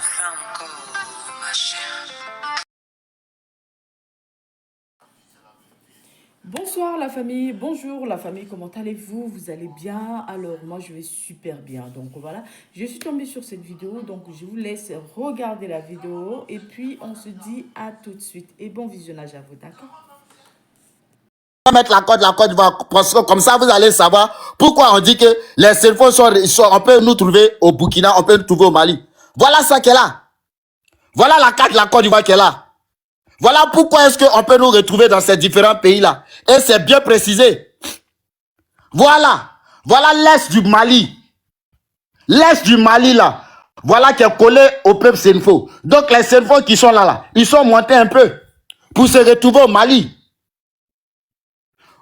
Franco, ma chère. Bonsoir la famille, bonjour la famille, comment allez-vous? Vous allez bien? Alors moi je vais super bien, donc voilà, je suis tombée sur cette vidéo, donc je vous laisse regarder la vidéo et puis on se dit à tout de suite et bon visionnage à vous, d'accord? Mettre la Côte d'Ivoire, parce que comme ça vous allez savoir pourquoi on dit que les cerveaux on peut nous trouver au Burkina, on peut nous trouver au Mali. Voilà ça qui est là. Voilà la carte de la Côte d'Ivoire qui est là. Voilà pourquoi est-ce qu'on peut nous retrouver dans ces différents pays-là. Et c'est bien précisé. Voilà. Voilà l'Est du Mali. L'Est du Mali là. Voilà qui est collé au peuple Senfo. Donc les Senfo qui sont là, ils sont montés un peu pour se retrouver au Mali.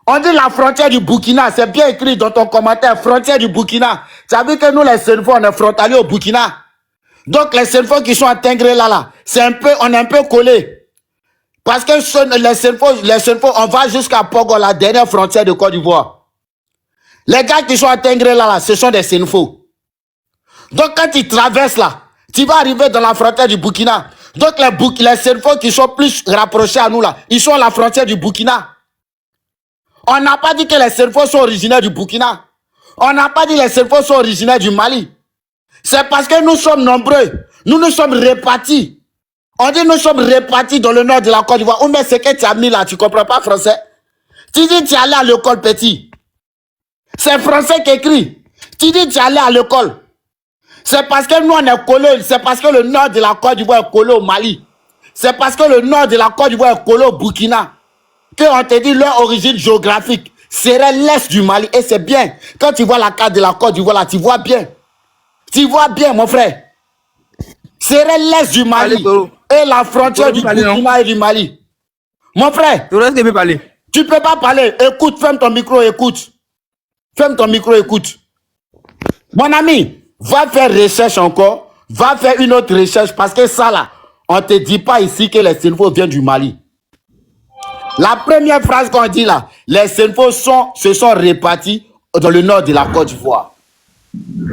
On dit la frontière du Burkina, c'est bien écrit dans ton commentaire, frontière du Burkina. Ça veut dire que nous les Senfo, on est frontaliers au Burkina. Donc les Senfo qui sont intégrés là, on est un peu collés. Parce que les Senfo, on va jusqu'à Pogo, la dernière frontière de Côte d'Ivoire. Les gars qui sont intégrés là, ce sont des Senfo. Donc quand ils traversent là, tu vas arriver dans la frontière du Burkina. Donc les Senfo qui sont plus rapprochés à nous là, ils sont à la frontière du Burkina. On n'a pas dit que les Senfo sont originaires du Burkina. On n'a pas dit que les Senfo sont originaires du Mali. C'est parce que nous sommes nombreux. Nous sommes répartis. On dit nous sommes répartis dans le nord de la Côte d'Ivoire. Ou mais c'est que tu as mis là, tu ne comprends pas français. Tu dis tu es allé à l'école petit. C'est français qui écrit. Tu dis tu es allé à l'école. C'est parce que nous on est collés. C'est parce que le nord de la Côte d'Ivoire est collé au Mali. C'est parce que le nord de la Côte d'Ivoire est collé au Burkina. Qu'on te dit leur origine géographique serait l'Est du Mali. Et c'est bien. Quand tu vois la carte de la Côte d'Ivoire là, tu vois bien. Tu vois bien, mon frère. Serait l'Est du Mali. Et la frontière du Burkina et du Mali. Mon frère. Tu ne peux pas parler. Écoute, ferme ton micro, écoute. Ferme ton micro, écoute. Mon ami, va faire recherche encore. Va faire une autre recherche parce que ça là, on ne te dit pas ici que les Senfo viennent du Mali. La première phrase qu'on dit là, les Senfo se sont répartis dans le nord de la Côte d'Ivoire.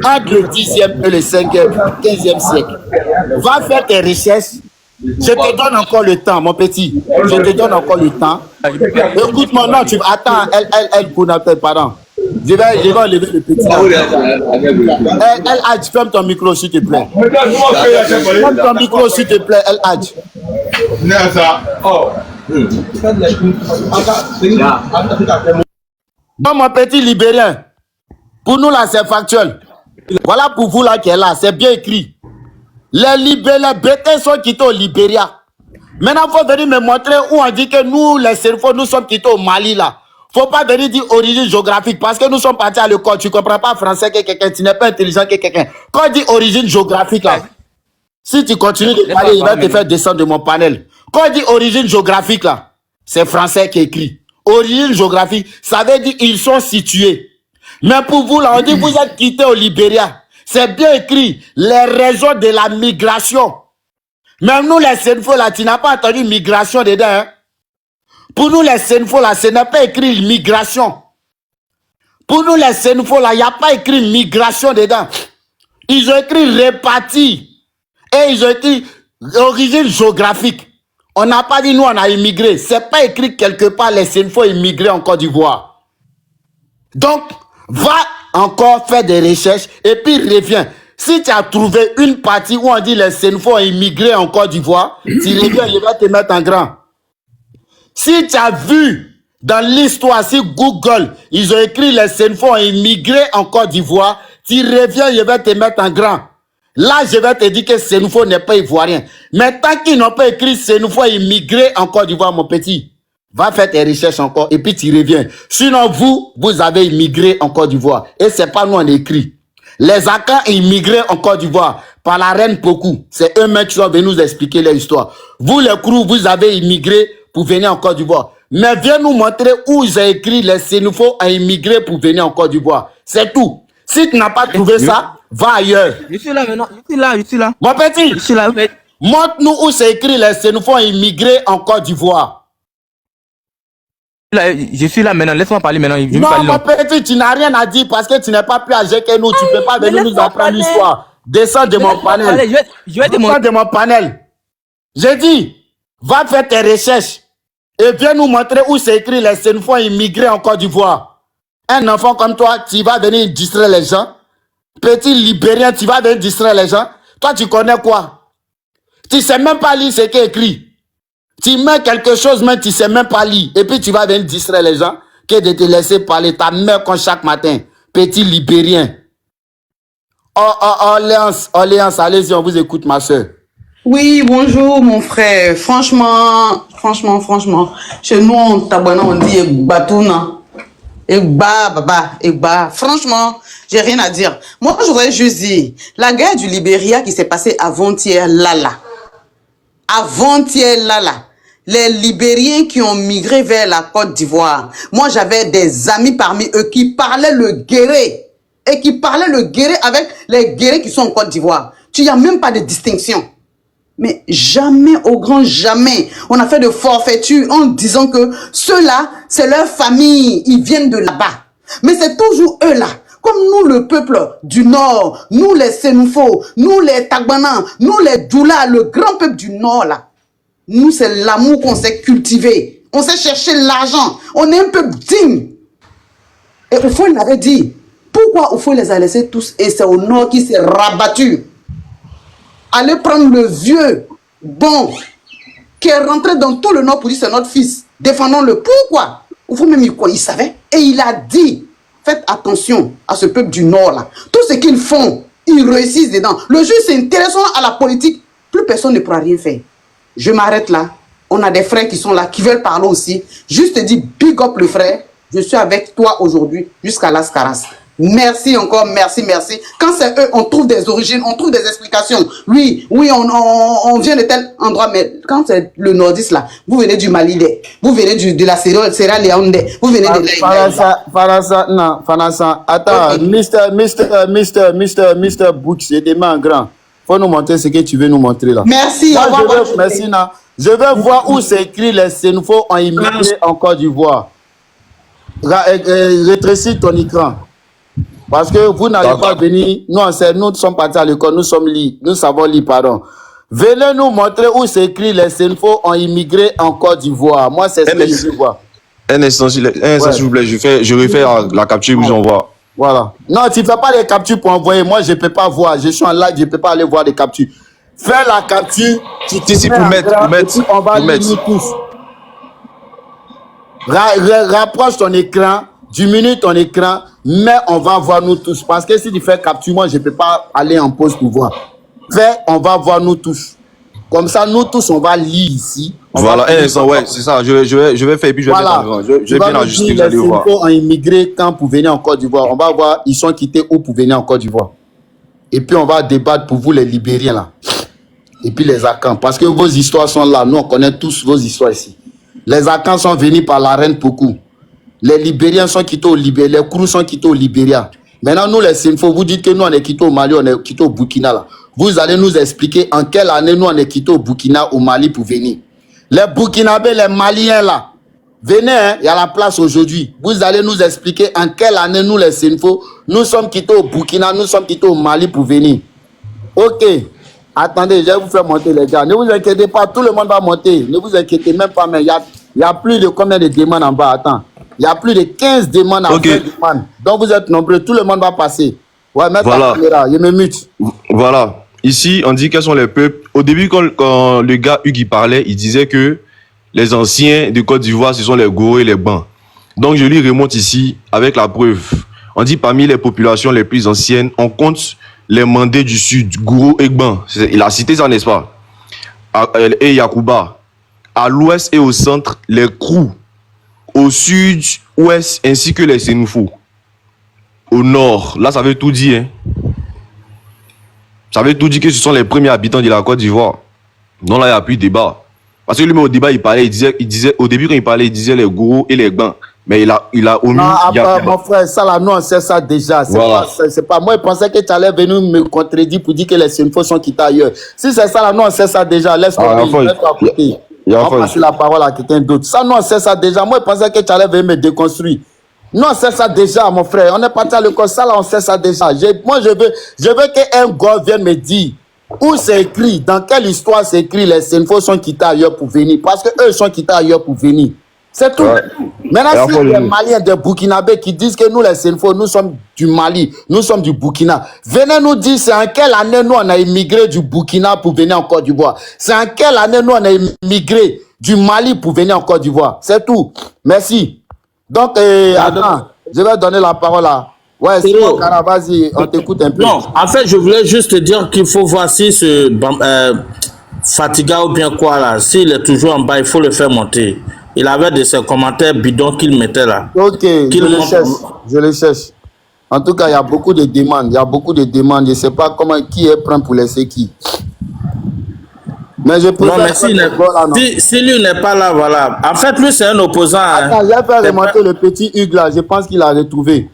Entre le 10e et le 5e, 15e siècle. Va faire tes recherches. Je te donne encore le temps, mon petit. Je te donne encore le temps. Écoute-moi, non, attends, pardon. Je vais enlever le petit. El Hadj, ferme ton micro, s'il te plaît. Ferme ton micro, s'il te plaît, El Hadj. Non, mon petit Libérien. Pour nous, là, c'est factuel. Voilà pour vous, là, qui est là. C'est bien écrit. Les Bétés sont quittés au Libéria. Maintenant, il faut venir me montrer où on dit que nous, les Senfo, nous sommes quittés au Mali, là. Faut pas venir dire origine géographique parce que nous sommes partis à l'école. Tu comprends pas français que quelqu'un, tu n'es pas intelligent que quelqu'un. Quand on dit origine géographique, là, si tu continues de parler, il va te faire descendre de mon panel. Quand on dit origine géographique, là, c'est français qui écrit. Origine géographique, ça veut dire ils sont situés. Mais pour vous, là, on dit vous êtes quittés au Libéria. C'est bien écrit, les raisons de la migration. Même nous, les Senfo, là, tu n'as pas entendu migration dedans. Hein? Pour nous, les Senfo, là, ce n'est pas écrit migration. Pour nous, les Senfo, là, il n'y a pas écrit migration dedans. Ils ont écrit répartis. Et ils ont écrit origine géographique. On n'a pas dit nous, on a immigré. Ce n'est pas écrit quelque part les Senfo immigrés en Côte d'Ivoire. Donc, va encore faire des recherches et puis reviens. Si tu as trouvé une partie où on dit les Senfo ont immigré en Côte d'Ivoire, tu reviens, je vais te mettre en grand. Si tu as vu dans l'histoire, si Google, ils ont écrit les Senfo ont immigré en Côte d'Ivoire, tu reviens, je vais te mettre en grand. Là, je vais te dire que Senfo n'est pas ivoirien. Mais tant qu'ils n'ont pas écrit Senfo immigré en Côte d'Ivoire, mon petit, va faire tes recherches encore et puis tu reviens. Sinon, vous avez immigré en Côte d'Ivoire. Et ce n'est pas nous on écrit. Les Akans immigré en Côte d'Ivoire par la reine Pokou. C'est eux-mêmes qui sont venus nous expliquer leur histoire. Vous, les Krou, vous avez immigré pour venir en Côte d'Ivoire. Mais viens nous montrer où ils ont écrit les Senfo ont immigré pour venir en Côte d'Ivoire. C'est tout. Si tu n'as pas trouvé ça, va ailleurs. Je suis là maintenant. Je suis là. Mon petit, Je suis là. montre-nous où c'est écrit les Senfo ont immigré en Côte d'Ivoire. Je suis là maintenant. Laisse-moi parler maintenant. Non, mon petit, tu n'as rien à dire parce que tu n'es pas plus âgé que nous. Tu ne peux pas venir nous apprendre l'histoire. Descends de mon panel. Je vais Descends de mon panel. J'ai dit, va faire tes recherches et viens nous montrer où c'est écrit les Senfo immigrés en Côte d'Ivoire. Un enfant comme toi, tu vas venir distraire les gens. Petit Libérien, tu vas venir distraire les gens. Toi, tu connais quoi? Tu ne sais même pas lire ce qui est écrit. Tu mets quelque chose, mais tu ne sais même pas lire. Et puis tu vas venir distraire les gens que de te laisser parler ta mère comme chaque matin. Petit Libérien. Orléans, allez-y, on vous écoute, ma soeur. Oui, bonjour mon frère. Franchement, chez nous, on dit Egbatouna. Egba. Franchement, j'ai rien à dire. Moi, je voudrais juste dire, la guerre du Libéria qui s'est passée avant-hier, les Libériens qui ont migré vers la Côte d'Ivoire. Moi, j'avais des amis parmi eux qui parlaient le guéré. Et qui parlaient le guéré avec les guérés qui sont en Côte d'Ivoire. Tu n'y as même pas de distinction. Mais jamais, au grand jamais, on a fait de forfaiture en disant que ceux-là, c'est leur famille, ils viennent de là-bas. Mais c'est toujours eux-là. Comme nous, le peuple du Nord, nous les Senufo, nous les Tagbana, nous les Doula, le grand peuple du Nord, là. Nous, c'est l'amour qu'on s'est cultivé. On s'est cherché l'argent. On est un peuple digne. Et Oufo l'avait dit. Pourquoi Oufo les a laissés tous et c'est au Nord qui s'est rabattu? Allez prendre le vieux, bon, qui est rentré dans tout le Nord pour dire c'est notre fils. Défendons-le. Pourquoi? Oufo même il savait. Et il a dit, faites attention à ce peuple du Nord là. Tout ce qu'ils font, ils réussissent dedans. Le juge s'intéressant à la politique, plus personne ne pourra rien faire. Je m'arrête là. On a des frères qui sont là, qui veulent parler aussi. Juste te dire, big up le frère. Je suis avec toi aujourd'hui jusqu'à Las Caras. Merci encore, merci. Quand c'est eux, on trouve des origines, on trouve des explications. Oui, on vient de tel endroit, mais quand c'est le nordiste là, vous venez du Mali, vous venez de la Sierra Leone, vous venez de Fanassa, attends, okay. Mr. Books, j'ai des mains en grand. Faut nous montrer ce que tu veux nous montrer là. Merci. Merci, Na. Je veux voir où c'est écrit les Senfo ont immigré en Côte d'Ivoire. Rétrécis ton écran. Parce que vous n'allez pas venir. Nous sommes partis à l'école, nous savons lire, pardon. Venez nous montrer où c'est écrit les Senfo ont immigré en Côte d'Ivoire. Moi, c'est ce que je veux voir. Un instant, s'il vous plaît, je refais la capture que vous envoie. Voilà. Non, tu ne fais pas les captures pour envoyer. Moi, je ne peux pas voir. Je suis en live, je ne peux pas aller voir les captures. Fais la capture. Pour mettre. On va lire nous tous. Rapproche ton écran, diminue ton écran, mais on va voir nous tous. Parce que si tu fais capture, moi, je ne peux pas aller en pause pour voir. On va voir nous tous. Comme ça, nous tous, on va lire ici. Voilà, un instant, ouais, c'est ça. Je vais faire et puis je vais mettre en grand. Je vais bien ajuster, vous allez voir. Les Senfo ont immigré quand pour venir en Côte d'Ivoire. On va voir, ils sont quittés où pour venir en Côte d'Ivoire. Et puis, on va débattre pour vous, les Libériens, là. Et puis, les Akans. Parce que vos histoires sont là. Nous, on connaît tous vos histoires ici. Les Akans sont venus par la reine Pokou. Les Libériens sont quittés au Libéria. Les Kourous sont quittés au Libéria. Maintenant, nous, les Senfo, vous dites que nous, on est quittés au Mali, on est quittés au Burkina, là. Vous allez nous expliquer en quelle année nous, on est quittés au Burkina, au Mali pour venir. Les Burkinabés, les Maliens, là. Venez, hein, il y a la place aujourd'hui. Vous allez nous expliquer en quelle année nous, les Senfo, nous sommes quittés au Burkina, nous sommes quittés au Mali pour venir. Ok. Attendez, je vais vous faire monter les gars. Ne vous inquiétez pas, tout le monde va monter. Ne vous inquiétez même pas, mais il y a plus de combien de demandes en bas? Attends. Il y a plus de 15 demandes à faire. Donc vous êtes nombreux, tout le monde va passer. Ouais, mettre la caméra, je me mute. Voilà. Ici, on dit quels sont les peuples. Au début, quand le gars Hugues parlait, il disait que les anciens de Côte d'Ivoire, ce sont les Goro et les Bans. Donc je lui remonte ici avec la preuve. On dit parmi les populations les plus anciennes, on compte les Mandés du Sud, Goro et Ban. Il a cité ça, n'est-ce pas? Et Yakuba. À l'ouest et au centre, les Krou. Au sud, ouest, ainsi que les Senufo. Au nord, là, ça veut tout dire. Hein. Ça veut tout dire que ce sont les premiers habitants de la Côte d'Ivoire. Non, là, il n'y a plus de débat. Parce que lui, au débat, il disait, au début, quand il parlait, il disait les Goro et les Bans. Mais il a omis. Non, mon frère, ça là, nous on sait ça déjà. C'est pas moi, je pensais que tu allais venir me contredire pour dire que les Senfo sont quittés ailleurs. Si c'est ça là, nous on sait ça déjà. Laisse-moi passer la parole à quelqu'un d'autre. Ça, nous on sait ça déjà. Moi, je pensais que tu allais venir me déconstruire. Non, on sait ça déjà, mon frère. On est parti à l'école, ça là, on sait ça déjà. Moi, je veux qu'un gars vienne me dire où c'est écrit, dans quelle histoire c'est écrit, les Senfo sont quittés ailleurs pour venir. Parce qu'eux sont quittés ailleurs pour venir. C'est tout. Ouais. Maintenant, si les Maliens, des Burkinabés qui disent que nous, les Senfo, nous sommes du Mali, nous sommes du Burkina, venez nous dire c'est en quelle année nous, on a immigré du Burkina pour venir en Côte d'Ivoire. C'est en quelle année nous, on a immigré du Mali pour venir en Côte d'Ivoire. C'est tout. Merci. Donc, attends, je vais donner la parole à... Ouais, Simon Kara, vas-y, on t'écoute un peu. Non, en fait, je voulais juste te dire qu'il faut voir si ce Fatiga ou bien quoi là, s'il est toujours en bas, il faut le faire monter. Il avait de ces commentaires bidons qu'il mettait là. Ok, je le cherche. En tout cas, il y a beaucoup de demandes. Je ne sais pas qui est prêt pour laisser qui. Mais je peux non, mais si lui n'est pas là, voilà. En fait, lui, c'est un opposant. Attends, j'ai fait remonter le petit Hugues là. Je pense qu'il a retrouvé.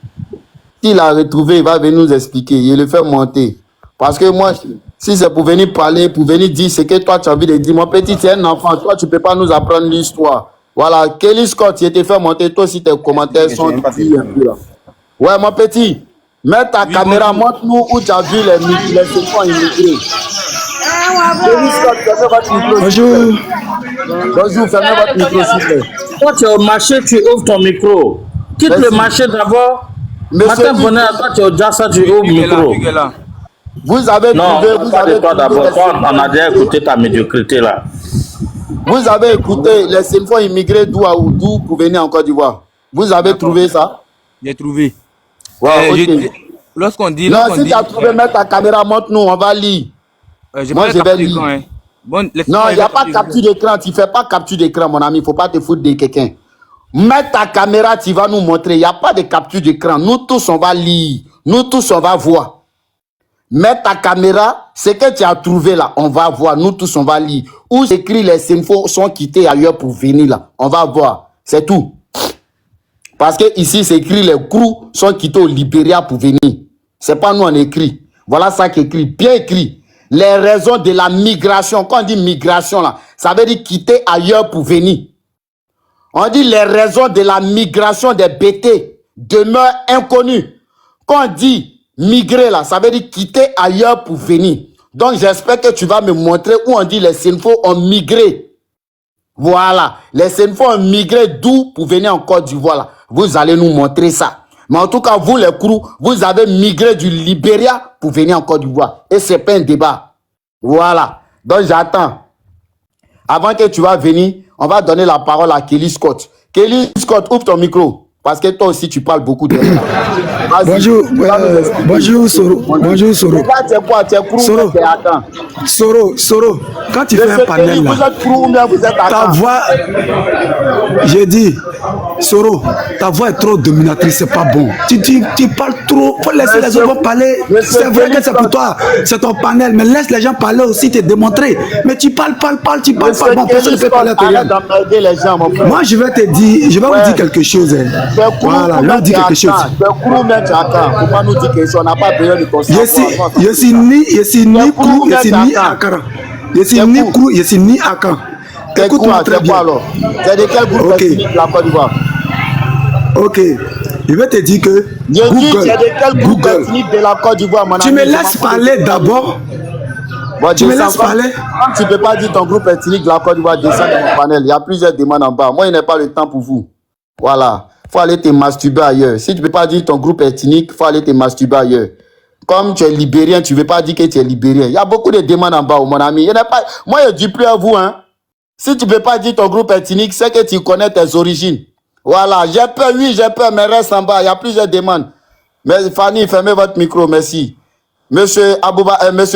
S'il a retrouvé, il va venir nous expliquer. Il le fait monter. Parce que moi, si c'est pour venir parler, pour venir dire ce que toi tu as envie de dire, mon petit, tu es un enfant. Toi, tu ne peux pas nous apprendre l'histoire. Voilà, Kelly Scott, il était fait monter. Toi aussi, tes commentaires sont un peu là. Ouais, mon petit, mets ta caméra, montre-nous où tu as vu les enfants immigrés. Kelly Scott, fermez votre micro. Bonjour. Bonjour, fermez votre micro, s'il vous plaît. Toi, tu es au marché, tu ouvres ton micro. Quitte Merci. le marché d'abord. Monsieur, Matin, bonheur, toi, tu es au Jassa, tu ouvres le micro. vous avez Non, trouvé, vous pas de avez toi trouvé d'abord. Toi, on a déjà écouté ta médiocrité là. Vous avez écouté les Senfo immigrés d'où pour venir en Côte d'Ivoire. Vous avez trouvé ça? J'ai trouvé. Ouais, ok. Lorsqu'on dit... Non, si tu as trouvé, mets ta caméra, montre-nous, on va lire. Moi, je vais lire. Hein. Bon, Non, il n'y a pas de capture d'écran. Tu ne fais pas capture d'écran, mon ami. Il ne faut pas te foutre de quelqu'un. Mets ta caméra, tu vas nous montrer. Il n'y a pas de capture d'écran. Nous tous, on va lire. Nous tous, on va voir. Mets ta caméra, ce que tu as trouvé là, on va voir. Nous tous, on va lire. Où écrit les Senfo sont quittés ailleurs pour venir là. On va voir. C'est tout. Parce que ici, c'est écrit les crews sont quittés au Libéria pour venir. C'est pas nous, on écrit. Voilà ça qui est écrit. Bien écrit. Les raisons de la migration. Quand on dit migration là, ça veut dire quitter ailleurs pour venir. On dit les raisons de la migration des BT demeurent inconnues. Quand on dit migrer là, ça veut dire quitter ailleurs pour venir. Donc j'espère que tu vas me montrer où on dit les Senfo ont migré. Voilà. Les Senfo ont migré d'où pour venir en Côte d'Ivoire là. Vous allez nous montrer ça. Mais en tout cas, vous les crews, vous avez migré du Libéria pour venir en Côte d'Ivoire. Et c'est pas un débat. Voilà. Donc j'attends. Avant que tu vas venir, on va donner la parole à Kelly Scott. Kelly Scott, ouvre ton micro. Parce que toi aussi, tu parles beaucoup de... Bonjour, bonjour Soro. Bonjour Soro. Soro. Soro, quand tu fais un panel là, ta voix, j'ai dit, Soro, ta voix est trop dominatrice, c'est pas bon. Tu parles trop, faut laisser les autres parler. C'est vrai que c'est pour toi, c'est ton panel, mais laisse les gens parler aussi, te démontrer. Mais tu parles. Bon, personne ne peut parler à toi. Moi, je vais te dire, je vais vous dire quelque chose. Voilà, là, dis quelque chose. Je suis ni Krou, je suis ni Akara. Je suis ni Krou, je suis ni Akara. Écoute-moi très bien. C'est de quel groupe ethnique la Côte d'Ivoire? Ok. Je vais te dire que Google. De la Côte d'Ivoire, tu me laisses parler d'abord. Bon, tu me laisses parler. Tu ne peux pas dire ton groupe ethnique de la Côte d'Ivoire descend dans mon panel. Il y a plusieurs demandes en bas. Moi, il n'y a pas le temps pour vous. Voilà. Il faut aller te masturber ailleurs. Si tu ne peux pas dire ton groupe ethnique, il faut aller te masturber ailleurs. Comme tu es libérien, tu ne veux pas dire que tu es libérien. Il y a beaucoup de demandes en bas, mon ami. Moi, je ne dis plus à vous. Hein. Si tu ne peux pas dire ton groupe ethnique, c'est que tu connais tes origines. Voilà. J'ai peur, oui, j'ai peur, mais reste en bas. Il y a plusieurs demandes. Mais Fanny, fermez votre micro, merci. Monsieur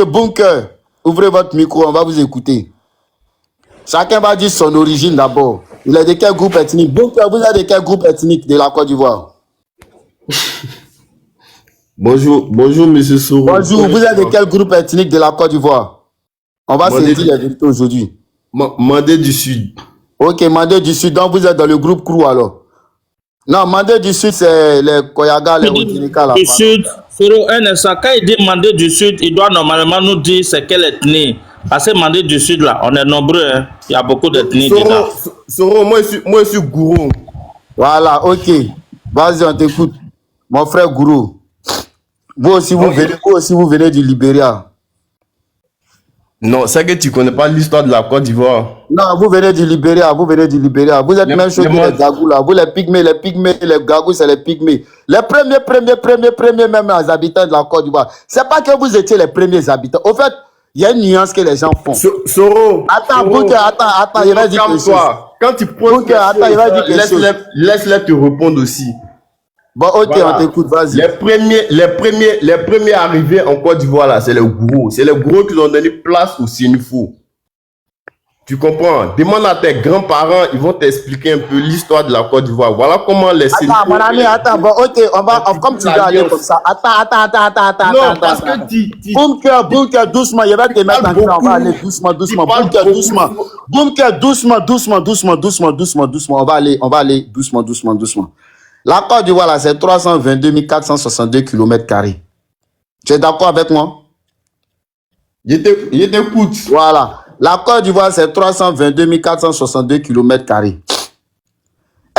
Bunker, ouvrez votre micro, on va vous écouter. Chacun va dire son origine d'abord. Il est de quel groupe ethnique? Bunker, vous êtes de quel groupe ethnique de la Côte d'Ivoire? Bonjour, monsieur Soro. Bonjour, vous êtes de quel groupe ethnique de la Côte d'Ivoire? On va se dire la vérité aujourd'hui. Mandé du Sud. Ok, Mandé du Sud, donc vous êtes dans le groupe Krou alors? Non, Mandé du Sud, c'est les Koyaga, les Otinika là. Du Sud, Soro, quand il dit Mandé du Sud, il doit normalement nous dire c'est quelle ethnie. Parce que Mandé du Sud là, on est nombreux, hein. Il y a beaucoup d'ethnies dedans. Soro, moi je suis Gourou. Voilà, ok. Vas-y, on t'écoute. Mon frère Gourou. Vous aussi, vous venez du Libéria. Non, c'est que tu connais pas l'histoire de la Côte d'Ivoire. Non, vous venez du Libéria, vous venez du Libéria. Vous êtes même chose que les Gagous là. Vous les pygmées, les Gagous, c'est les pygmées. Les premiers même les habitants de la Côte d'Ivoire. C'est pas que vous étiez les premiers habitants. Au fait, il y a une nuance que les gens font. Soro. Attends, Bouke, attends, il va dire quelque chose. Quand tu poses attends, il va dire quelque chose. Laisse-les te répondre aussi. Bon, ok, Voilà. on t'écoute, vas-y. Les premiers arrivés en Côte d'Ivoire, là, c'est les gourous. C'est les gourous qui ont donné place au Sénifou. Tu comprends? Demande à tes grands-parents, ils vont t'expliquer un peu l'histoire de la Côte d'Ivoire. Voilà comment les Sénifou... Attends, mon ami, attends, bon, ok, comme tu veux aller comme ça. Attends. Non, parce que Boomker, doucement, il va te mettre en train, on va aller doucement. Boomker, doucement. Boomker, doucement. On va aller doucement. La Côte d'Ivoire, là, c'est 322 462 km². Tu es d'accord avec moi? Je t'écoute. Voilà. La Côte d'Ivoire, c'est 322 462 km².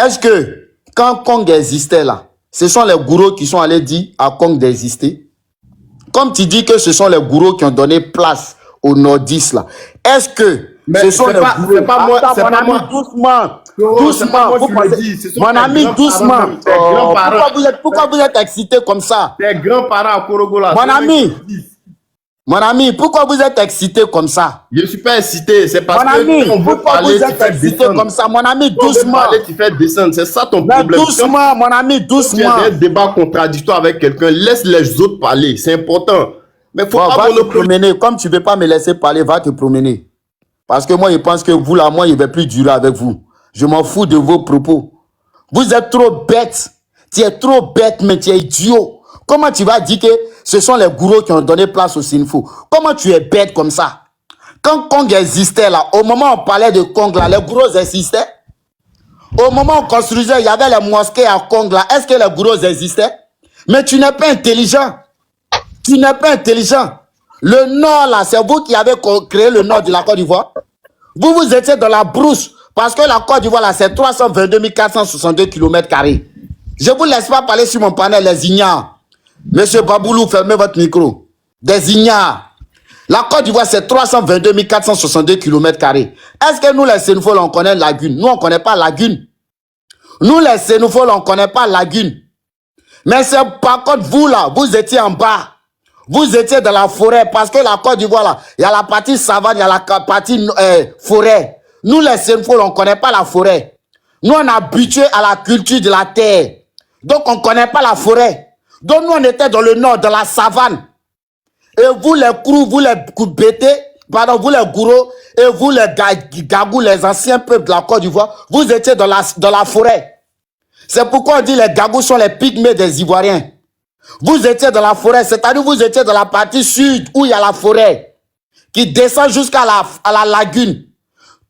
Est-ce que, quand Kong existait là, ce sont les gourous qui sont allés dire à Kong d'exister? Comme tu dis que ce sont les gourous qui ont donné place aux nordistes là. Est-ce que ce sont les gourous? C'est pas moi, Attends, c'est mon pas ami, moi. doucement. Mon ami, doucement. Pourquoi vous êtes excité comme ça? Tes grands-parents à Korogola. Mon ami, pourquoi vous êtes excité comme ça? Je ne suis pas excité, c'est parce Mon que ami, quand on veut pourquoi parler, vous tu êtes fais excité descendre. comme ça? Mon ami, Quand on veut doucement. parler, tu fais descendre, c'est ça ton Mais problème. doucement, mon ami, Quand tu doucement. as des débats contradictoires avec quelqu'un, laisse les autres parler, c'est important. Mais faut Bon, pas va te monopoliser. promener. Comme tu ne veux pas me laisser parler, va te promener. Parce que moi, je pense que vous, là, moi, je ne vais plus durer avec vous. Je m'en fous de vos propos. Vous êtes trop bêtes. Tu es trop bête, mais tu es idiot. Comment tu vas dire que ce sont les gourous qui ont donné place au Sénifou? Comment tu es bête comme ça? Quand Kong existait là, au moment où on parlait de Kong là, les gourous existaient? Au moment où on construisait, il y avait les mosquées à Kong là, est-ce que les gourous existaient? Mais tu n'es pas intelligent. Tu n'es pas intelligent. Le nord là, c'est vous qui avez créé le nord de la Côte d'Ivoire. Vous étiez dans la brousse. Parce que la Côte d'Ivoire là, c'est 322 462 km². Je vous laisse pas parler sur mon panel, les ignares. Monsieur Baboulou, fermez votre micro. Des ignares. La Côte d'Ivoire, c'est 322 462 km². Est-ce que nous, les Sénéfoles, on connaît Lagune? Nous, on ne connaît pas Lagune. Nous, les Sénéfoles, on ne connaît pas Lagune. Mais c'est par contre, vous, là, vous étiez en bas. Vous étiez dans la forêt. Parce que la Côte d'Ivoire, là, il y a la partie savane, il y a la partie forêt. Nous, les Sénéfoles, on ne connaît pas la forêt. Nous, on est habitués à la culture de la terre. Donc, on ne connaît pas la forêt. Donc, nous, on était dans le nord, dans la savane. Et vous, les Krou, vous, les Koubétés, pardon, vous, les Gourous, et vous, les Gagous, les anciens peuples de la Côte d'Ivoire, vous étiez dans la forêt. C'est pourquoi on dit les Gagous sont les pygmées des Ivoiriens. Vous étiez dans la forêt, c'est-à-dire vous étiez dans la partie sud où il y a la forêt, qui descend jusqu'à la lagune.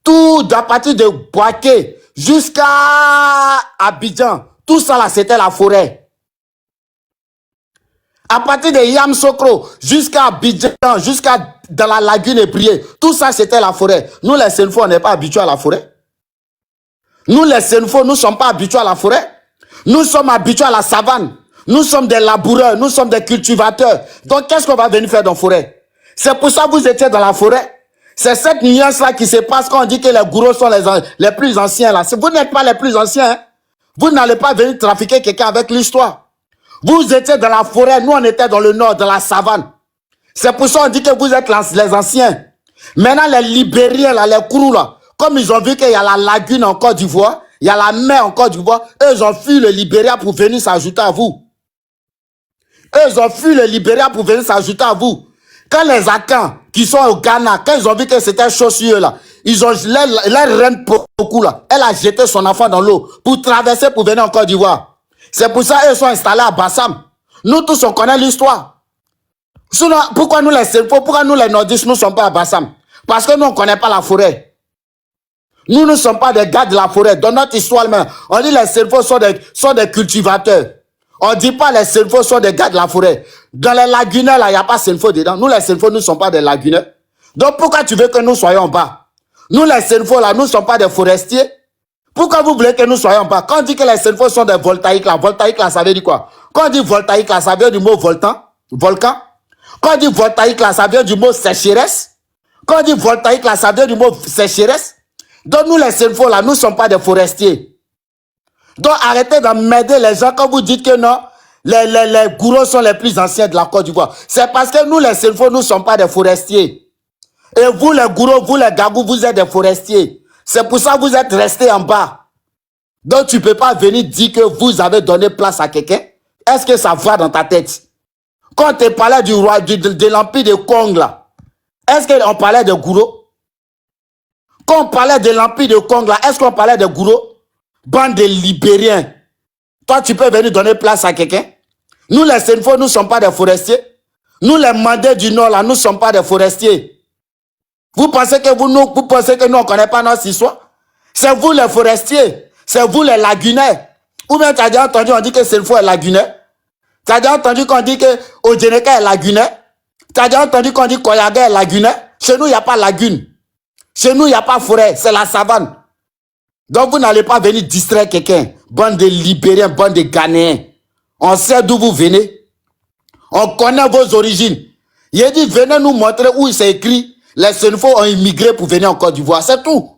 Tout, à partir de Boaké jusqu'à Abidjan, tout ça là, c'était la forêt. À partir de Yamsokro jusqu'à Abidjan, jusqu'à dans la lagune et Prié, tout ça c'était la forêt. Nous les Sénéfoles, on n'est pas habitués à la forêt. Nous les Sénéfoles, nous ne sommes pas habitués à la forêt. Nous sommes habitués à la savane. Nous sommes des laboureurs, nous sommes des cultivateurs. Donc qu'est-ce qu'on va venir faire dans la forêt? C'est pour ça que vous étiez dans la forêt. C'est cette nuance-là qui se passe quand on dit que les gourous sont les plus anciens là. Vous n'êtes pas les plus anciens. Hein? Vous n'allez pas venir trafiquer quelqu'un avec l'histoire. Vous étiez dans la forêt, nous on était dans le nord, dans la savane. C'est pour ça qu'on dit que vous êtes les anciens. Maintenant les Libériens, là, les Kourous là, comme ils ont vu qu'il y a la lagune en Côte d'Ivoire, il y a la mer en Côte d'Ivoire, eux ils ont fui le Libéria pour venir s'ajouter à vous. Eux ils ont fui le Libéria pour venir s'ajouter à vous. Quand les Akans qui sont au Ghana, quand ils ont vu que c'était chaud sur eux là, ils ont leur reine Pokou là, elle a jeté son enfant dans l'eau pour traverser pour venir en Côte d'Ivoire. C'est pour ça qu'ils sont installés à Bassam. Nous tous on connaît l'histoire. Sinon, pourquoi nous les Sénéfoles, pourquoi nous les Nordistes nous ne sommes pas à Bassam? Parce que nous on ne connaît pas la forêt. Nous ne sommes pas des gars de la forêt. Dans notre histoire même, on dit les Sénéfoles sont des cultivateurs. On ne dit pas les Sénéfoles sont des gars de la forêt. Dans les laguneurs, là, il n'y a pas Sénéfoles dedans. Nous, les Sénéfoles, nous ne sommes pas des laguneurs. Donc, pourquoi tu veux que nous soyons en bas? Nous, les Sénéfoles, là, nous ne sommes pas des forestiers. Pourquoi vous voulez que nous soyons en bas? Quand on dit que les Senfo sont des voltaïques là, ça veut dire quoi? Quand on dit voltaïque là, ça vient du mot volcan. Quand on dit voltaïque là, ça vient du mot sécheresse. Quand on dit voltaïque là, ça vient du mot sécheresse. Donc nous les Senfo là, nous ne sommes pas des forestiers. Donc arrêtez d'emmerder les gens quand vous dites que non, les gourous sont les plus anciens de la Côte d'Ivoire. C'est parce que nous les Senfo, nous ne sommes pas des forestiers. Et vous les gourous, vous les gagous, vous êtes des forestiers. C'est pour ça que vous êtes restés en bas. Donc tu ne peux pas venir dire que vous avez donné place à quelqu'un. Est-ce que ça va dans ta tête? Quand tu parlais du roi, de l'empire de Kong là, est-ce qu'on parlait de gourous? Quand on parlait de l'empire de Kong là, est-ce qu'on parlait de gourous? Bande de Libériens. Toi, tu peux venir donner place à quelqu'un? Nous, les Senfo, nous ne sommes pas des forestiers. Nous, les Mandés du Nord, là, nous ne sommes pas des forestiers. Vous pensez que nous, on ne connaît pas notre histoire? C'est vous, les forestiers. C'est vous, les lagunais. Ou bien, tu as déjà entendu, on dit que Senfo est lagunais. Tu as déjà entendu qu'on dit que Odjeneka est lagunais. Tu as déjà entendu qu'on dit Koyaga est lagunais. Chez nous, il n'y a pas lagune. Chez nous, il n'y a pas forêt. C'est la savane. Donc, vous n'allez pas venir distraire quelqu'un. Bande de Libériens, bande de Ghanéens. On sait d'où vous venez. On connaît vos origines. Il a dit, venez nous montrer où c'est écrit. Les Senfo ont immigré pour venir en Côte d'Ivoire. C'est tout.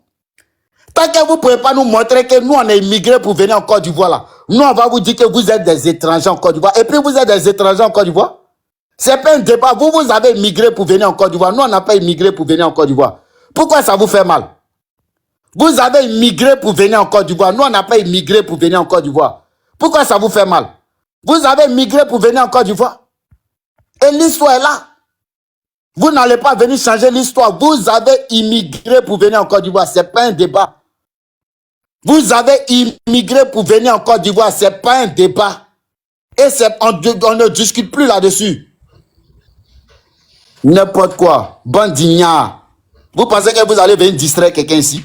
Tant que vous ne pouvez pas nous montrer que nous, on est immigré pour venir en Côte d'Ivoire, là. Nous, on va vous dire que vous êtes des étrangers en Côte d'Ivoire. Et puis, vous êtes des étrangers en Côte d'Ivoire. C'est pas un débat. Vous avez immigré pour venir en Côte d'Ivoire. Nous, on n'a pas immigré pour venir en Côte d'Ivoire. Pourquoi ça vous fait mal? Vous avez immigré pour venir en Côte d'Ivoire. Nous, on n'a pas immigré pour venir en Côte d'Ivoire. Pourquoi ça vous fait mal? Vous avez immigré pour venir en Côte d'Ivoire. Et l'histoire est là. Vous n'allez pas venir changer l'histoire. Vous avez immigré pour venir en Côte d'Ivoire. Ce n'est pas un débat. Vous avez immigré pour venir en Côte d'Ivoire. Ce n'est pas un débat. Et on ne discute plus là-dessus. N'importe quoi. Bande d'ignards. Vous pensez que vous allez venir distraire quelqu'un ici?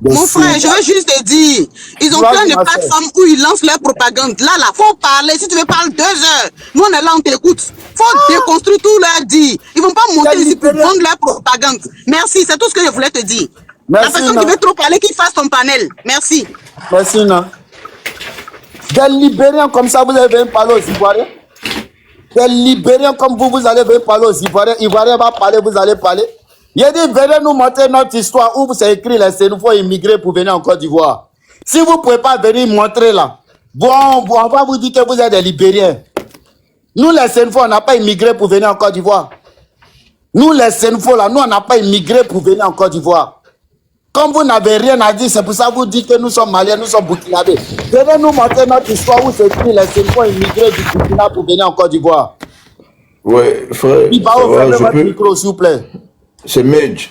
Mon frère, je veux juste te dire, ils ont plein de plateformes où ils lancent leur propagande. Là, faut parler. Si tu veux parler 2 heures, nous on est là, on t'écoute. Faut déconstruire tout leur dit. Ils vont pas monter ici pour vendre leur propagande. Merci, c'est tout ce que je voulais te dire. Merci, la personne qui veut trop parler, qu'il fasse ton panel. Merci. Merci, non. Des Libériens comme ça, vous allez venir parler aux Ivoiriens. Des Libériens comme vous allez venir parler aux Ivoiriens. Ivoiriens va parler, vous allez parler. Il a dit, venez nous montrer notre histoire où c'est écrit les Senfo immigrés pour venir en Côte d'Ivoire. Si vous ne pouvez pas venir montrer là, bon, on va vous dire que vous êtes des Libériens. Nous, les Senfo, on n'a pas immigré pour venir en Côte d'Ivoire. Nous, les Senfo, là, nous, on n'a pas immigré pour venir en Côte d'Ivoire. Comme vous n'avez rien à dire, c'est pour ça que vous dites que nous sommes Maliens, nous sommes Burkinabés. Venez nous montrer notre histoire où c'est écrit les Senfo immigrés du Burkina pour venir en Côte d'Ivoire. Oui, frère. Fermez votre micro, s'il vous plaît. C'est Medj.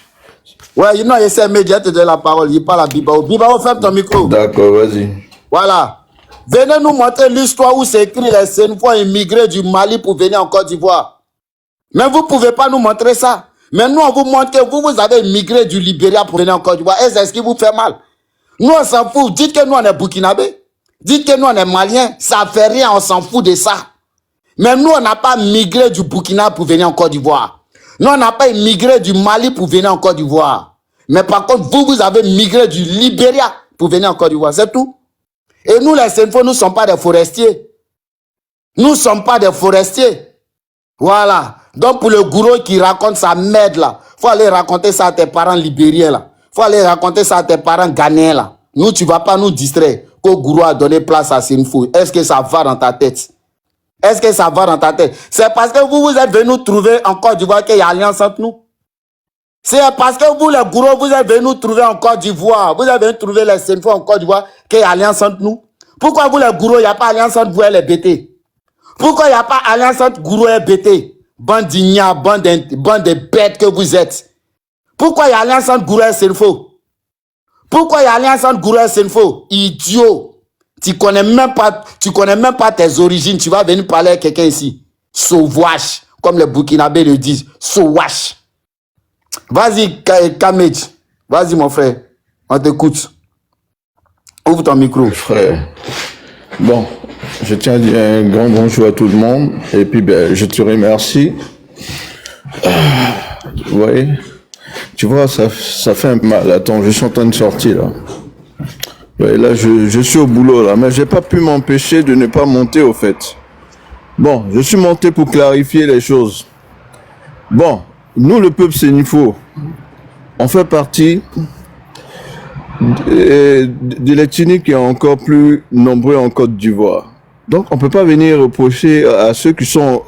Ouais, non, c'est Medj, je te donne la parole. Il parle à Bibao. Bibao, ferme ton micro. D'accord, vas-y. Voilà. Venez nous montrer l'histoire où c'est écrit les Senfo immigrés du Mali pour venir en Côte d'Ivoire. Mais vous ne pouvez pas nous montrer ça. Mais nous, on vous montre que vous avez immigré du Libéria pour venir en Côte d'Ivoire. Est-ce qui vous fait mal? Nous, on s'en fout. Dites que nous, on est Burkinabés. Dites que nous, on est Maliens. Ça ne fait rien, on s'en fout de ça. Mais nous, on n'a pas migré du Burkina pour venir en Côte d'Ivoire. Nous, on n'a pas immigré du Mali pour venir en Côte d'Ivoire. Mais par contre, vous avez migré du Libéria pour venir en Côte d'Ivoire. C'est tout. Et nous, les Senfo, nous ne sommes pas des forestiers. Nous ne sommes pas des forestiers. Voilà. Donc, pour le gourou qui raconte sa merde, là, il faut aller raconter ça à tes parents libériens, là. Il faut aller raconter ça à tes parents ghanéens, là. Nous, tu ne vas pas nous distraire qu'au gourou a donné place à Senfo. Est-ce que ça va dans ta tête? Est-ce que ça va dans ta tête? C'est parce que vous êtes venus nous trouver en Côte d'Ivoire qu'il y a alliance entre nous. C'est parce que vous, les gourous, vous êtes venus nous trouver en Côte d'Ivoire. Vous êtes venus trouver les Senfo en Côte d'Ivoire qu'il y a alliance entre nous. Pourquoi vous, les gourous, il n'y a pas alliance entre vous et les BT? Pourquoi il n'y a pas alliance entre gourous et BT? Bande d'ignards, bande de bêtes que vous êtes. Pourquoi il y a alliance entre gourous et Senfo? Pourquoi il y a alliance entre gourous et Senfo? Idiot. Tu connais même pas tes origines. Tu vas venir parler à quelqu'un ici. Sauvage. Comme les Burkinabés le disent. Sauvage. Vas-y, Kamej. Vas-y, mon frère. On t'écoute. Ouvre ton micro. Frère. Bon, je tiens à dire un grand bonjour à tout le monde. Et puis, ben, je te remercie. Vous voyez? Tu vois, ça fait un peu mal. Attends, je suis en train de sortir, là. Ouais, là, je suis au boulot, là, mais j'ai pas pu m'empêcher de ne pas monter, au fait. Bon, je suis monté pour clarifier les choses. Bon, nous, le peuple sénifo, on fait partie de l'ethnie qui est encore plus nombreux en Côte d'Ivoire. Donc, on ne peut pas venir reprocher à ceux qui sont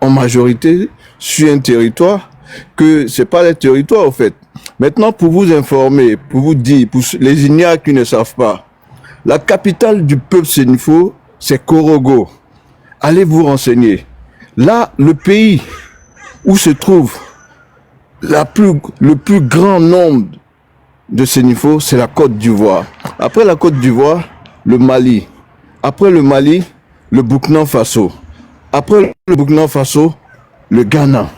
en majorité sur un territoire que c'est pas les territoires, au fait. Maintenant, pour vous informer, pour vous dire, pour les ignares qui ne savent pas, la capitale du peuple sénifo, c'est Korogo. Allez vous renseigner. Là, le pays où se trouve le plus grand nombre de sénifo, c'est la Côte d'Ivoire. Après la Côte d'Ivoire, le Mali. Après le Mali, le Burkina Faso. Après le Burkina Faso, le Ghana.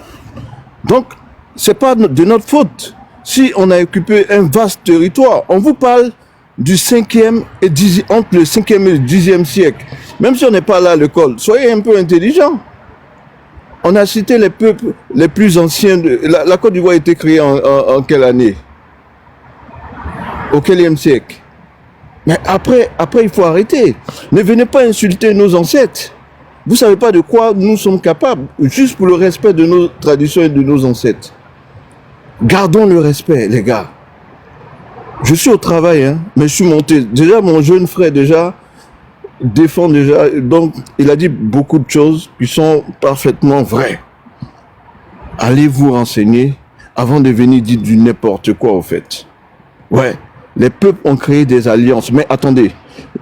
Donc, c'est pas de notre faute si on a occupé un vaste territoire. On vous parle du 5e et 10e, entre le 5e et le 10e siècle. Même si on n'est pas là à l'école, soyez un peu intelligents. On a cité les peuples les plus anciens. La Côte d'Ivoire a été créée en quelle année? Au quelle siècle? Mais après, il faut arrêter. Ne venez pas insulter nos ancêtres. Vous ne savez pas de quoi nous sommes capables, juste pour le respect de nos traditions et de nos ancêtres. Gardons le respect, les gars. Je suis au travail, hein, mais je suis monté. Déjà, mon jeune frère, défend déjà. Donc, il a dit beaucoup de choses qui sont parfaitement vraies. Allez vous renseigner avant de venir dire du n'importe quoi, au fait. Ouais, les peuples ont créé des alliances. Mais attendez,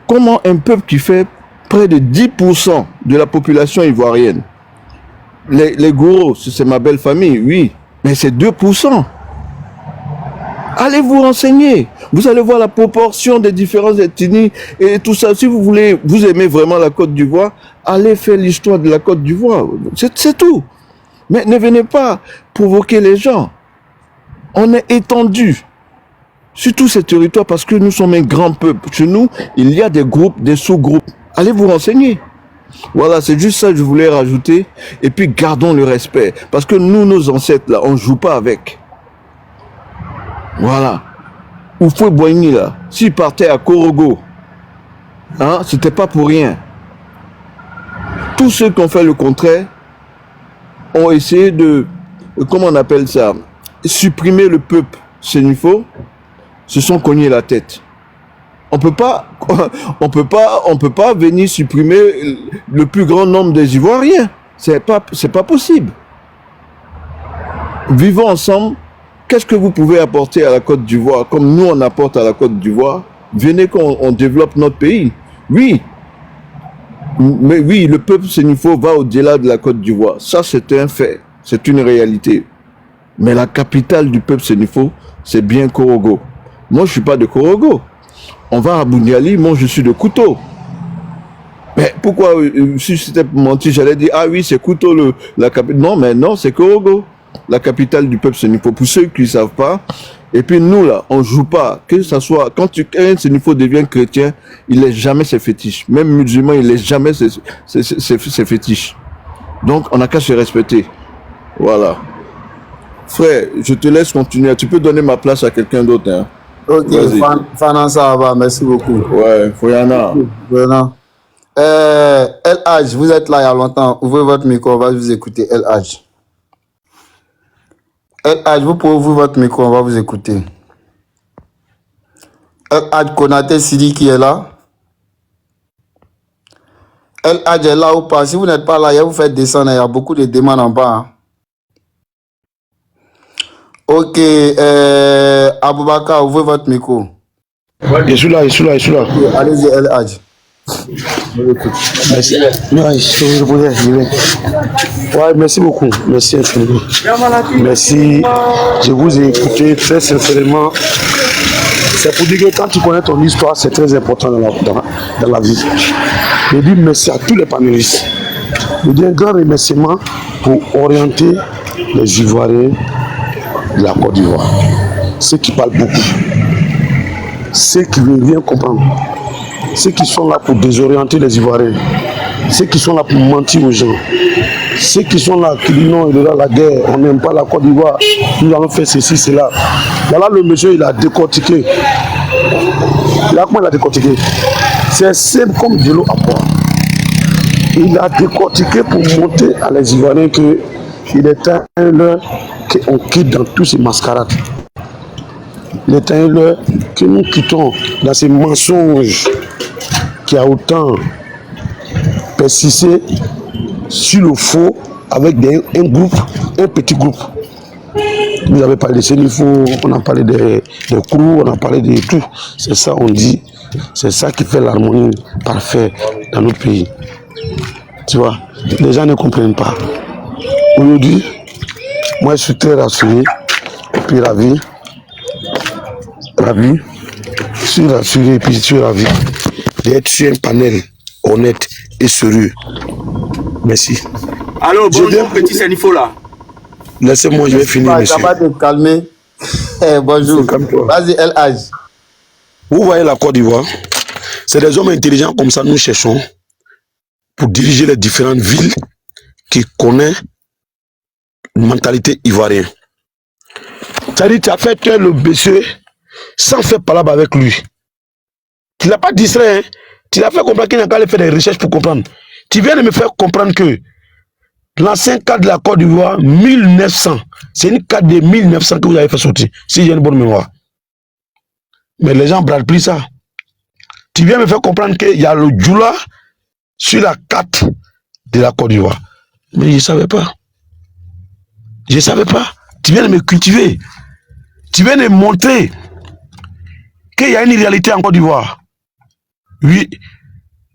comment un peuple qui fait près de 10% de la population ivoirienne, les Gouros, c'est ma belle famille, oui, mais c'est 2%. Allez vous renseigner. Vous allez voir la proportion des différentes ethnies et tout ça. Si vous voulez, vous aimez vraiment la Côte d'Ivoire, allez faire l'histoire de la Côte d'Ivoire. C'est tout. Mais ne venez pas provoquer les gens. On est étendu sur tous ces territoires parce que nous sommes un grand peuple. Chez nous, il y a des groupes, des sous-groupes. Allez vous renseigner. Voilà, c'est juste ça que je voulais rajouter. Et puis, gardons le respect. Parce que nous, nos ancêtres, là, on ne joue pas avec. Voilà. Oufoué Boigny, là, s'il partait à Korogo, hein, c'était pas pour rien. Tous ceux qui ont fait le contraire ont essayé de, comment on appelle ça, supprimer le peuple sénifo, se sont cognés la tête. On peut pas venir supprimer le plus grand nombre des Ivoiriens. C'est pas possible. Vivons ensemble. Qu'est-ce que vous pouvez apporter à la Côte d'Ivoire comme nous on apporte à la Côte d'Ivoire? Venez qu'on développe notre pays. Oui. Mais oui, le peuple sénifo va au-delà de la Côte d'Ivoire. Ça, c'est un fait. C'est une réalité. Mais la capitale du peuple sénifo, c'est bien Korogo. Moi, je ne suis pas de Korogo. On va à Bouniali, moi, je suis de Kouto. Mais pourquoi, si c'était pour mentir, j'allais dire, ah oui, c'est Kouto la capitale. Non, mais non, c'est Korogo. La capitale du peuple sénifo, pour ceux qui ne savent pas. Et puis nous, là, on ne joue pas. Que ça soit, quand un sénifo devient chrétien, il laisse jamais ses fétiches. Même musulman, il laisse jamais ses fétiches. Donc, on n'a qu'à se respecter. Voilà. Frère, je te laisse continuer. Tu peux donner ma place à quelqu'un d'autre. Hein. Ok, Fana, ça va, merci beaucoup. Ouais, Foyana. El Hadj, vous êtes là il y a longtemps. Ouvrez votre micro, on va vous écouter. El Hadj. El Hadj, vous pouvez ouvrir votre micro, on va vous écouter. El Hadj Konaté Sidi qui est là. El Hadj est là ou pas? Si vous n'êtes pas là, il va vous faire descendre. Il y a beaucoup de demandes en bas. Hein. Ok, Aboubakar, ouvrez votre micro. Je suis là. Allez-y, El Hadj. Merci. Ouais, merci beaucoup. Merci infiniment. Merci. Je vous ai écouté très sincèrement. C'est pour dire que quand tu connais ton histoire, c'est très important dans la vie. Je dis merci à tous les panélistes. Je dis un grand remerciement pour orienter les Ivoiriens de la Côte d'Ivoire. Ceux qui parlent beaucoup. Ceux qui ne veulent rien comprendre. Ceux qui sont là pour désorienter les Ivoiriens, ceux qui sont là pour mentir aux gens, ceux qui sont là qui disent non, il est là la guerre, on n'aime pas la Côte d'Ivoire, nous allons faire ceci, cela. Voilà, le monsieur, il a décortiqué Là, comment il a décortiqué? C'est simple comme de l'eau à boire. Il a décortiqué pour montrer à les Ivoiriens qu'il est temps qu'on quitte dans tous ces mascarades. Il est temps que nous quittons dans ces mensonges qui a autant persisté sur le faux avec un groupe, un petit groupe. Vous avez parlé de Sénifo, on a parlé des crews, on a parlé de tout. C'est ça, on dit, c'est ça qui fait l'harmonie parfaite dans notre pays. Tu vois, les gens ne comprennent pas. Aujourd'hui, moi je suis très rassuré et puis ravi. Je suis rassuré et puis je suis ravi d'être sur un panel honnête et sérieux. Merci. Alors, bonjour, petit Sénifo là. Laissez-moi, je vais finir, monsieur. Ça va te calmer. Bonjour. Vas-y, El Hadj. Vous voyez la Côte d'Ivoire, c'est des hommes intelligents comme ça nous cherchons pour diriger les différentes villes qui connaissent une mentalité ivoirienne. C'est-à-dire, tu as fait le monsieur sans faire palabre avec lui. Tu ne l'as pas distrait, hein? Tu l'as fait comprendre qu'il n'a qu'à aller faire des recherches pour comprendre. Tu viens de me faire comprendre que l'ancien cadre de la Côte d'Ivoire, 1900, c'est une carte de 1900 que vous avez fait sortir, si j'ai une bonne mémoire. Mais les gens bradent plus ça. Tu viens me faire comprendre qu'il y a le Djoula sur la carte de la Côte d'Ivoire. Mais je ne savais pas. Je ne savais pas. Tu viens de me cultiver. Tu viens de me montrer qu'il y a une réalité en Côte d'Ivoire. Oui,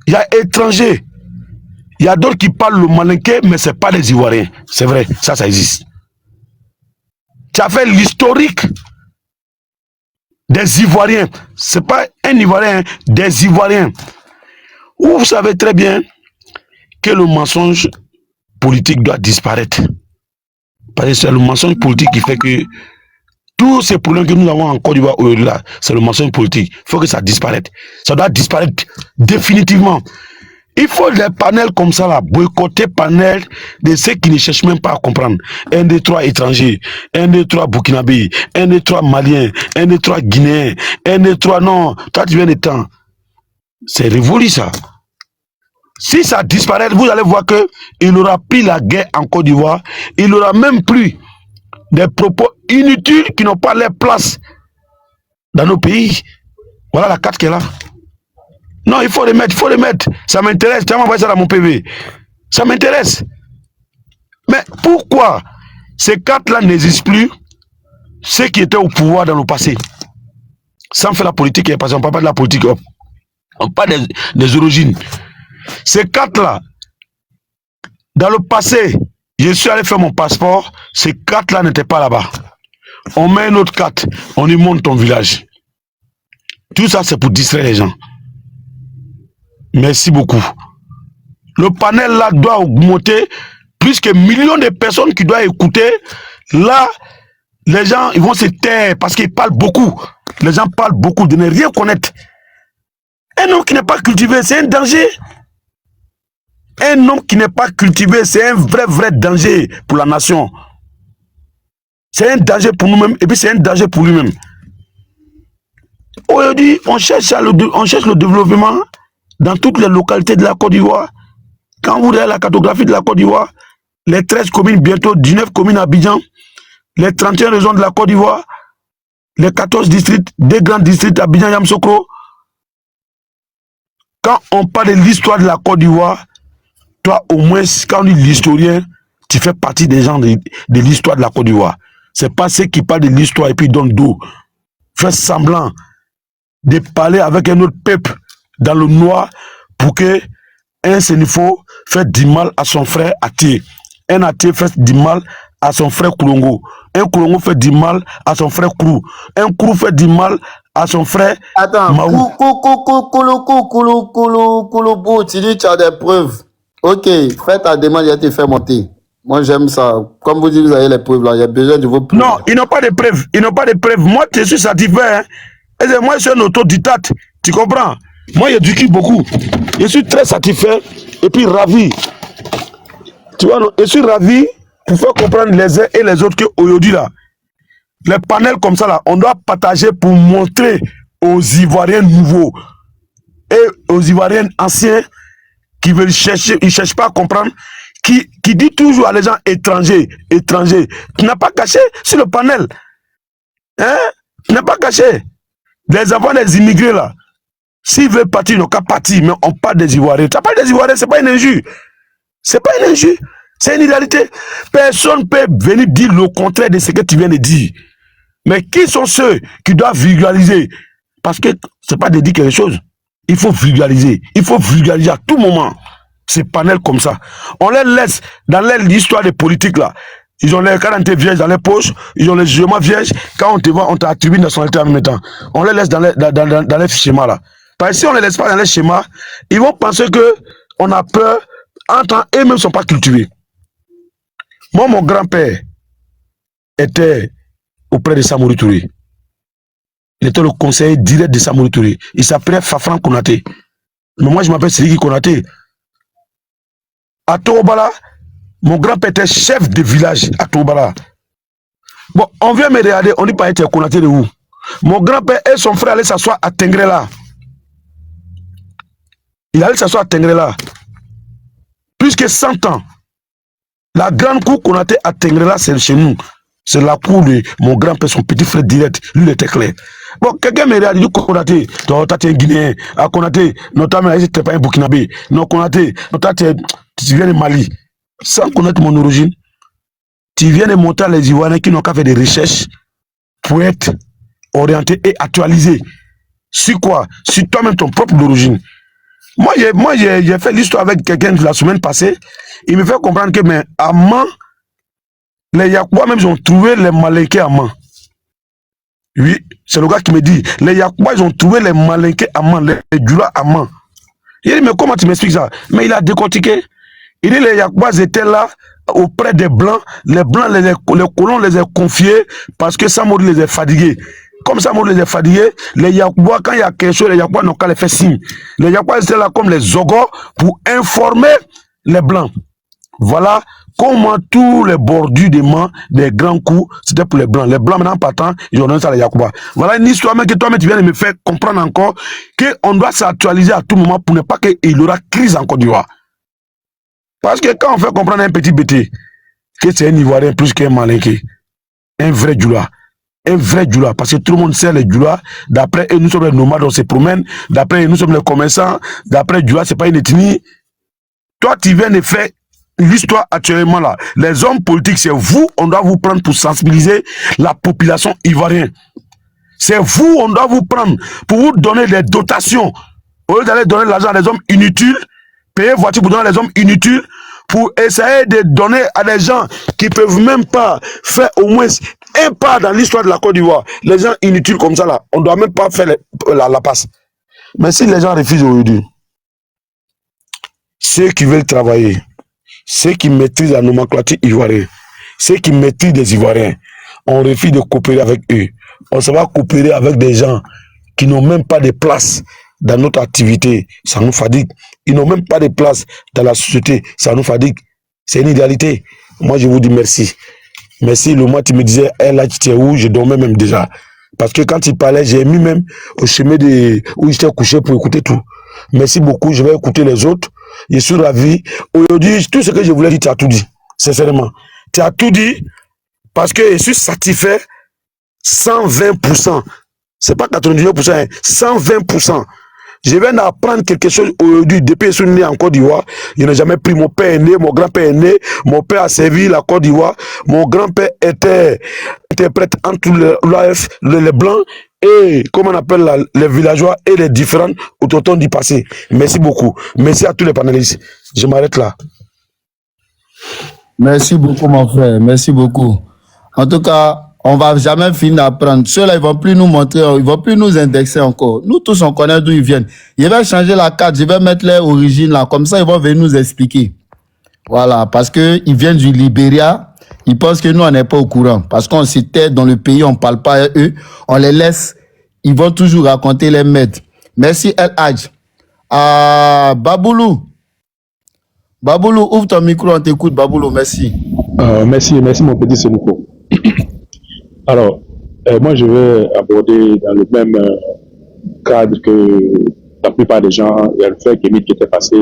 il y a étrangers. Il y a d'autres qui parlent le malinqué, mais ce n'est pas des Ivoiriens. C'est vrai, ça existe. Tu as fait l'historique des Ivoiriens. Ce n'est pas un Ivoirien, des Ivoiriens. Vous savez très bien que le mensonge politique doit disparaître. Parce que c'est le mensonge politique qui fait que tous ces problèmes que nous avons en Côte d'Ivoire aujourd'hui, c'est le mensonge politique. Il faut que ça disparaisse. Ça doit disparaître définitivement. Il faut des panels comme ça, là, boycotter panels de ceux qui ne cherchent même pas à comprendre. 1, 2, 3 étrangers, 1, 2, 3 Burkinabés, 1, 2, 3 Maliens, 1, 2, 3 Guinéens, 1, 2, 3 non, toi tu viens de temps. C'est révolu ça. Si ça disparaît, vous allez voir qu'il aura pris la guerre en Côte d'Ivoire, il aura même plus des propos inutiles qui n'ont pas leur place dans nos pays. Voilà la carte qu'elle a. Non, il faut les mettre, Ça m'intéresse, tu vas m'envoyer ça dans mon PV. Ça m'intéresse. Mais pourquoi ces cartes-là n'existent plus, ceux qui étaient au pouvoir dans le passé? Sans faire la politique, parce qu'on ne parle pas de la politique, on parle des origines. Ces cartes-là, dans le passé, je suis allé faire mon passeport, ces cartes-là n'étaient pas là-bas. On met une autre carte, on y monte ton village. Tout ça, c'est pour distraire les gens. Merci beaucoup. Le panel là doit augmenter, plus que millions de personnes qui doivent écouter. Là, les gens ils vont se taire parce qu'ils parlent beaucoup. Les gens parlent beaucoup de ne rien connaître. Un homme qui n'est pas cultivé, c'est un danger. Un homme qui n'est pas cultivé, c'est un vrai danger pour la nation. C'est un danger pour nous-mêmes et puis c'est un danger pour lui-même. Aujourd'hui, on cherche le développement dans toutes les localités de la Côte d'Ivoire. Quand vous regardez la cartographie de la Côte d'Ivoire, les 13 communes, bientôt 19 communes à Abidjan, les 31 régions de la Côte d'Ivoire, les 14 districts, des grands districts à Abidjan, Yamsokro. Quand on parle de l'histoire de la Côte d'Ivoire, toi au moins, quand on dit l'historien, tu fais partie des gens de l'histoire de la Côte d'Ivoire. Ce n'est pas ceux qui parlent de l'histoire et puis donnent dos. Fais semblant de parler avec un autre peuple dans le noir pour que un Sénifo fait du mal à son frère Até. Un Até fait du mal à son frère Koulongo. Un Koulongo fait du mal à son frère Koulou. Un Koulou fait du mal à son frère Maou. Koulou, tu dis tu as des preuves. Ok, fais ta demande, je te fais monter. Moi j'aime ça. Comme vous dites, vous avez les preuves là, il y a besoin de vos preuves. Non, ils n'ont pas de preuves. Ils n'ont pas de preuves. Moi, je suis satisfait. Hein. Et moi, je suis un autodidacte. Tu comprends? Moi, j'éduque beaucoup. Je suis très satisfait et puis ravi. Tu vois, non? Je suis ravi pour faire comprendre les uns et les autres qu'aujourd'hui, là, les panels comme ça, là, on doit partager pour montrer aux Ivoiriens nouveaux et aux Ivoiriens anciens qui veulent chercher, ils ne cherchent pas à comprendre, qui dit toujours à les gens étrangers, tu n'as pas caché sur le panel. Hein? Tu n'as pas caché. Les enfants des immigrés là, s'ils veulent partir, ils n'ont qu'à partir, mais on parle des Ivoiriens. Tu parles des Ivoiriens, ce n'est pas une injure. C'est pas une injure, c'est une réalité. Personne ne peut venir dire le contraire de ce que tu viens de dire. Mais qui sont ceux qui doivent vulgariser? Parce que ce n'est pas de dire quelque chose. Il faut vulgariser. Il faut vulgariser à tout moment. Ces panels comme ça. On les laisse dans l'histoire des politiques là. Ils ont les 40 vierges dans les poches, ils ont les jugements vierges. Quand on te voit, on t'attribue une nationalité en même temps. On les laisse dans les schémas là. Parce que si on ne les laisse pas dans les schémas, ils vont penser qu'on a peur, en temps eux-mêmes ne sont pas cultivés. Moi, mon grand-père était auprès de Samori Touré. Il était le conseiller direct de Samori Touré. Il s'appelait Fafran Konaté. Mais moi, je m'appelle Siriki Konaté. À Torobala, mon grand-père était chef de village à Torobala. Bon, on vient me regarder, on dit pas être Konaté de où? Mon grand-père et son frère allaient s'asseoir à Tengrela. Il allait s'asseoir à Tengrela. Plus que 100 ans. La grande cour Konaté à Tengrela, c'est chez nous. C'est la cour de mon grand-père, son petit frère direct. Lui, il était clair. Bon, quelqu'un me regarde, il dit Konaté, toi, tu es un Guinéen. À Konaté, notamment, tu n'es pas un Burkinabé. Non, Konaté, tu viens de Mali. Sans connaître mon origine, tu viens de monter les Ivoiriens qui n'ont qu'à faire des recherches pour être orientés et actualisés. Sur quoi? Sur toi-même, ton propre origine. Moi, j'ai fait l'histoire avec quelqu'un la semaine passée. Il me fait comprendre que, mais à Man, les Yakuba même, ils ont trouvé les Malinqués à Man. Oui, c'est le gars qui me dit, les Yakuba, ils ont trouvé les Malinqués à Man, les Djoula à Man. Il dit, mais comment tu m'expliques ça? Mais il a décortiqué. Il dit, les Yakuba étaient là auprès des Blancs. Les Blancs, les colons les ont confiés parce que Samori les a fatigués. Comme Samori les a fatigués, les Yakuba, quand il y a quelque chose, les Yakuba n'ont qu'à les faire signe. Les Yakuba étaient là comme les Zogos pour informer les Blancs. Voilà comment tous les bordures des mains, des grands coups, c'était pour les Blancs. Les Blancs, maintenant, partant, ils ont donné ça à les Yakuba. Voilà une histoire même que toi-même, tu viens de me faire comprendre encore qu'on doit s'actualiser à tout moment pour ne pas qu'il y aura crise en Côte d'Ivoire. Parce que quand on fait comprendre un petit bêté que c'est un Ivoirien plus qu'un Malinké, un vrai Djoula, parce que tout le monde sait les Djoula, d'après eux, nous sommes les nomades, on se promène, d'après eux, nous sommes les commerçants, d'après Djoula, c'est pas une ethnie. Toi, tu viens de faire l'histoire actuellement là. Les hommes politiques, c'est vous, on doit vous prendre pour sensibiliser la population ivoirienne. C'est vous, on doit vous prendre pour vous donner des dotations. Au lieu d'aller donner l'argent à des hommes inutiles, payer voiture pour donner les hommes inutiles, pour essayer de donner à des gens qui ne peuvent même pas faire au moins un pas dans l'histoire de la Côte d'Ivoire. Les gens inutiles comme ça, là, on ne doit même pas faire la passe. Mais si les gens refusent aujourd'hui, ceux qui veulent travailler, ceux qui maîtrisent la nomenclature ivoirienne, ceux qui maîtrisent des Ivoiriens, on refuse de coopérer avec eux. On se va coopérer avec des gens qui n'ont même pas de place dans notre activité, ça nous fatigue. Ils n'ont même pas de place dans la société, ça nous fatigue. C'est une idéalité. Moi, je vous dis merci. Merci, le mois, tu me disais, là, tu es où? Je dormais même déjà. Parce que quand il parlait, j'ai mis même au chemin où j'étais couché pour écouter tout. Merci beaucoup, je vais écouter les autres. Je suis ravi. Aujourd'hui, tout ce que je voulais dire, tu as tout dit. Sincèrement. Tu as tout dit parce que je suis satisfait 120%. C'est pas 99%, hein, 120%. Je viens d'apprendre quelque chose aujourd'hui. Depuis que je suis né en Côte d'Ivoire, je n'ai jamais pris. Mon père est né, mon grand-père est né, mon père a servi la Côte d'Ivoire. Mon grand-père était interprète entre l'AF, les Blancs et, comment on appelle les villageois et les différents autochtones du passé. Merci beaucoup. Merci à tous les panélistes. Je m'arrête là. Merci beaucoup, mon frère. Merci beaucoup. En tout cas, on ne va jamais finir d'apprendre. Ceux-là, ils ne vont plus nous montrer, ils ne vont plus nous indexer encore. Nous tous, on connaît d'où ils viennent. Je vais changer la carte, je vais mettre leur origine là. Comme ça, ils vont venir nous expliquer. Voilà, parce qu'ils viennent du Libéria. Ils pensent que nous, on n'est pas au courant. Parce qu'on s'était dans le pays, on ne parle pas à eux. On les laisse. Ils vont toujours raconter les maîtres. Merci, El Hadj. Baboulou. Baboulou, ouvre ton micro, on t'écoute, Baboulou. Merci. Merci mon petit Sénico. Alors, moi, je vais aborder dans le même cadre que la plupart des gens, il y a le frère Kémy qui était passé,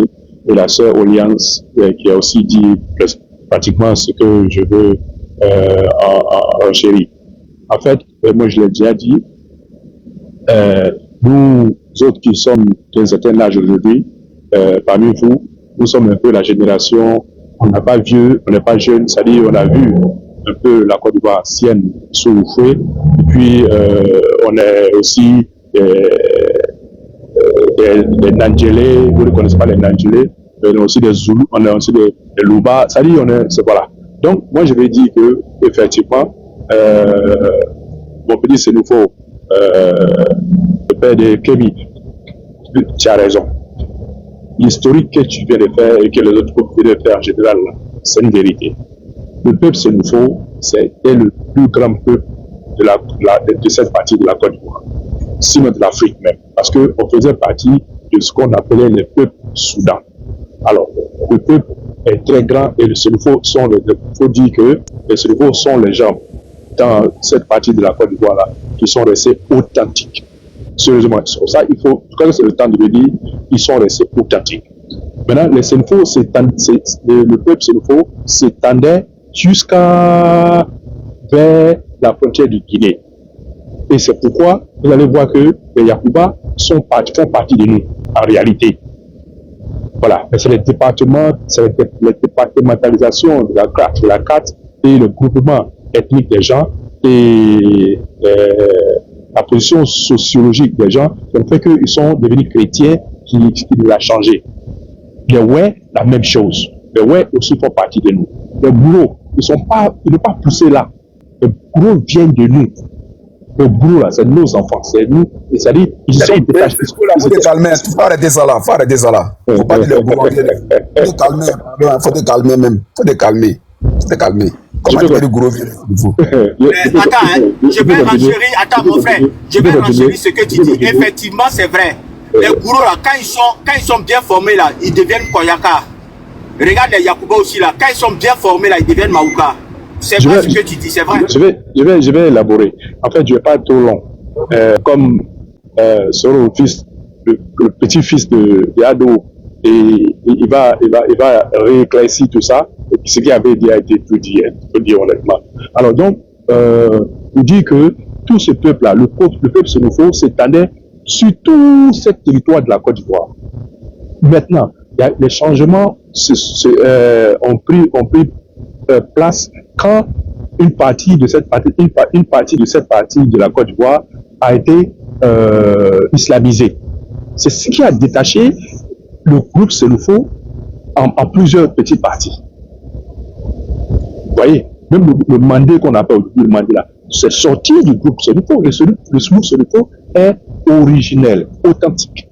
et la sœur Alliance qui a aussi dit pratiquement ce que je veux en chérie. En fait, moi je l'ai déjà dit, nous autres qui sommes d'un certain âge aujourd'hui, parmi vous, nous sommes un peu la génération, on n'est pas vieux, on n'est pas jeune, c'est-à-dire on a vu un peu la Côte d'Ivoire ancienne sous le fouet, et puis on est aussi des Nandjélé, vous ne connaissez pas les Nandjélé, on a aussi des Zoulous, on a aussi des Louba, c'est-à-dire voilà. Donc moi je vais dire que effectivement, mon petit Sénoufo, le père de Kémy, tu as raison. L'historique que tu viens de faire et que les autres peuples viennent de faire en général, c'est une vérité. Le peuple Sénoufo, c'était le plus grand peuple de cette partie de la Côte d'Ivoire, sinon de l'Afrique même, parce qu'on faisait partie de ce qu'on appelait les peuples Soudan. Alors, le peuple est très grand et les Sénoufo faut dire que les Sénoufo sont les gens dans cette partie de la Côte d'Ivoire là qui sont restés authentiques. Sérieusement, ça, je crois que c'est le temps de le dire, ils sont restés authentiques. Maintenant, les Sénoufo, le peuple Sénoufo s'étendait jusqu'à vers la frontière du Guinée. Et c'est pourquoi vous allez voir que les Yakuba font partie de nous, en réalité. Voilà, mais c'est les départements, c'est la départementalisation de la carte et le groupement ethnique des gens et la position sociologique des gens qui ont fait qu'ils sont devenus chrétiens qui l'a changé. Les ouais, la même chose. Les ouais aussi font partie de nous. Les Gouros, ils ne sont pas poussés là. Les Gouros viennent de nous. Le Gouros là, c'est nos enfants, c'est nous. Et ça dit, ils sont détachés. Faut te calmer, il faut arrêter ça là. Faut pas dire les Gouros. Faut te calmer même. Faut te calmer. Comment tu veux le Gouros vient? Je vais renchérir, attends mon frère, je vais renchérir ce que tu dis. Effectivement, c'est vrai. Les Gouros là, quand ils sont bien formés là, ils deviennent Koyaka. Regarde les Yakuba aussi là, quand ils sont bien formés là, ils deviennent Maouka. C'est vrai ce que tu dis, c'est vrai. Je vais élaborer. En fait, je ne vais pas être trop long. Comme Soro, le petit-fils de Ado, et il va rééclaircir tout ça. Et puis ce qui avait déjà été tout dit, faut dire honnêtement. Alors donc, vous dire que tout ce peuple-là, le peuple Sénoufo s'étendait sur tout ce territoire de la Côte d'Ivoire. Maintenant, les changements ont pris place quand une partie de cette partie de la Côte d'Ivoire a été islamisée. C'est ce qui a détaché le groupe Sénoufo en plusieurs petites parties. Vous voyez, même le Mandé qu'on appelle le Mandé là, c'est sorti du groupe Sénoufo. Le groupe Sénoufo est originel, authentique.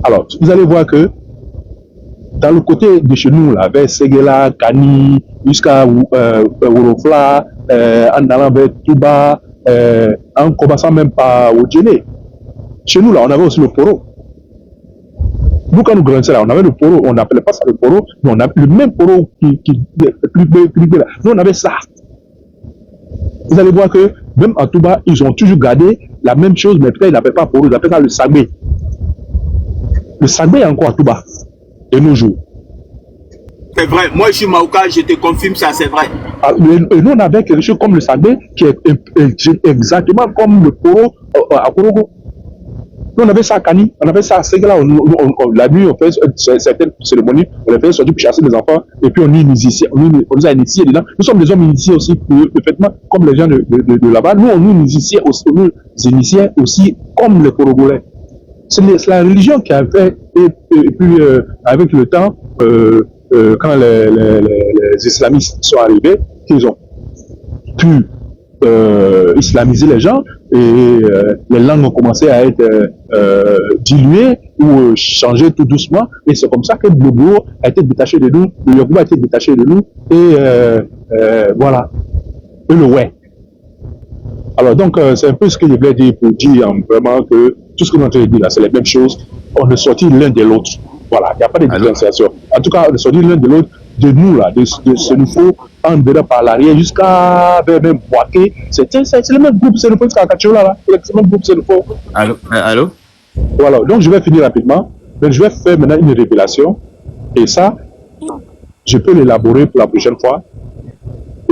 Alors, vous allez voir que dans le côté de chez nous, là, vers Séguéla, Kani, jusqu'à Ourofla, en allant vers Touba, en commençant même par Odjele. Chez nous, là, on avait aussi le poro. Nous, quand nous grandissions là, on avait le poro, on n'appelait pas ça le poro, mais on avait le même poro qui plus bas là. Nous, on avait ça. Vous allez voir que, même à Touba, ils ont toujours gardé la même chose, mais peut-être ils n'appellent pas poro, ils appellent ça le sagbé. Le sagbé est encore à Touba, de nos jours. C'est vrai, moi je suis Maouka, je te confirme ça, c'est vrai. Et nous, on avait quelque chose comme le sagbé, qui est exactement comme le poro à Korogo. Nous, on avait ça à Kani, on avait ça à Séguéla. La nuit, on fait certaines cérémonies, on les fait sortir pour chasser les enfants, et puis on nous a initiés dedans. Nous sommes des hommes initiés aussi, parfaitement, comme les gens de là-bas. Nous, on nous initiait aussi comme les Korogolais. C'est la religion qui a fait, et puis avec le temps, quand les islamistes sont arrivés, qu'ils ont pu islamiser les gens, et les langues ont commencé à être diluées ou changées tout doucement, et c'est comme ça que le Gouros a été détaché de nous, le Yoruba a été détaché de nous, et voilà, et le ouais. Alors donc, c'est un peu ce que je voulais dire pour dire vraiment que tout ce que nous avons dit là, c'est les mêmes choses, on est sortis l'un de l'autre. Voilà, il n'y a pas de différenciation. En tout cas, on est sortis l'un de l'autre de nous, là, de ce nouveau en dedans par l'arrière jusqu'à même Boaké. C'est le même groupe Sénéfo jusqu'à Kachola, là. C'est le même groupe Sénéfo. Allô? Voilà, donc je vais finir rapidement. Donc je vais faire maintenant une révélation. Et ça, je peux l'élaborer pour la prochaine fois.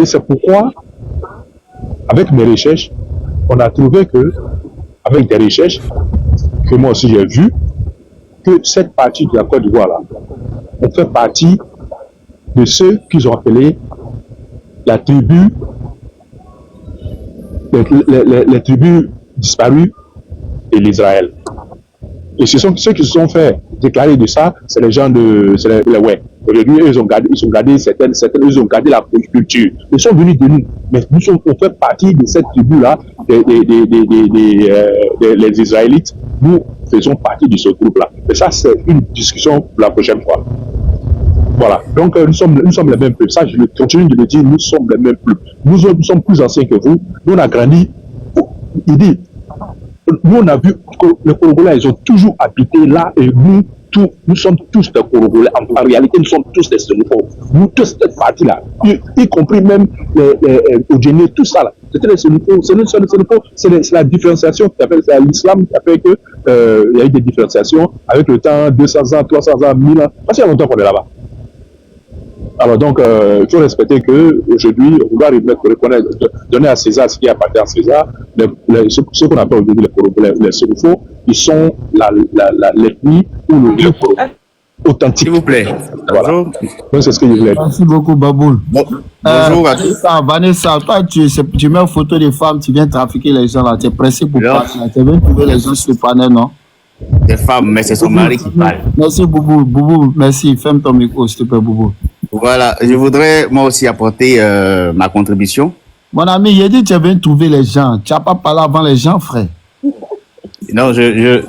Et c'est pourquoi, avec mes recherches, on a trouvé que, avec des recherches, que moi aussi j'ai vu, que cette partie de la Côte d'Ivoire là, on fait partie de ceux qu'ils ont appelés la tribu, les tribus disparues de l'Israël. Et ce sont ceux qui se sont fait déclarer de ça, c'est les gens de, ouais. Aujourd'hui, ils ont gardé certaines, ils ont gardé la culture. Ils sont venus de nous, mais nous sommes, on fait partie de cette tribu-là, les Israélites. Nous faisons partie de ce groupe-là. Et ça, c'est une discussion pour la prochaine fois. Voilà. Donc, nous sommes les mêmes peuples. Ça, je continue de le dire, nous sommes les mêmes peuples. Nous sommes plus anciens que vous. Nous, on a grandi. Il dit, nous, on a vu que les Congolais, ils ont toujours habité là et nous sommes tous des Congolais. En réalité, nous sommes tous des Sénéfos. Nous, tous cette partie-là, y compris même les Odjéné, tout ça là. C'était les Sénéfos. C'est la différenciation qui a fait, c'est l'islam qui a fait que il y a eu des différenciations avec le temps, 200 ans, 300 ans, 1000 ans. Parce qu'il y a longtemps qu'on est là-bas. Alors donc, il faut respecter qu'aujourd'hui, on doit reconnaître, donner à César ce qui appartient à César. Ce qu'on appelle aujourd'hui les Congolais, les Sénéfos, ils sont l'ethnie ou le groupe authentique. S'il vous plaît. Voilà. Donc c'est ce que je voulais dire. Merci beaucoup, Baboul. Bonjour à tous. Vanessa, toi, tu mets une photo de femme, tu viens trafiquer les gens là, tu es pressé pour parler. Tu viens trouver les gens sur le panel, non? Des femmes, mais c'est son mari qui parle. Merci, Boubou. Boubou, merci. Ferme ton micro, s'il te plaît, Boubou. Voilà, je voudrais moi aussi apporter ma contribution. Mon ami, j'ai dit que tu viens trouver les gens. Tu n'as pas parlé avant les gens, frère. Non,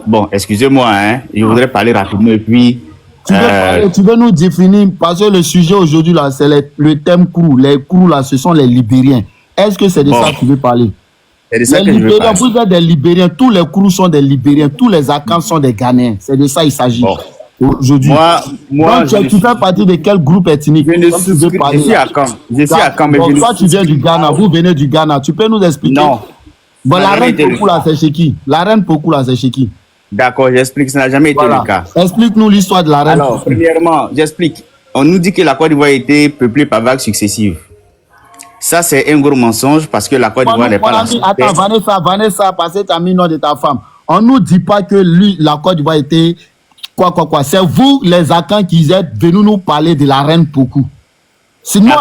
bon, excusez-moi, hein, je voudrais parler rapidement et puis... Tu veux nous définir, parce que le sujet aujourd'hui, là, c'est le thème crew. Les crews, là, ce sont les Libériens. Est-ce que c'est de ça que tu veux parler? C'est de ça que je veux parler. Vous êtes des Libériens, tous les crews sont des Libériens, tous les Akans sont des Ghanéens. C'est de ça qu'il s'agit. Bon. Aujourd'hui. Moi, donc, tu fais partie de quel groupe ethnique? Je suis à Caen. Je suis à Caen, mais donc, toi, tu viens du Ghana. Vous venez du Ghana. Tu peux nous expliquer? Non. Bon, la reine Pokou, là, c'est chez qui? La reine Pokou, là, c'est chez qui? D'accord, j'explique. Ça n'a jamais été le cas. Explique-nous l'histoire de la reine. Alors, premièrement, j'explique. On nous dit que la Côte d'Ivoire a été peuplée par vagues successives. Ça, c'est un gros mensonge parce que la Côte d'Ivoire n'est pas la seule. Attends, Vanessa, parce que tu as mis le nom de ta femme. On ne nous dit pas que la Côte d'Ivoire était... Quoi. C'est vous, les Akans, qui êtes venus nous parler de la reine Pokou. Sinon,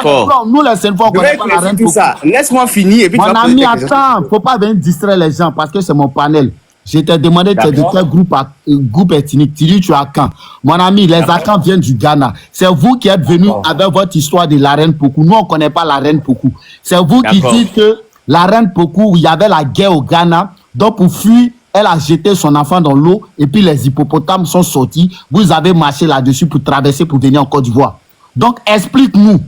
nous, les Sénéfos, on ne connaît pas la reine Pokou. Laisse-moi finir. Et puis mon ami, attends, il ne faut pas venir distraire les gens parce que c'est mon panel. Je t'ai demandé de quel groupe ethnique. Tu dis tu es Akan. Mon ami, les Akans viennent du Ghana. C'est vous qui êtes venus avec votre histoire de la reine Pokou. Nous, on ne connaît pas la reine Pokou. C'est vous qui dites que la reine Pokou, il y avait la guerre au Ghana. Donc, pour fuir, elle a jeté son enfant dans l'eau et puis les hippopotames sont sortis. Vous avez marché là-dessus pour traverser pour venir en Côte d'Ivoire. Donc, explique-nous.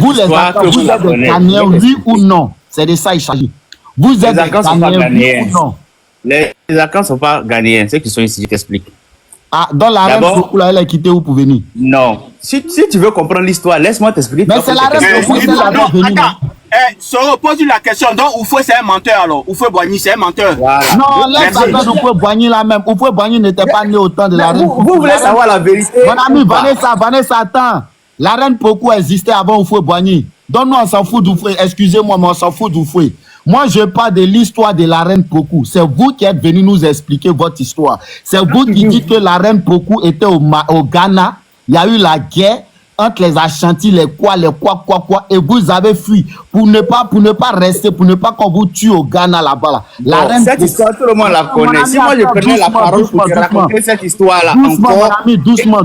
Vous, les Akans, vous êtes des Ghanéens, oui ou non? C'est de ça il s'agit. Vous êtes des Ghanéens, oui ou non? Les Akans ne sont pas Ghanéens. Ceux qui sont ici, je t'explique. Ah, dans la reine Pokou, elle a quitté où pour venir? Non. Si tu veux comprendre l'histoire, laisse-moi t'expliquer. Mais c'est la reine Pokou, c'est la reine venue. Soro, pose-lui la question. Donc, Oufoué, c'est un menteur alors. Oufoué Boigny, c'est un menteur. Voilà. Non, laisse pas Oufoué Boigny là même. Oufoué Boigny n'était pas né au temps de la reine Pokou. Vous voulez savoir la vérité? Mon ami, Vanessa, attends. La reine Pokou existait avant Oufoué Boigny. Donc, nous, on s'en fout d'Oufoué. Excusez-moi, mais on s'en fout d'Oufoué. Moi, je parle de l'histoire de la reine Pokou. C'est vous qui êtes venu nous expliquer votre histoire. C'est vous qui dites que la reine Pokou était au Ghana. Il y a eu la guerre entre les Ashanti, les quoi, et vous avez fui pour ne pas rester, pour ne pas qu'on vous tue au Ghana là-bas. La reine cette histoire, tout le monde la connaît. Si moi je prenais la parole pour te raconter cette histoire-là encore, mon ami, doucement.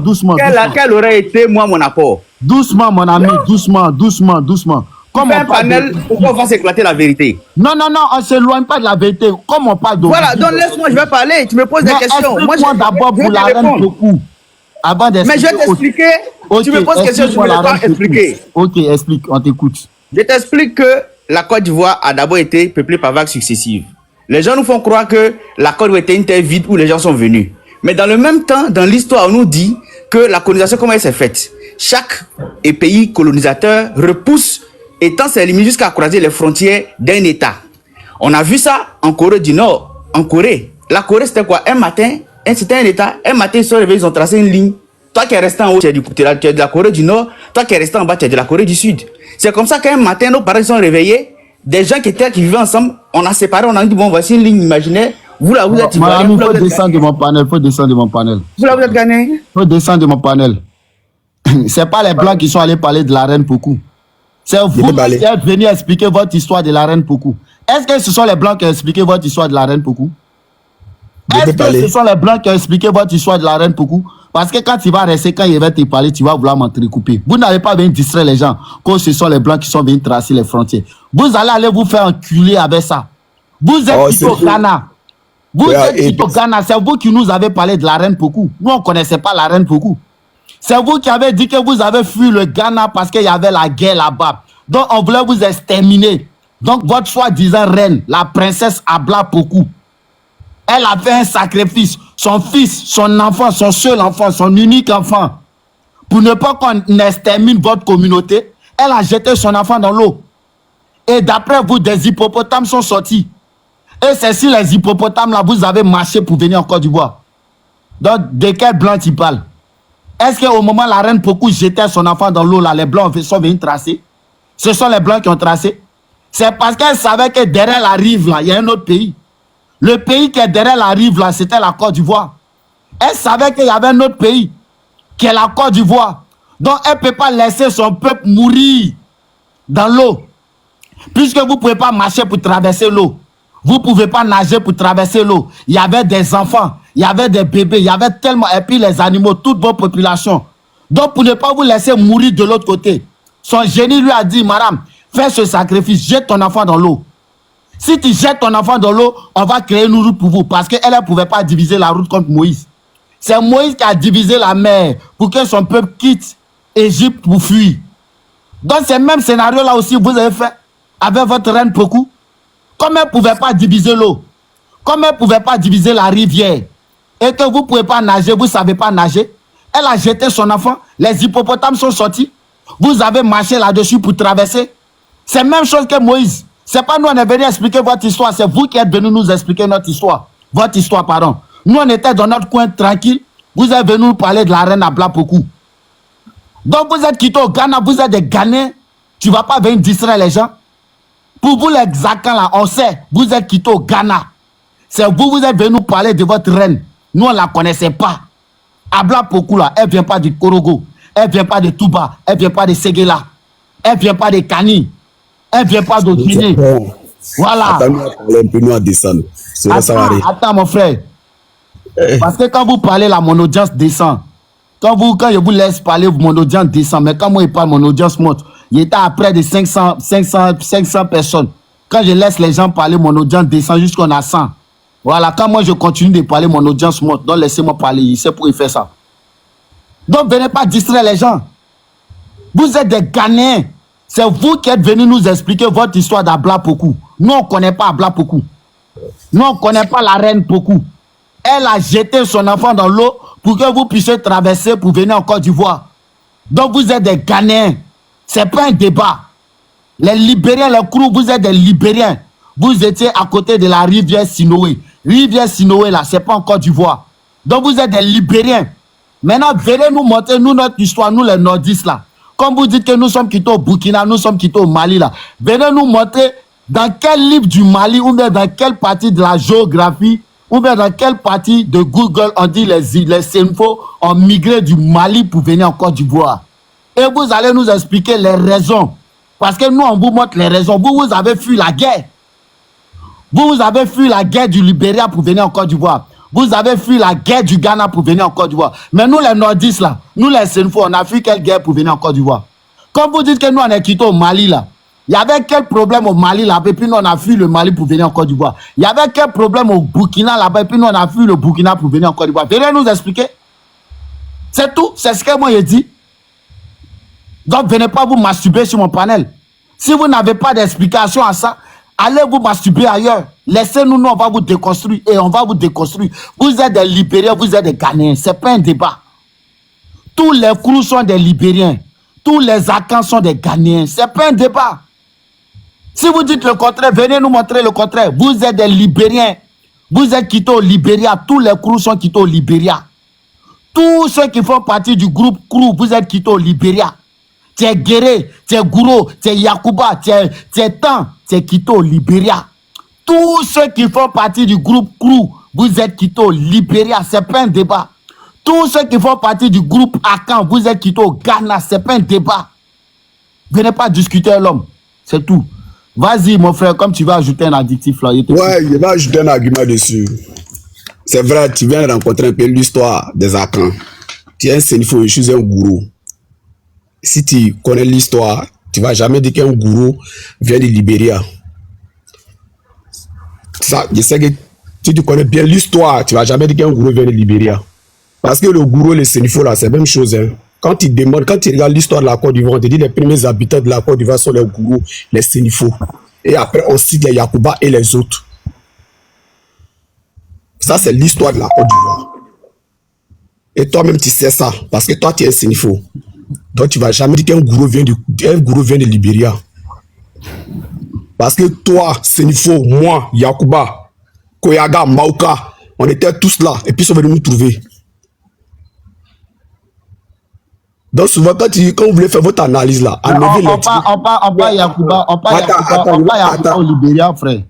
Quel aurait été, moi, mon apport? Doucement, mon ami, doucement. Comme un panel, pourquoi on va s'éclater la vérité? Non, on ne s'éloigne pas de la vérité. Comme on parle de... Voilà, donc laisse-moi, je vais parler. Tu me poses des questions. Moi, d'abord pour la reine Pokou. Mais je vais t'expliquer. Tu me poses des questions, je ne vais pas expliquer. Ok, explique, on t'écoute. Je t'explique que la Côte d'Ivoire a d'abord été peuplée par vagues successives. Les gens nous font croire que la Côte d'Ivoire était une terre vide où les gens sont venus. Mais dans le même temps, dans l'histoire, on nous dit que la colonisation, comment elle s'est faite? chaque pays colonisateur repousse et tend ses limites jusqu'à croiser les frontières d'un État. On a vu ça en Corée du Nord. En Corée, la Corée c'était quoi? Un matin, c'était un État. Un matin, ils sont réveillés, ils ont tracé une ligne. Toi qui es resté en haut, tu es de la Corée du Nord. Toi qui es resté en bas, tu es de la Corée du Sud. C'est comme ça qu'un matin, nos parents sont réveillés. Des gens qui vivaient ensemble, on a séparé, on a dit bon, voici une ligne imaginaire. Vous là, vous êtes Ivoiriens. Il faut descendre de mon panel, faut descendre de mon panel. Vous là, vous êtes Ghanéens. Faut descendre de mon panel. C'est pas les Blancs qui sont allés parler de la reine Pokou. C'est vous qui êtes venus expliquer votre histoire de la reine Pokou. Est-ce que ce sont les Blancs qui ont expliqué votre histoire de la reine Pokou? Est-ce que ce sont les Blancs qui ont expliqué votre histoire de la reine Pokou? Parce que quand tu vas rester, quand il va te parler, tu vas vouloir m'entrecouper. Vous n'allez pas venir distraire les gens quand ce sont les Blancs qui sont venus tracer les frontières. Vous allez aller vous faire enculer avec ça. Vous êtes au Ghana. Vous êtes au Ghana. C'est vous qui nous avez parlé de la reine Pokou. Nous, on ne connaissait pas la reine Pokou. C'est vous qui avez dit que vous avez fui le Ghana parce qu'il y avait la guerre là-bas. Donc, on voulait vous exterminer. Donc, votre soi-disant reine, la princesse Abla Pokou, elle a fait un sacrifice. Son fils, son enfant, son seul enfant, son unique enfant. Pour ne pas qu'on extermine votre communauté, elle a jeté son enfant dans l'eau. Et d'après vous, des hippopotames sont sortis. Et c'est si les hippopotames là, vous avez marché pour venir en Côte d'Ivoire. Donc, de quel blanc tu parles? Est-ce qu'au moment où la reine Pokou jetait son enfant dans l'eau, là, les blancs sont venus tracer? Ce sont les blancs qui ont tracé. C'est parce qu'elle savait que derrière la rive, là, il y a un autre pays. Le pays qui est derrière la rive, là, c'était la Côte d'Ivoire. Elle savait qu'il y avait un autre pays, qui est la Côte d'Ivoire. Donc, elle ne peut pas laisser son peuple mourir dans l'eau. Puisque vous ne pouvez pas marcher pour traverser l'eau. Vous ne pouvez pas nager pour traverser l'eau. Il y avait des enfants, il y avait des bébés, il y avait tellement... Et puis les animaux, toute votre population. Donc, pour ne pas vous laisser mourir de l'autre côté, son génie lui a dit, madame, fais ce sacrifice, jette ton enfant dans l'eau. Si tu jettes ton enfant dans l'eau, on va créer une route pour vous. Parce qu'elle ne pouvait pas diviser la route contre Moïse. C'est Moïse qui a divisé la mer pour que son peuple quitte Égypte pour fuir. Donc, ce même scénario-là aussi, vous avez fait avec votre reine Pokou. Comme elle ne pouvait pas diviser l'eau, comme elle ne pouvait pas diviser la rivière, et que vous ne pouvez pas nager, vous ne savez pas nager, elle a jeté son enfant, les hippopotames sont sortis, vous avez marché là-dessus pour traverser. C'est la même chose que Moïse. Ce n'est pas nous, on est venu expliquer votre histoire, c'est vous qui êtes venus nous expliquer notre histoire. Votre histoire, pardon. Nous, on était dans notre coin tranquille, vous êtes venus nous parler de la reine Abla Pokou. Donc, vous êtes quittés au Ghana, vous êtes des Ghanéens, tu ne vas pas venir distraire les gens. Pour vous, les Xakans, là, on sait, vous êtes quittés au Ghana. C'est vous, vous êtes venus nous parler de votre reine. Nous, on ne la connaissait pas. Abla Pokou, là, elle ne vient pas du Korogo. Elle ne vient pas de Touba. Elle ne vient pas de Séguéla. Elle ne vient pas de Kani. Elle ne vient pas de Guinée. Voilà. Attends, mon frère. Parce que quand vous parlez, là, mon audience descend. Quand je vous laisse parler, mon audience descend. Mais quand moi, je parle, mon audience monte. Il était à près de 500 personnes. Quand je laisse les gens parler, mon audience descend jusqu'à 100. Voilà, quand moi je continue de parler, mon audience monte. Donc laissez-moi parler, il sait pour y faire ça. Donc venez pas distraire les gens. Vous êtes des Ghanéens. C'est vous qui êtes venus nous expliquer votre histoire d'Abla Pokou. Nous, on ne connaît pas Abla Pokou. Nous, on ne connaît pas la reine Pokou. Elle a jeté son enfant dans l'eau pour que vous puissiez traverser pour venir en Côte d'Ivoire. Donc vous êtes des Ghanéens. Ce n'est pas un débat. Les Libériens, les Krou, vous êtes des Libériens. Vous étiez à côté de la rivière Sinoé. Rivière Sinoé, là, ce n'est pas en Côte d'Ivoire. Donc vous êtes des Libériens. Maintenant, venez nous montrer, nous, notre histoire, nous, les nordistes, là. Comme vous dites que nous sommes quittés au Burkina, nous sommes quittés au Mali, là. Venez nous montrer dans quel livre du Mali, ou bien dans quelle partie de la géographie, ou bien dans quelle partie de Google on dit les Senfo ont migré du Mali pour venir en Côte d'Ivoire. Et vous allez nous expliquer les raisons. Parce que nous, on vous montre les raisons. Vous avez fui la guerre. Vous avez fui la guerre du Libéria pour venir en Côte d'Ivoire. Vous avez fui la guerre du Ghana pour venir en Côte d'Ivoire. Mais nous, les nordistes, là, nous, les Senfo, on a fui quelle guerre pour venir en Côte d'Ivoire? Comme vous dites que nous, on est quittés au Mali, là. Il y avait quel problème au Mali, là, et puis nous, on a fui le Mali pour venir en Côte d'Ivoire. Il y avait quel problème au Burkina, là-bas, et puis nous, on a fui le Burkina pour venir en Côte d'Ivoire. Venez nous expliquer. C'est tout. C'est ce que moi, j'ai dit. Donc, venez pas vous masturber sur mon panel. Si vous n'avez pas d'explication à ça, allez vous masturber ailleurs. Laissez-nous, nous, on va vous déconstruire. Et on va vous déconstruire. Vous êtes des Libériens, vous êtes des Ghanéens. Ce n'est pas un débat. Tous les crews sont des Libériens. Tous les Akans sont des Ghanéens. C'est pas un débat. Si vous dites le contraire, venez nous montrer le contraire. Vous êtes des Libériens. Vous êtes quittés au Libéria. Tous les crews sont quittés au Libéria. Tous ceux qui font partie du groupe crew, vous êtes quittés au Libéria. Tu es Guéré, tu es Gouro, tu es Yakuba, tu es Tan, tu es quitté au Libéria. Tous ceux qui font partie du groupe crew, vous êtes quittés au Libéria. C'est pas un débat. Tous ceux qui font partie du groupe Akan, vous êtes quittés au Ghana. C'est pas un débat. Venez pas discuter à l'homme. C'est tout. Vas-y, mon frère, comme tu vas ajouter un adjectif là. Ouais, il va ajouter un argument dessus. C'est vrai, tu viens de rencontrer un peu l'histoire des Akans. Tu es un Sénifo, je suis un gourou. Si tu connais l'histoire, tu vas jamais dire qu'un gourou vient du Libéria. Ça, je sais que si tu connais bien l'histoire, tu vas jamais dire qu'un gourou vient du Libéria. Parce que le gourou et le Sénifo là, c'est la même chose. Hein. Quand tu regardes l'histoire de la Côte d'Ivoire, on te dit que les premiers habitants de la Côte d'Ivoire sont les gourous, les Sénifo. Et après, on cite les Yakuba et les autres. Ça, c'est l'histoire de la Côte d'Ivoire. Et toi-même, tu sais ça. Parce que toi, tu es un Sénifo. Donc, tu ne vas jamais dire qu'un gourou vient de Libéria. Parce que toi, Sénifo, moi, Yakuba, Koyaga, Mauka, on était tous là. Et puis, ils sont venus nous trouver. Donc souvent quand vous voulez faire votre analyse là, on parle Yakuba, on parle au Libéria, frère.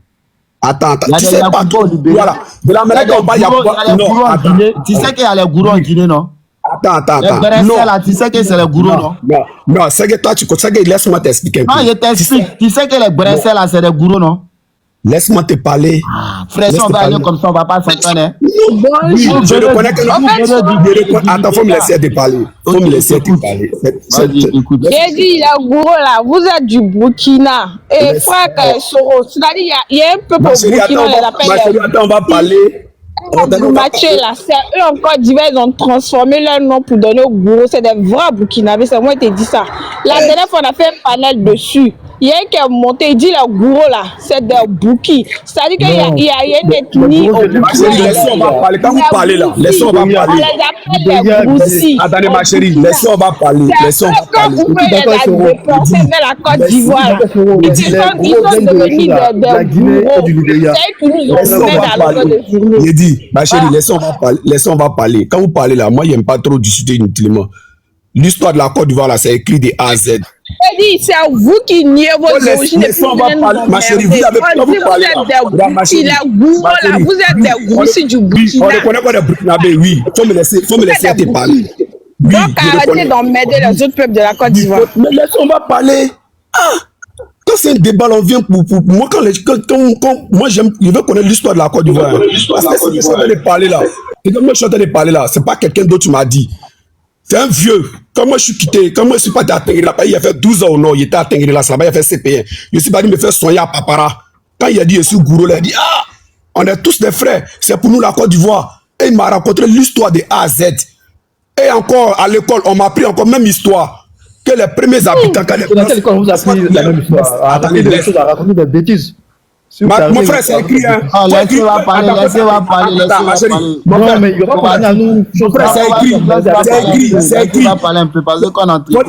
Attends, tu sais pas tout. Voilà. De la manière qu'on parle Yakuba, non, attends. Tu sais qu'il y a les gourous en Guinée, non? Attends. Non. Là, tu sais que c'est les gourous, non? Non, c'est que toi, tu sais que laisse-moi t'expliquer un peu. Non, je t'explique. Tu sais que les Bressels là, c'est des gourous, non? Laisse-moi te parler. Frère, si on va aller comme ça, on va pas s'entendre. Oui, je reconnais que attends, faut me laisser te parler. Faut me laisser te parler. J'ai dit, la gourou là, vous êtes du Burkina. Et frère Soro, c'est-à-dire, il y a un peu pour Burkina, les appelle. Attends, on va parler. Matché là, c'est eux encore divers, ils ont transformé leur nom pour donner au gourou. C'est des vrais Burkinabés, c'est moi qui t'ai dit ça. La dernière fois, on a fait un panel dessus. Il y a un qui est monté, il dit le gourou là, c'est des Bouki. C'est-à-dire qu'il y a une ethnie au Burkina. Laissons, on va parler. Quand vous parlez là, laissons, on va parler. On les appelle les Boussi. Attendez, ma chérie, laissons, on va parler. Laissons, on va parler. Quand vous pouvez les déplacer vers la Côte d'Ivoire, ils sont devenus des gourous. C'est eux qui nous ont mis dans le de journée. J'ai dit, ma chérie, laissons, on va parler. Quand vous parlez là, moi, je n'aime pas trop discuter inutilement. L'histoire de la Côte d'Ivoire là, c'est écrit de A à Z. C'est à vous qui niez vos origines. Ma chérie, vous avez quand vous parlez vous êtes des goussis du Burkina. On reconnaît qu'on est burkinabé, oui. Faut me laisser te parler. Donc arrêtez d'emmerder les autres peuples de la Côte d'Ivoire. Mais laissons, on va parler. Quand c'est un débat, on vient pour moi, quand moi je veux connaître l'histoire de la Côte d'Ivoire. Parce que si je suis en train de parler là, et comme moi je suis en train de parler là, c'est pas quelqu'un d'autre qui m'a dit. C'est un vieux. Quand moi je suis quitté, quand moi je suis pas à Tengue là-bas, il a fait 12 ans au nord, il était à Tengue là, là-bas, il a fait CPN. Je suis pas dit me faire soigner à Papara. Quand il a dit je suis gourou, il a dit on est tous des frères, c'est pour nous la Côte d'Ivoire. Et il m'a raconté l'histoire de A à Z. Et encore à l'école, on m'a appris encore même histoire. Que les premiers habitants. Dans quelle école on vous a appris la même histoire? Attendez, des choses, à raconter des bêtises. Mon frère, c'est écrit, hein. Laissez-moi parler. Non, mais il y aura pas à nous. Mon frère, c'est écrit. On va parler un peu parce qu'on entend. Faut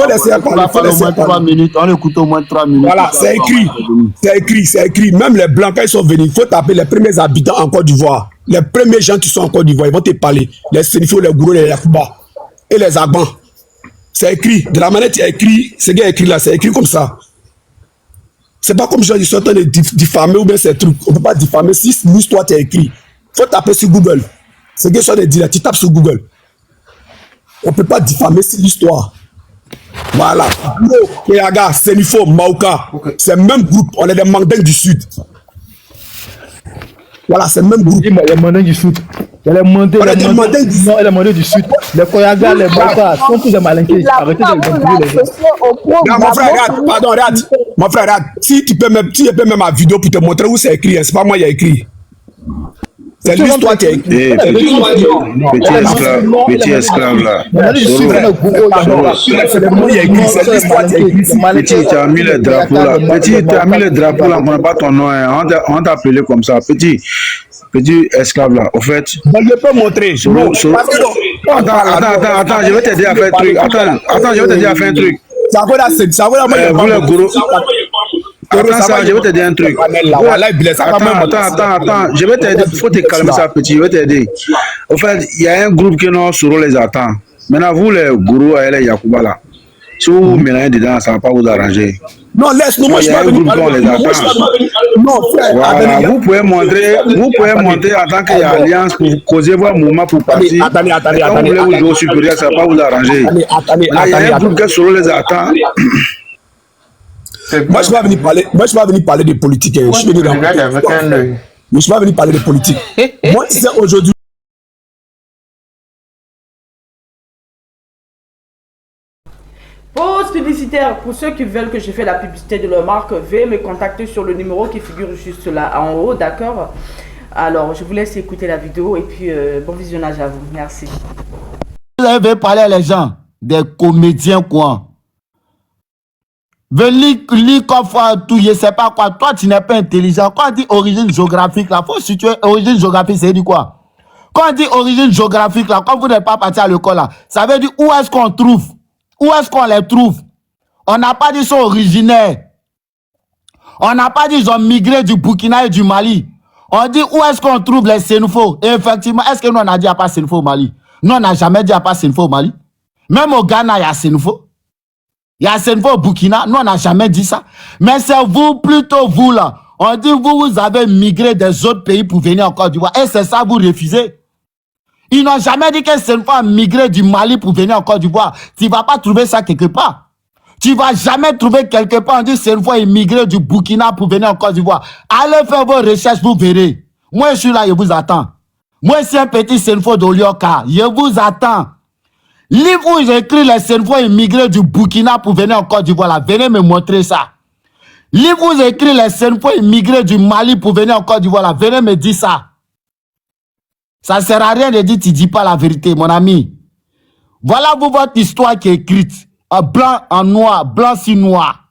laisser parler. 3 minutes. On écoute au moins 3 minutes. Voilà, c'est écrit. Même les Blancs, quand ils sont venus, il faut taper les premiers habitants en Côte d'Ivoire. Les premiers gens qui sont en Côte d'Ivoire, ils vont te parler. Les Sénifo, les Gourou, les Yakuba et les Agbans. C'est écrit. De la manière que tu as écrit, ce qui est écrit là, c'est écrit comme ça. C'est pas comme ils sont en train de diffamer ou bien ces trucs. On ne peut pas diffamer si l'histoire t'est écrit. Il faut taper sur Google. C'est que je suis en train de dire là, tu tapes sur Google. On ne peut pas diffamer si l'histoire. Voilà. Koyaga, Sénifo, Mauka. C'est le même groupe. On est des Mandingues du Sud. Voilà, c'est le même groupe. Les Mandingues du Sud. Il y a les Mandingues du Sud. Les Koyaga, les Mauka sont tous des malinqués. Arrêtez de les gens. Mon frère, regarde. Pardon, regarde. Mon frère, regarde. Si tu peux même ma vidéo pour te montrer où c'est écrit, c'est pas moi qui ai écrit. C'est juste toi qui es écrit. Petit esclave là. Petit, tu as mis le drapeau là. Petit, tu as mis le drapeau là. On n'a pas ton nom. On t'a appelé comme ça. Petit esclave là. Au fait. Je peux montrer. Attends, je vais t'aider à faire un truc. Attends, je vais t'aider à faire un truc. Vous les gourous. Attends, ça, je vais t'aider un truc. Attends, je vais t'aider. Il faut te calmer ça, petit. Je vais t'aider. Au fait, il y a un groupe qui non Soro les attend. Maintenant, vous les gourous et les Yakuba là, si vous vous mélangez dedans, ça ne va pas vous arranger. Non, laisse-nous, moi je vais venir parler. Non, voilà, vous pouvez montrer en tant qu'il y a alliance pour causer vos mouvements pour partir. Attendez. Quand vous voulez vous jouer au supérieur, ça ne va pas vous arranger. Il y a un groupe qui Soro les attend. Moi je vais venir parler de politique. Je suis venu dans mais je vais venir parler de politique. Moi, c'est aujourd'hui. Pause publicitaire. Pour ceux qui veulent que je fasse la publicité de leur marque, veuillez me contacter sur le numéro qui figure juste là en haut, d'accord? Alors, je vous laisse écouter la vidéo et puis bon visionnage à vous. Merci. Vous avez parlé à les gens, des comédiens quoi. Venez lire comme tout, je sais pas quoi. Toi, tu n'es pas intelligent. Quand on dit origine géographique, là, faut situer origine géographique, c'est dit quoi? Quand on dit origine géographique, là, quand vous n'êtes pas parti à l'école, là, ça veut dire où est-ce qu'on trouve? Où est-ce qu'on les trouve? On n'a pas dit ils sont originaires. On n'a pas dit ils ont migré du Burkina et du Mali. On dit où est-ce qu'on trouve les Sénoufos? Et effectivement, est-ce que nous on a dit il n'y a pas Sénoufos au Mali? Nous, on n'a jamais dit il n'y a pas Sénoufos au Mali. Même au Ghana, il y a Sénoufos. Il y a Sénoufos au Burkina. Nous, on n'a jamais dit ça. Mais c'est vous, plutôt vous là. On dit vous avez migré des autres pays pour venir en Côte d'Ivoire. Et c'est ça, vous refusez. Ils n'ont jamais dit que Sénoufos a migré du Mali pour venir en Côte d'Ivoire. Tu ne vas pas trouver ça quelque part. Tu ne vas jamais trouver quelque part. On dit Sénoufos a migré du Burkina pour venir en Côte d'Ivoire. Allez faire vos recherches, vous verrez. Moi, je suis là, je vous attends. Moi, c'est un petit Sénoufos d'Olioka. Je vous attends. Livre où j'écris les Sénoufos immigrés du Burkina pour venir en Côte d'Ivoire, là. Venez me montrer ça. Livre où j'écris les Sénoufos immigrés du Mali pour venir en Côte d'Ivoire, là. Venez me dire ça. Ça ne sert à rien de dire tu ne dis pas la vérité, mon ami. Voilà vous votre histoire qui est écrite. En blanc, en noir, blanc sur noir.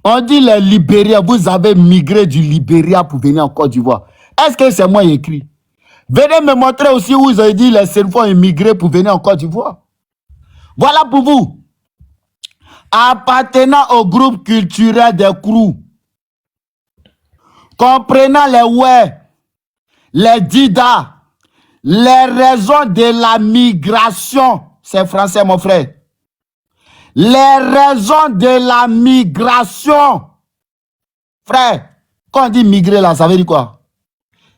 On dit les Libériens, vous avez migré du Libéria pour venir en Côte d'Ivoire. Est-ce que c'est moi qui écrit? Venez me montrer aussi où ils ont dit les Sénoufos immigrés pour venir en Côte d'Ivoire. Voilà pour vous. Appartenant au groupe culturel des Krou, comprenant les ouais, les Dida, les raisons de la migration, c'est français mon frère. Les raisons de la migration. Frère, quand on dit migrer là, ça veut dire quoi?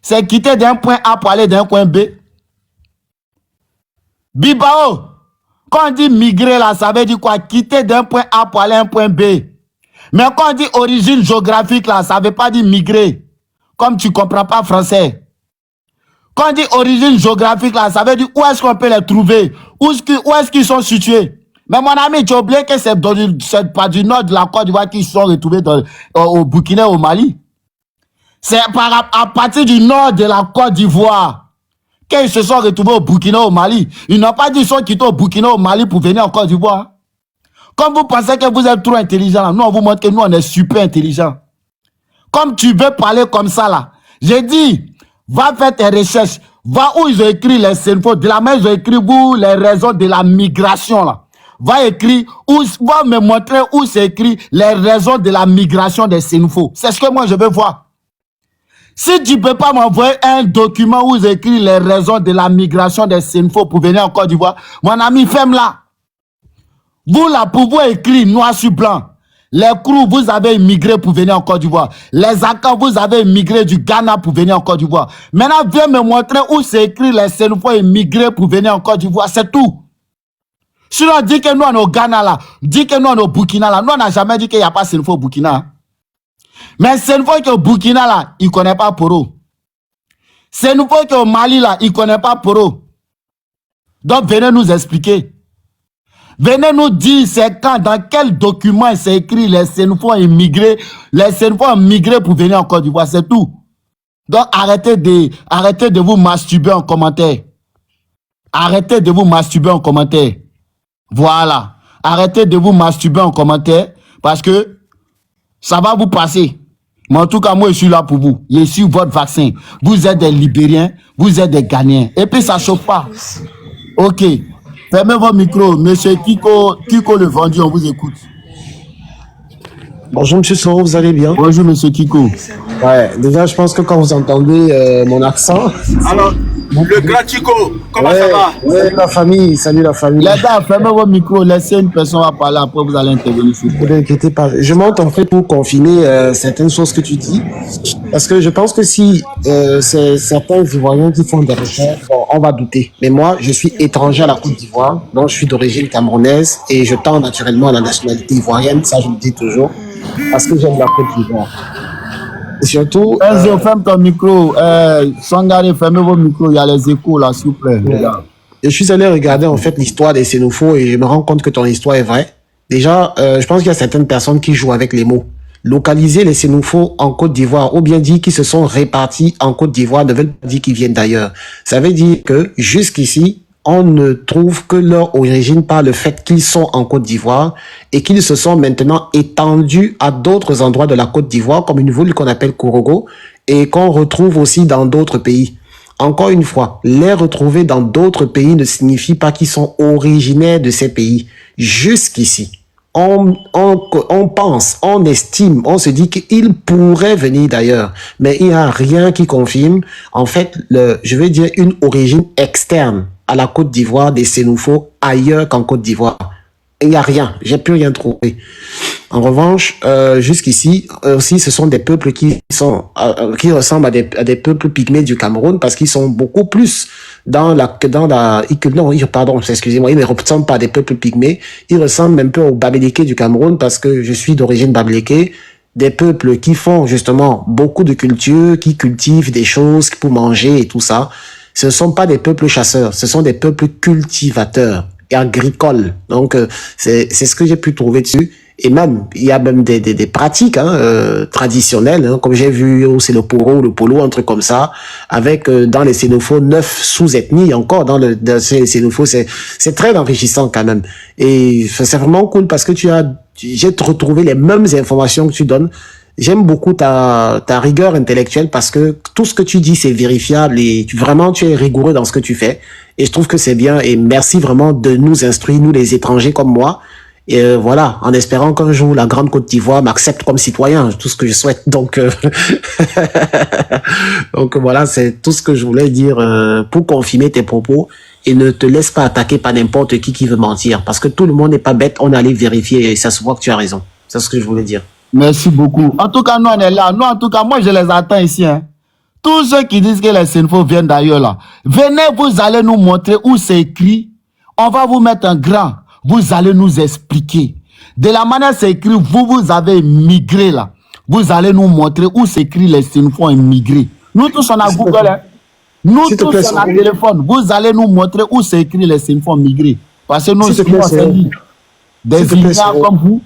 C'est quitter d'un point A pour aller d'un point B. Bibao, quand on dit migrer là, ça veut dire quoi? Quitter d'un point A pour aller à un point B. Mais quand on dit origine géographique là, ça ne veut pas dire migrer. Comme tu ne comprends pas français. Quand on dit origine géographique là, ça veut dire où est-ce qu'on peut les trouver? Où est-ce qu'ils sont situés? Mais mon ami, tu as oublié que c'est pas du nord de la Côte d'Ivoire qu'ils sont retrouvés au Burkina et au Mali. C'est à partir du nord de la Côte d'Ivoire qu'ils se sont retrouvés au Burkina et au Mali. Ils n'ont pas dit qu'ils sont quittés au Burkina et au Mali pour venir en Côte d'Ivoire. Comme vous pensez que vous êtes trop intelligent, là, nous on vous montre que nous on est super intelligents. Comme tu veux parler comme ça là, j'ai dit, va faire tes recherches, va où ils ont écrit les Sénoufos, de la main ils ont écrit vous les raisons de la migration là. Va écrire, va me montrer où c'est écrit les raisons de la migration des Sénoufos. C'est ce que moi je veux voir. Si tu ne peux pas m'envoyer un document où c'est écrit les raisons de la migration des Sénoufos pour venir en Côte d'Ivoire, mon ami, ferme-la. Vous là, pour vous écrire noir sur blanc, les Krou, vous avez immigré pour venir en Côte d'Ivoire. Les Aka, vous avez immigré du Ghana pour venir en Côte d'Ivoire. Maintenant, viens me montrer où c'est écrit les Sénoufos immigrés pour venir en Côte d'Ivoire. C'est tout. Sinon, dit que nous, on est au Ghana là, dit que nous, on est au Burkina là. Nous, on n'a jamais dit qu'il n'y a pas Sénoufos au Burkina. Mais Sénoufos qui est au Burkina là, il ne connaît pas Poro. Sénoufos qui est au Mali là, il ne connaît pas Poro. Donc, venez nous expliquer. Venez nous dire c'est quand, dans quel document c'est écrit les Sénoufos immigrés, les Sénoufos immigrés pour venir en Côte d'Ivoire, c'est tout. Donc, arrêtez de vous masturber en commentaire. Arrêtez de vous masturber en commentaire. Voilà. Arrêtez de vous masturber en commentaire parce que ça va vous passer. Mais en tout cas, moi, je suis là pour vous. Je suis votre vaccin. Vous êtes des Libériens, vous êtes des Ghanéens. Et puis, ça ne chauffe pas. OK. Fermez vos micros. Monsieur Kiko le vendu, on vous écoute. Bonjour Monsieur Soro, vous allez bien? Bonjour Monsieur Kiko. Ouais, déjà je pense que quand vous entendez mon accent... Alors, le grand Chico, comment ça va? Salut la famille, salut la famille. Les gars, fermez vos micros, laissez une personne à parler, après vous allez intervenir. Ne vous inquiétez pas, je monte en fait pour confiner certaines choses que tu dis, parce que je pense que si c'est certains Ivoiriens qui font des recherches, bon, on va douter. Mais moi, je suis étranger à la Côte d'Ivoire, donc je suis d'origine camerounaise et je tends naturellement à la nationalité ivoirienne, ça je le dis toujours, parce que j'aime la Côte d'Ivoire. Et surtout... Vas-y, ferme ton micro. Sangare, fermez vos micros. Il y a les échos là, s'il vous plaît. Je suis allé regarder en fait l'histoire des xénophobes et je me rends compte que ton histoire est vraie. Déjà, je pense qu'il y a certaines personnes qui jouent avec les mots. Localiser les xénophobes en Côte d'Ivoire, ou bien dire qu'ils se sont répartis en Côte d'Ivoire, ne veut pas dire qu'ils viennent d'ailleurs. Ça veut dire que jusqu'ici, on ne trouve que leur origine par le fait qu'ils sont en Côte d'Ivoire et qu'ils se sont maintenant étendus à d'autres endroits de la Côte d'Ivoire, comme une ville qu'on appelle Korogo, et qu'on retrouve aussi dans d'autres pays. Encore une fois, les retrouver dans d'autres pays ne signifie pas qu'ils sont originaires de ces pays. Jusqu'ici, on pense, on estime, on se dit qu'ils pourraient venir d'ailleurs, mais il n'y a rien qui confirme, en fait, je veux dire, une origine externe à la Côte d'Ivoire des xénophobes ailleurs qu'en Côte d'Ivoire. Il n'y a rien, j'ai plus rien trouvé. En revanche, jusqu'ici, aussi, ce sont des peuples qui ressemblent à des peuples pygmées du Cameroun parce qu'ils sont beaucoup plus excusez-moi, ils ne ressemblent pas à des peuples pygmées. Ils ressemblent un peu aux Babélékés du Cameroun parce que je suis d'origine Babéléké. Des peuples qui font justement beaucoup de culture, qui cultivent des choses pour manger et tout ça. Ce ne sont pas des peuples chasseurs, ce sont des peuples cultivateurs et agricoles. Donc, c'est ce que j'ai pu trouver dessus. Et même, il y a même des pratiques traditionnelles, comme j'ai vu, c'est le poro, le polo, un truc comme ça, avec dans les xénophobes 9 sous-ethnies encore, dans ces xénophobes, c'est très enrichissant quand même. Et c'est vraiment cool parce que j'ai retrouvé les mêmes informations que tu donnes. J'aime beaucoup ta rigueur intellectuelle parce que tout ce que tu dis, c'est vérifiable et vraiment, tu es rigoureux dans ce que tu fais. Et je trouve que c'est bien et merci vraiment de nous instruire, nous les étrangers comme moi. Et voilà, en espérant qu'un jour la Grande Côte d'Ivoire m'accepte comme citoyen, tout ce que je souhaite. Donc, donc voilà, c'est tout ce que je voulais dire pour confirmer tes propos. Et ne te laisse pas attaquer par n'importe qui veut mentir. Parce que tout le monde n'est pas bête, on est allé vérifier et ça se voit que tu as raison. C'est ce que je voulais dire. Merci beaucoup. En tout cas, nous, on est là. Nous, en tout cas, moi, je les attends ici. Hein. Tous ceux qui disent que les xénophobes viennent d'ailleurs, là. Venez, vous allez nous montrer où c'est écrit. On va vous mettre un grand. Vous allez nous expliquer. De la manière c'est écrit, vous avez migré, là. Vous allez nous montrer où c'est écrit les xénophobes immigrés. Nous tous, on a Google, hein. Nous tous, on a téléphone. Vous allez nous montrer où c'est écrit les xénophobes migrés. Parce que nous, c'est des ignorants comme vous.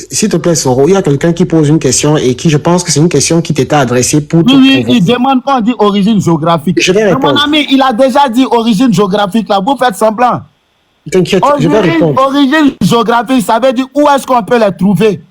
S'il te plaît, Soro, il y a quelqu'un qui pose une question et qui, je pense que c'est une question qui t'était adressée pour... Oui, il demande quand on dit origine géographique. Je vais répondre. Mon ami, il a déjà dit origine géographique, là. Vous faites semblant. T'inquiète, je vais répondre. Origine géographique, ça veut dire où est-ce qu'on peut les trouver.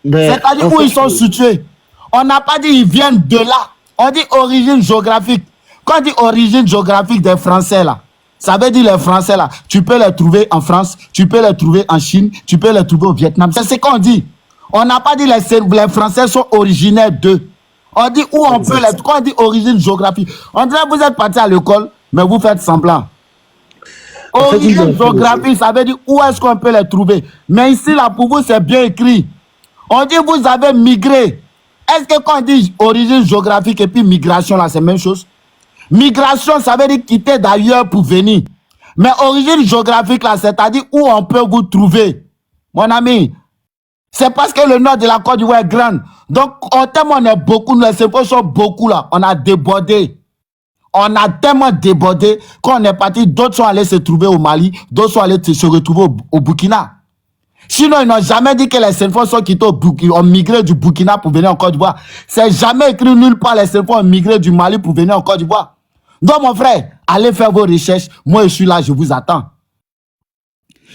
C'est-à-dire où ils sont situés. On n'a pas dit ils viennent de là. On dit origine géographique. Quand on dit origine géographique des Français, là, ça veut dire les Français, là, tu peux les trouver en France, tu peux les trouver en Chine, tu peux les trouver au Vietnam. C'est ce qu'on dit. On n'a pas dit les Français sont originaires d'eux. On dit où on peut les... Quand on dit origine géographique, on dirait que vous êtes parti à l'école, mais vous faites semblant. Origine géographique, ça veut dire où est-ce qu'on peut les trouver. Mais ici, là, pour vous, c'est bien écrit. On dit vous avez migré. Est-ce que quand on dit origine géographique et puis migration, là, c'est la même chose? Migration, ça veut dire quitter d'ailleurs pour venir. Mais origine géographique, là, c'est-à-dire où on peut vous trouver. Mon ami, c'est parce que le nord de la Côte d'Ivoire est grand. Donc, en termes, on est beaucoup, nous, les sépots sont beaucoup là. On a débordé. On a tellement débordé qu'on est parti. D'autres sont allés se trouver au Mali, d'autres sont allés se retrouver au Burkina. Sinon, ils n'ont jamais dit que les Senfo sont quittés ont migré du Burkina pour venir en Côte d'Ivoire. C'est jamais écrit nulle part les Senfo ont migré du Mali pour venir en Côte d'Ivoire. Donc, mon frère, allez faire vos recherches. Moi, je suis là, je vous attends.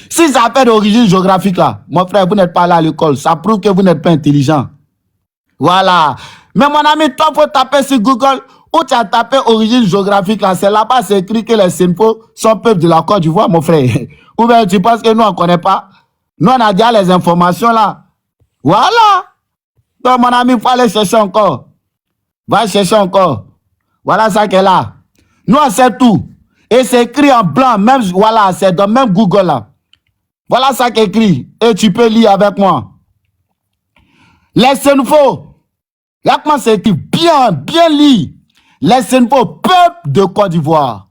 Si ça fait d'origine géographique, là, mon frère, vous n'êtes pas là à l'école. Ça prouve que vous n'êtes pas intelligent. Voilà. Mais mon ami, toi, il faut taper sur Google où tu as tapé origine géographique, là. C'est là-bas, c'est écrit que les Senfo sont peuple de la Côte d'Ivoire, mon frère. Ou bien tu penses que nous, on ne connaît pas? Nous, on a déjà les informations là. Voilà. Donc, mon ami, il faut aller chercher encore. Va chercher encore. Voilà ça qu'elle a. Nous, on sait tout. Et c'est écrit en blanc. Même, voilà, c'est dans même Google là. Voilà ça qui est écrit. Et tu peux lire avec moi. Les Senfo. Là, comment c'est écrit? Bien, bien lire. Les Senfo, peuple de Côte d'Ivoire.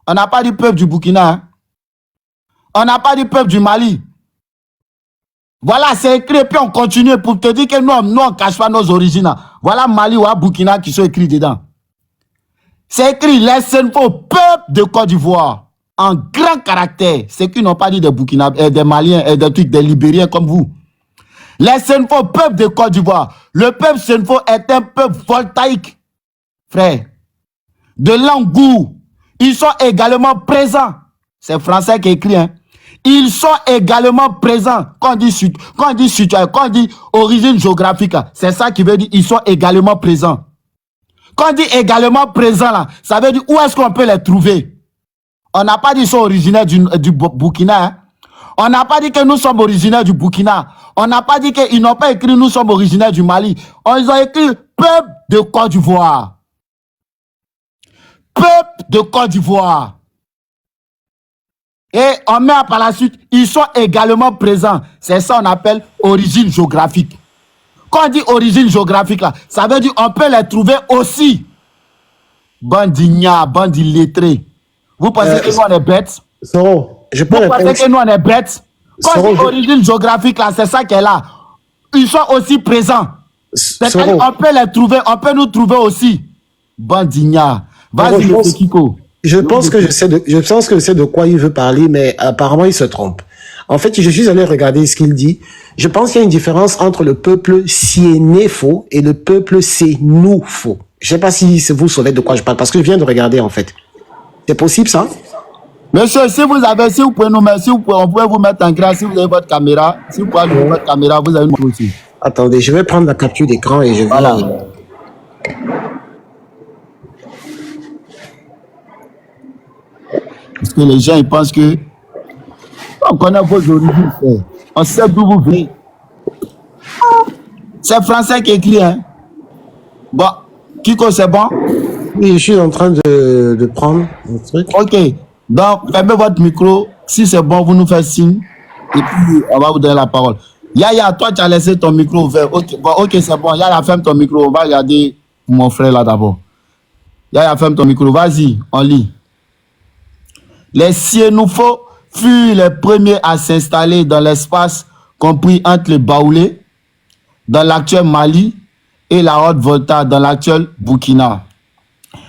On n'a pas dit peuple du Burkina. Hein? On n'a pas dit peuple du Mali. Voilà, c'est écrit, puis on continue pour te dire que nous, on ne cache pas nos origines. Voilà Mali ou Burkina qui sont écrits dedans. C'est écrit, les Senfo, peuple de Côte d'Ivoire, en grand caractère. C'est qu'ils n'ont pas dit des Burkina, des Maliens, des trucs, des Libériens comme vous. Les Senfo, peuple de Côte d'Ivoire. Le peuple Senfo est un peuple voltaïque, frère. De Langour. Ils sont également présents. C'est français qui écrit, hein. Ils sont également présents. Quand on dit origine géographique, c'est ça qui veut dire ils sont également présents. Quand on dit également présents, là, ça veut dire où est-ce qu'on peut les trouver. On n'a pas dit qu'ils sont originaires du Burkina. Hein? On n'a pas dit que nous sommes originaires du Burkina. On n'a pas dit qu'ils n'ont pas écrit nous sommes originaires du Mali. Ils ont écrit peuple de Côte d'Ivoire. Peuple de Côte d'Ivoire. Et on met par la suite, ils sont également présents. C'est ça qu'on appelle origine géographique. Quand on dit origine géographique, là, ça veut dire qu'on peut les trouver aussi. Bandigna, bandi lettré. Vous pensez que nous on est bêtes? Je peux Vous pensez que nous on est bêtes? Quand on dit origine géographique, là, c'est ça qu'elle a. Ils sont aussi présents. C'est-à-dire on peut les trouver, on peut nous trouver aussi. Bandigna. Vas-y, Kiko. Je pense que je sais de quoi il veut parler, mais apparemment il se trompe. En fait, je suis allé regarder ce qu'il dit. Je pense qu'il y a une différence entre le peuple Siénéfo et le peuple Sénoufo. Je ne sais pas si vous savez de quoi je parle, parce que je viens de regarder en fait. C'est possible ça? Monsieur, si vous pouvez nous mettre, on peut vous mettre en grâce, si vous avez votre caméra, si vous pouvez allumer votre caméra, vous avez une aussi. Attendez, je vais prendre la capture d'écran et je vais... Voilà. Parce que les gens, ils pensent que on connaît vos origines, frère. On sait d'où vous venez. C'est français qui écrit, hein. Bon, Kiko, c'est bon? Oui, je suis en train de prendre un truc. Ok, donc fermez votre micro. Si c'est bon, vous nous faites signe. Et puis, on va vous donner la parole. Yaya, toi, tu as laissé ton micro ouvert. Ok, bon, okay, c'est bon. Yaya, ferme ton micro. On va regarder mon frère là d'abord. Yaya, ferme ton micro. Vas-y, on lit. Les Siénoufo furent les premiers à s'installer dans l'espace compris entre le Baoulé, dans l'actuel Mali, et la Haute-Volta, dans l'actuel Burkina.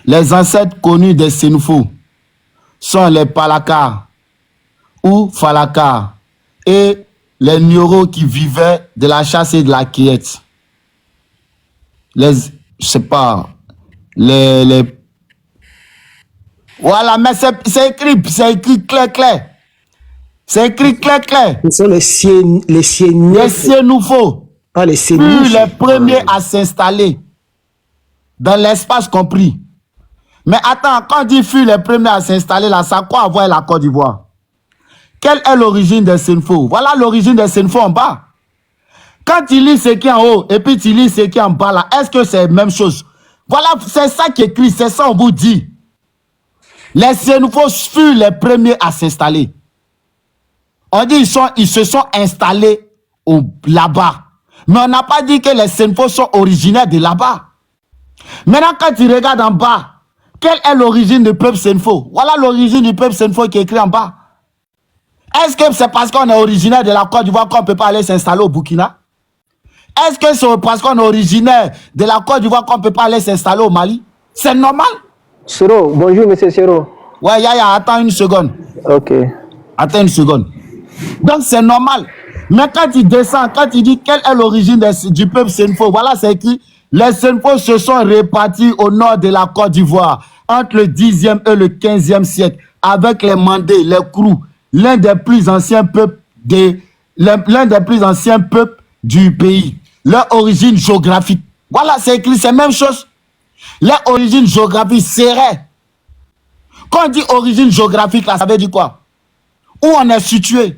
Les ancêtres connus des Siénoufo sont les Palakars ou Falakars et les Nioro qui vivaient de la chasse et de la cueillette. Je sais pas, voilà, mais c'est écrit clair. C'est écrit clair. Ce sont les Siénoufo. Pas les Siénoufo. Furent les premiers à s'installer dans l'espace compris. Mais attends, quand on dit furent les premiers à s'installer là, ça a quoi à voir avec la Côte d'Ivoire? Quelle est l'origine des Siénoufo? Voilà l'origine des Siénoufo en bas. Quand tu lis ce qui est en haut et puis tu lis ce qui est en bas là, est-ce que c'est la même chose? Voilà, c'est ça qui est écrit, c'est ça on vous dit. Les Siénoufo furent les premiers à s'installer. On dit ils se sont installés là-bas. Mais on n'a pas dit que les Siénoufo sont originaires de là-bas. Maintenant, quand tu regardes en bas, quelle est l'origine du peuple Siénoufo? Voilà l'origine du peuple Siénoufo qui est écrit en bas. Est-ce que c'est parce qu'on est originaire de la Côte d'Ivoire qu'on ne peut pas aller s'installer au Burkina? Est-ce que c'est parce qu'on est originaire de la Côte d'Ivoire qu'on ne peut pas aller s'installer au Mali? C'est normal. Soro, bonjour monsieur Soro. Ouais, Yaya, attends une seconde. Ok. Attends une seconde. Donc c'est normal. Mais quand il descend, quand il dit quelle est l'origine du peuple Senfo, voilà, c'est écrit, les Senfo se sont répartis au nord de la Côte d'Ivoire, entre le 10e et le 15e siècle, avec les Mandés, les Krou, l'un des plus anciens peuples du pays. Leur origine géographique. Voilà, c'est écrit, c'est la même chose. Leur origine géographique serait. Quand on dit origine géographique, là, ça veut dire quoi? Où on est situé.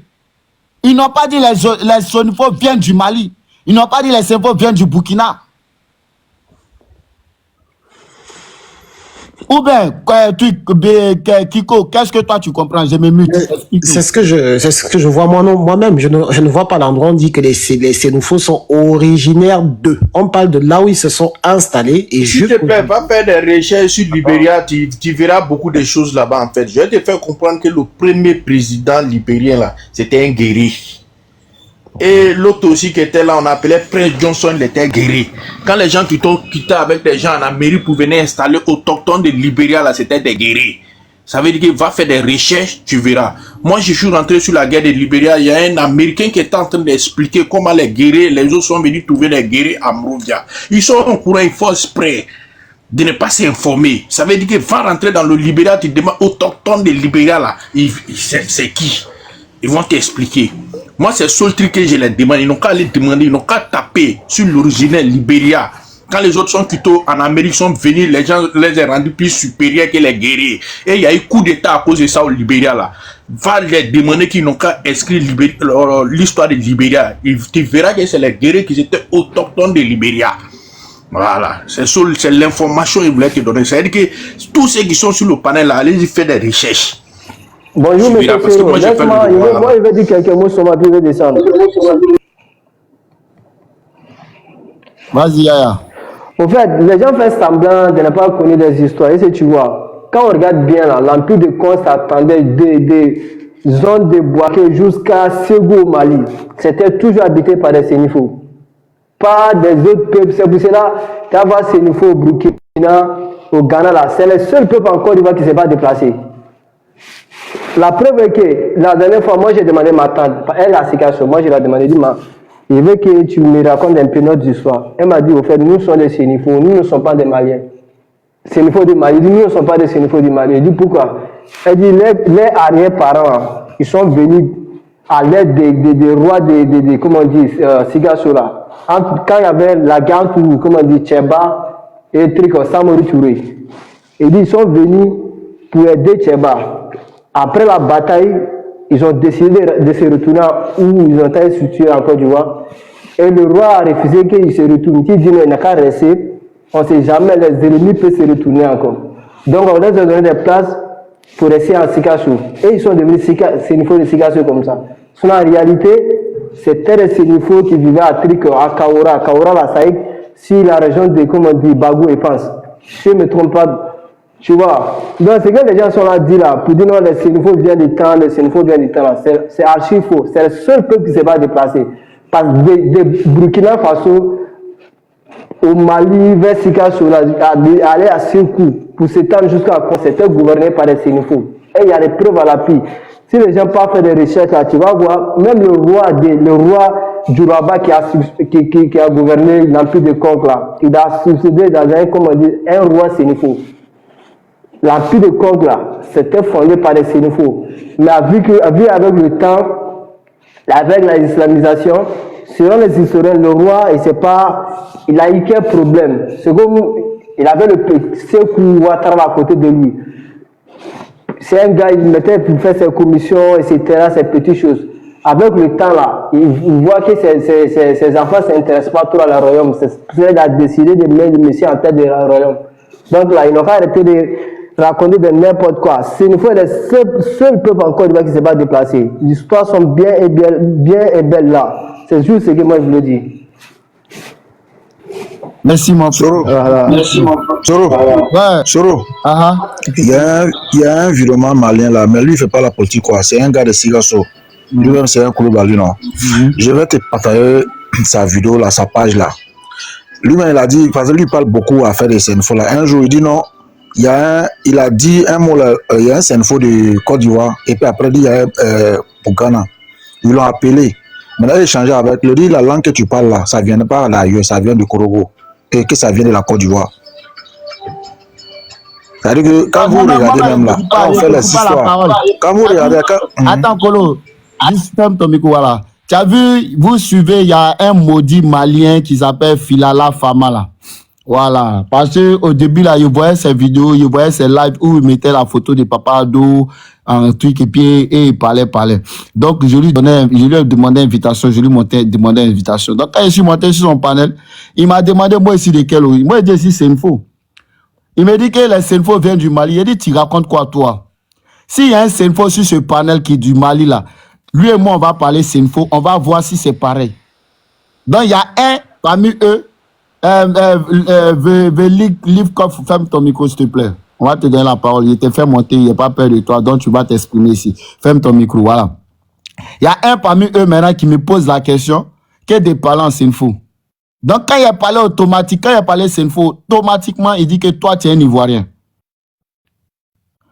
Ils n'ont pas dit les Senfo viennent du Mali. Ils n'ont pas dit les Senfo viennent du Burkina. Ou bien, Kiko, qu'est-ce que toi tu comprends? Je me mute. C'est ce que je vois moi-même. Je ne vois pas l'endroit où on dit que les Sénoufos sont originaires d'eux. On parle de là où ils se sont installés. Et S'il te plaît, va faire des recherches sur Libéria, tu verras beaucoup de choses là-bas en fait. Je vais te faire comprendre que le premier président libérien là, c'était un guerrier. Et l'autre aussi qui était là, on appelait Prince Johnson, il était guerrier. Quand les gens quittaient avec des gens en Amérique pour venir installer autochtones de Libéria, là, c'était des guerriers. Ça veut dire qu'il va faire des recherches, tu verras. Moi, je suis rentré sur la guerre de Libéria, il y a un Américain qui était en train d'expliquer comment les guerriers, les autres sont venus trouver des guerriers à Monrovia. Ils sont au courant, il faut exprès de ne pas s'informer. Ça veut dire qu'il va rentrer dans le Libéria, tu demandes autochtones de Libéria, là, c'est qui? Ils vont t'expliquer. Moi, c'est le seul truc que je les demande. Ils n'ont qu'à les demander, ils n'ont qu'à taper sur l'originel Libéria. Quand les autres sont plutôt en Amérique, sont venus, les gens les ont rendus plus supérieurs que les guerriers. Et il y a eu coup d'état à cause de ça au Libéria là. Va les demander qu'ils n'ont qu'à inscrire l'histoire de Libéria. Tu verras que c'est les guerriers qui étaient autochtones de Libéria. Voilà, c'est l'information qu'ils voulaient te donner. C'est-à-dire que tous ceux qui sont sur le panel là, allez-y faire des recherches. Bonjour, monsieur Sero. Laisse-moi, moi, je vais dire quelques mots sur ma vie, je vais descendre. Vas-y, Yaya. En fait, les gens font semblant de ne pas connaître des histoires. Et si tu vois, quand on regarde bien, l'Empire de Congo s'attendait des zones de Boaké jusqu'à Ségou au Mali. C'était toujours habité par des Sénifos. Pas des autres peuples. C'est pour cela qu'il y a des Sénifos au Burkina, au Ghana, là. C'est le seul peuple en Côte d'Ivoire qui ne s'est pas déplacé. La preuve est que la dernière fois, moi j'ai demandé ma tante, elle a Sikasso, moi je lui ai demandé, je veux que tu me racontes un peu notre histoire. Elle m'a dit, au fait, nous sommes des Sénifos, nous ne sommes pas des Maliens. Sénifos du Mali, nous ne sommes pas des Sénifos du Mali. Je dis pourquoi? Elle dit, les arrière-parents, ils sont venus à l'aide des rois comment on dit, Sikasso là. Quand il y avait la guerre pour, comment on dit, Tcheba et Samori Touré. Il dit, ils sont venus pour aider Tcheba. Après la bataille, ils ont décidé de se retourner où ils ont été situés en Côte d'Ivoire. Et le roi a refusé qu'ils se retournent. Il dit non, il n'a qu'à rester. On ne sait jamais, les ennemis peuvent se retourner encore. Donc on leur a donné des places pour rester en Sikasso. Et ils sont devenus Sénifos de Sikasso comme ça. Sinon, en réalité, c'était des Sénifos qui vivaient à Trik, à Kaora. Kaora, la Saïk, si la région de, comment on dit, Bagou et Pense. Si je ne me trompe pas. Tu vois, donc c'est que les gens sont là dit là, pour dire non, les Sénifos viennent du temps, les Sénifos viennent du temps là, c'est archi faux. C'est le seul peuple qui ne s'est pas déplacé. Parce que de Burkina Faso au Mali, vers Sikasso, aller à Sékou, pour s'étendre jusqu'à Kong, c'était gouverné par les Sénifos. Et il y a des preuves à l'appui. Si les gens partent faire des recherches là, tu vas voir, même le roi Djouraba qui a gouverné l'Empire de Congo là, il a succédé dans un roi Sénifo. L'Empire de Congo, là, c'était fondé par les Sénifos. Mais vu avec le temps, avec la islamisation, selon les historiens, le roi, il a eu quel problème. C'est comme, il avait le Sékou Ouattara à côté de lui. C'est un gars, il mettait pour faire ses commissions, etc., ces petites choses. Avec le temps, là, il voit que ses enfants ne s'intéressent pas trop à leur royaume. C'est pour ça qu'il a décidé de mettre le monsieur en tête de leur royaume. Donc là, ils n'ont pas arrêté de raconter de n'importe quoi. C'est une fois le seul peuple en Côte d'Ivoire qui ne s'est pas déplacé. L'histoire sont bien et belle là. C'est juste ce que moi je voulais dire. Merci mon frère. Merci mon frère. Soro. Il y a un virement malien là, mais lui il fait pas la politique quoi. C'est un gars de Sikasso. Lui-même c'est un Koulibaly non. Je vais te partager sa vidéo là, sa page là. Lui-même il a dit, parce que lui il parle beaucoup à faire des Sénifos là. Un jour il dit non. Il a dit un mot là, il y a un Sénifo de Côte d'Ivoire et puis après il y a pour Ghana. Ils l'ont appelé. Maintenant, j'ai échangé avec lui. La langue que tu parles là, ça vient pas d'ailleurs, ça vient de Korogo. Et que ça vient de la Côte d'Ivoire. C'est-à-dire que quand vous regardez même là, quand on fait les histoires, quand vous regardez... Attends, Kolo, juste ferme ton micro, voilà. Tu as vu, vous suivez, il y a un maudit malien qui s'appelle Filala Fama là. Voilà. Parce qu'au début là, je voyais ses vidéos, je voyais ses lives où il mettait la photo de Papa Ado, un truc et il parlait. Donc je lui ai demandé invitation, demandé invitation. Donc quand je suis monté sur son panel, il m'a demandé moi ici de quel origine. Moi je dis ici c'est une faux. Il m'a dit que les Senfo viennent du Mali. Il a dit tu racontes quoi toi? S'il y a un Senfo sur ce panel qui est du Mali là, lui et moi on va parler Senfo, on va voir si c'est pareil. Donc il y a un parmi eux. Livkov, ferme ton micro s'il te plaît. On va te donner la parole. Il t'a fait monter, il n'a pas peur de toi, donc tu vas t'exprimer ici. Ferme ton micro, voilà. Il y a un parmi eux maintenant qui me pose la question, qu'est des parlants Senfo? Donc quand il a parlé automatique, quand il a parlé Senfo, automatiquement il dit que toi tu es un Ivoirien.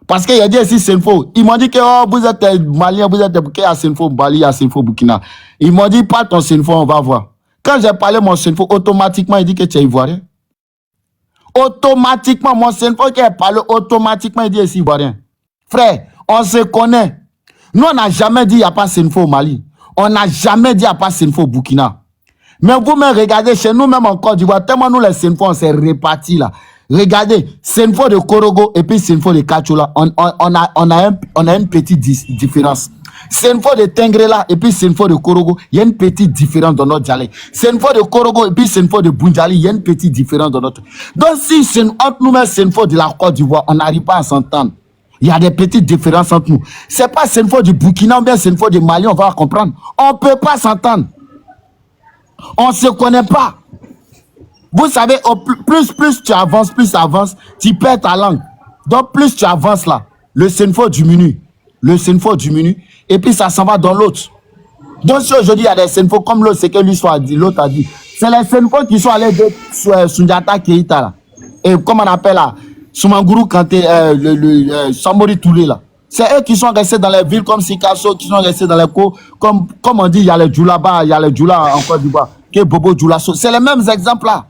Parce qu'il a dit ici Senfo, ils m'ont dit que oh, vous êtes Malien, vous êtes qu'il y a Senfo Mali, il y a Senfo Burkina. Ils m'ont dit pas ton Senfo, on va voir. Quand j'ai parlé mon Senfo, automatiquement, il dit que tu es Ivoirien. Automatiquement, mon Senfo qui a parlé, automatiquement, il dit que c'est Ivoirien. Frère, on se connaît. Nous, on n'a jamais dit qu'il n'y a pas Senfo au Mali. On n'a jamais dit qu'il n'y a pas Senfo au Burkina. Mais vous me regardez, chez nous, même en Côte d'Ivoire, tellement nous, les Senfo, on s'est répartis là. Regardez, Senfo de Korogo et puis Senfo de Kachula, on a une petite différence. Senfo de Tengrela et puis Senfo de Korogo, il y a une petite différence dans notre dialecte. Senfo de Korogo et puis Senfo de Bunjali, il y a une petite différence dans notre... Donc si entre nous met Senfo de la Côte d'Ivoire, on n'arrive pas à s'entendre. Il y a des petites différences entre nous. C'est pas Senfo du Burkina ou bien Senfo du Mali, on va comprendre. On ne peut pas s'entendre. On ne se connaît pas. Vous savez, plus tu avances, tu perds ta langue. Donc plus tu avances là, le Senfo diminue. Et puis ça s'en va dans l'autre. Donc si aujourd'hui il y a des Senfo comme l'autre, c'est que l'autre a dit. C'est les Senfo qui sont allés de Sundiata Keïta là. Et comme on appelle là, Soumanguru Kanté, Sambori Toulé là. C'est eux qui sont restés dans les villes comme Sikasso, qui sont restés dans les cours. Comme on dit, il y a les Djoula bas, il y a les Djoula en Côte d'Ivoire, qui est Bobo Djoulasso. C'est les mêmes exemples là.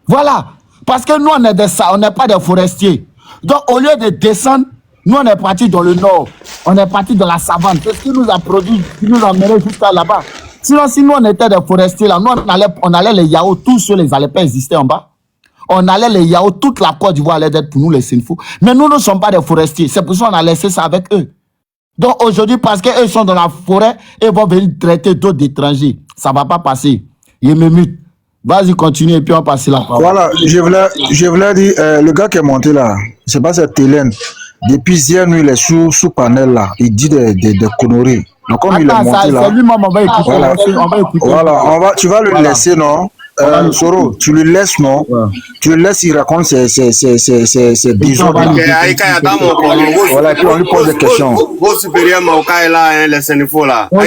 Voilà. Parce que nous on n'est pas des forestiers. Donc au lieu de descendre, nous, on est parti dans le nord. On est parti dans la savane. C'est ce qui nous a produit, qui nous a amené jusqu'à là-bas. Sinon, si nous, on était des forestiers, là, nous, on allait les Yao, tous ceux les allaient pas exister en bas. On allait les Yao, toute la Côte d'Ivoire allait être pour nous les Senfo. Mais nous ne sommes pas des forestiers. C'est pour ça qu'on a laissé ça avec eux. Donc aujourd'hui, parce qu'eux sont dans la forêt, ils vont venir traiter d'autres étrangers. Ça ne va pas passer. Ils me mutent. Vas-y, continue et puis on passe la parole. Voilà, je voulais dire, le gars qui est monté là, c'est pas cette Hélène. Depuis hier nuit, il est sous panel là. Il dit des conneries. Donc comme il est monté là. On va écouter. Voilà, tu vas le laisser, non? Soro, tu le laisses, non? Tu le laisses, il raconte ses bisous. Voilà, et puis on lui pose des questions. Vos supérieurs Maoka est là, les Sénéfaux là. Ok,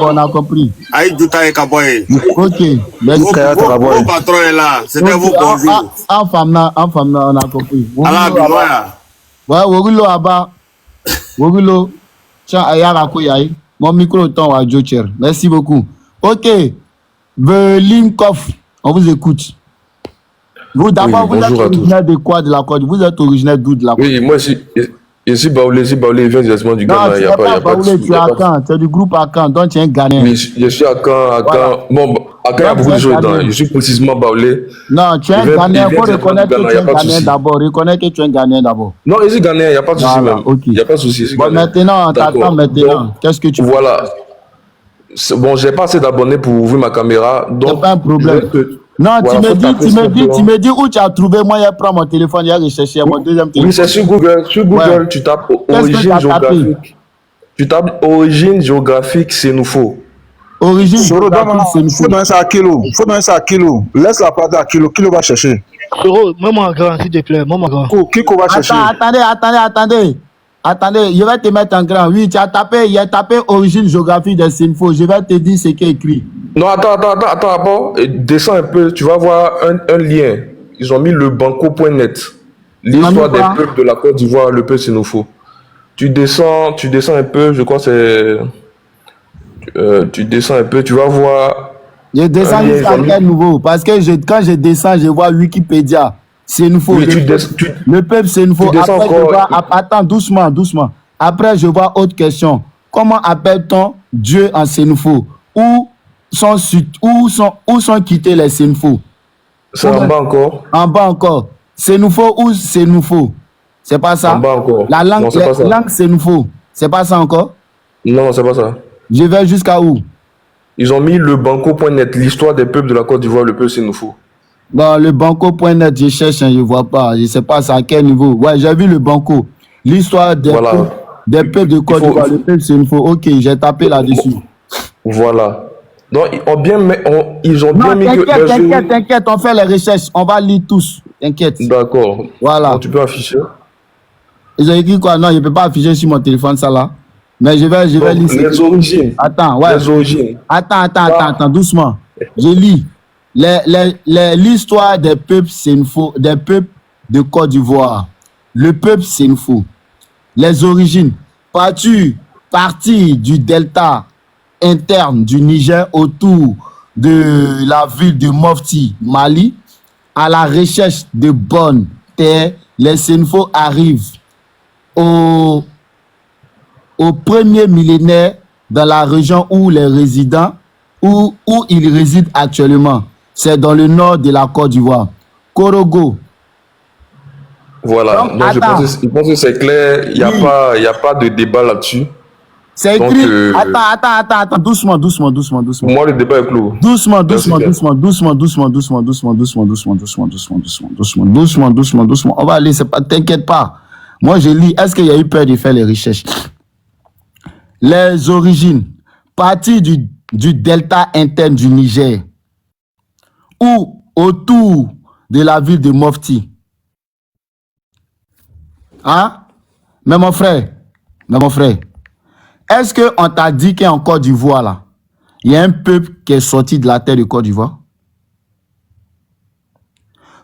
on a compris. Ok, merci. Vos patrons est là, c'était vous bonjour. En femme, on a compris. Ouais, Wogilo Abba. Wogilo. Tiens, Ayara Koyaï. Mon micro est en Jocher. Merci beaucoup. Ok. Limkov, on vous écoute. Vous d'abord, vous êtes originaire de quoi de la Côte? Vous êtes originaire d'où de la Côte? Oui, moi ici Baoulé, il vient directement du Ghana. Non, tu n'es pas Baoulé, tu es à Caen, tu es du groupe à Caen, donc tu es un Ghanéen. Oui, je suis à Caen, Bon, à Caen, il y a beaucoup de choses dedans. Je suis précisément Baoulé. Non, tu es un Ghanéen, il faut reconnaître que tu es un Ghanéen d'abord. Reconnais que tu es un Ghanéen d'abord. Non, je suis Ghanéen, il n'y a pas de souci même. Il n'y a pas de souci. Bon, maintenant, t'attends maintenant. Qu'est-ce que tu veux? Voilà. Bon, j'ai pas assez d'abonnés pour ouvrir ma caméra. Donc, pas un problème. Non, voilà, tu me dis où tu as trouvé. Moi, je prends mon téléphone, je recherche mon deuxième téléphone. Oui, c'est sur Google. Sur Google, tu tapes origine géographique. Tu tapes origine géographique Sénoufo. Origine géographique Sénoufo. Faut donner ça à Kilo. Laisse la part à Kilo. Kilo va chercher. Soro, moi, mon grand, s'il te plaît. Moi, mon grand. Kiko va chercher. Attendez, je vais te mettre en grand. Oui, il a tapé origine géographique des Sénoufo. Je vais te dire ce qui est écrit. Non, attends, d'abord, descends un peu, tu vas voir un lien. Ils ont mis le banco.net, l'histoire des peuples de la Côte d'Ivoire, le peuple Sénoufo. Tu descends un peu, je crois que c'est... Tu descends un peu, tu vas voir. Je descends lien jusqu'à islamique. quel niveau? Parce que quand je descends, je vois Wikipédia. C'est une faux. Oui, Le peuple, c'est une tu faux. descends Après, je encore. vois. Attends, doucement, doucement. Après, je vois autre question. Comment appelle-t-on Dieu en Sénoufo? Où sont quittés les Sénoufos? C'est en bas encore. En bas encore. Sénoufo ou Sénoufo? C'est pas ça? En bas encore. La langue, Non, c'est pas ça. langue Sénoufo. C'est pas ça encore? Non, c'est pas ça. Je vais jusqu'à où? Ils ont mis le banco.net, l'histoire des peuples de la Côte d'Ivoire, le peuple Sénoufo. Bon, le banco.net, je cherche, hein, je vois pas. Je sais pas c'est à quel niveau. Ouais, j'ai vu le banco. L'histoire Voilà. des peuples de Côte d'Ivoire. Le peuple Sénoufo. Ok, j'ai tapé là-dessus. Voilà. Donc, ils ont bien mis que. T'inquiète, on fait les recherches. On va lire tous. T'inquiète. D'accord. Voilà. Donc, tu peux afficher. Ils ont écrit quoi? Non, je ne peux pas afficher sur mon téléphone ça là. Mais je vais lire. Les origines. Attends, ouais. Les origines. Attends, doucement. Je lis. L'histoire des peuples Sénoufo, des peuples de Côte d'Ivoire. Le peuple Sénoufo. Les origines. Partie du delta interne du Niger autour de la ville de Mopti, Mali, à la recherche de bonnes terres, les Sénoufo arrivent au premier millénaire dans la région où les résidents, où ils résident actuellement. C'est dans le nord de la Côte d'Ivoire. Korogo. Voilà. Donc, je pense que c'est clair. Il n'y a pas de débat là-dessus. C'est écrit. Attends. Doucement. Moi, le débat est clos. Doucement. On va aller, t'inquiète pas. Moi, je lis. Est-ce qu'il y a eu peur de faire les recherches? Les origines. Partie du delta interne du Niger. Ou autour de la ville de Mopti. Hein? Mais mon frère. Est-ce qu'on t'a dit qu'en Côte d'Ivoire, là, il y a un peuple qui est sorti de la terre de Côte d'Ivoire?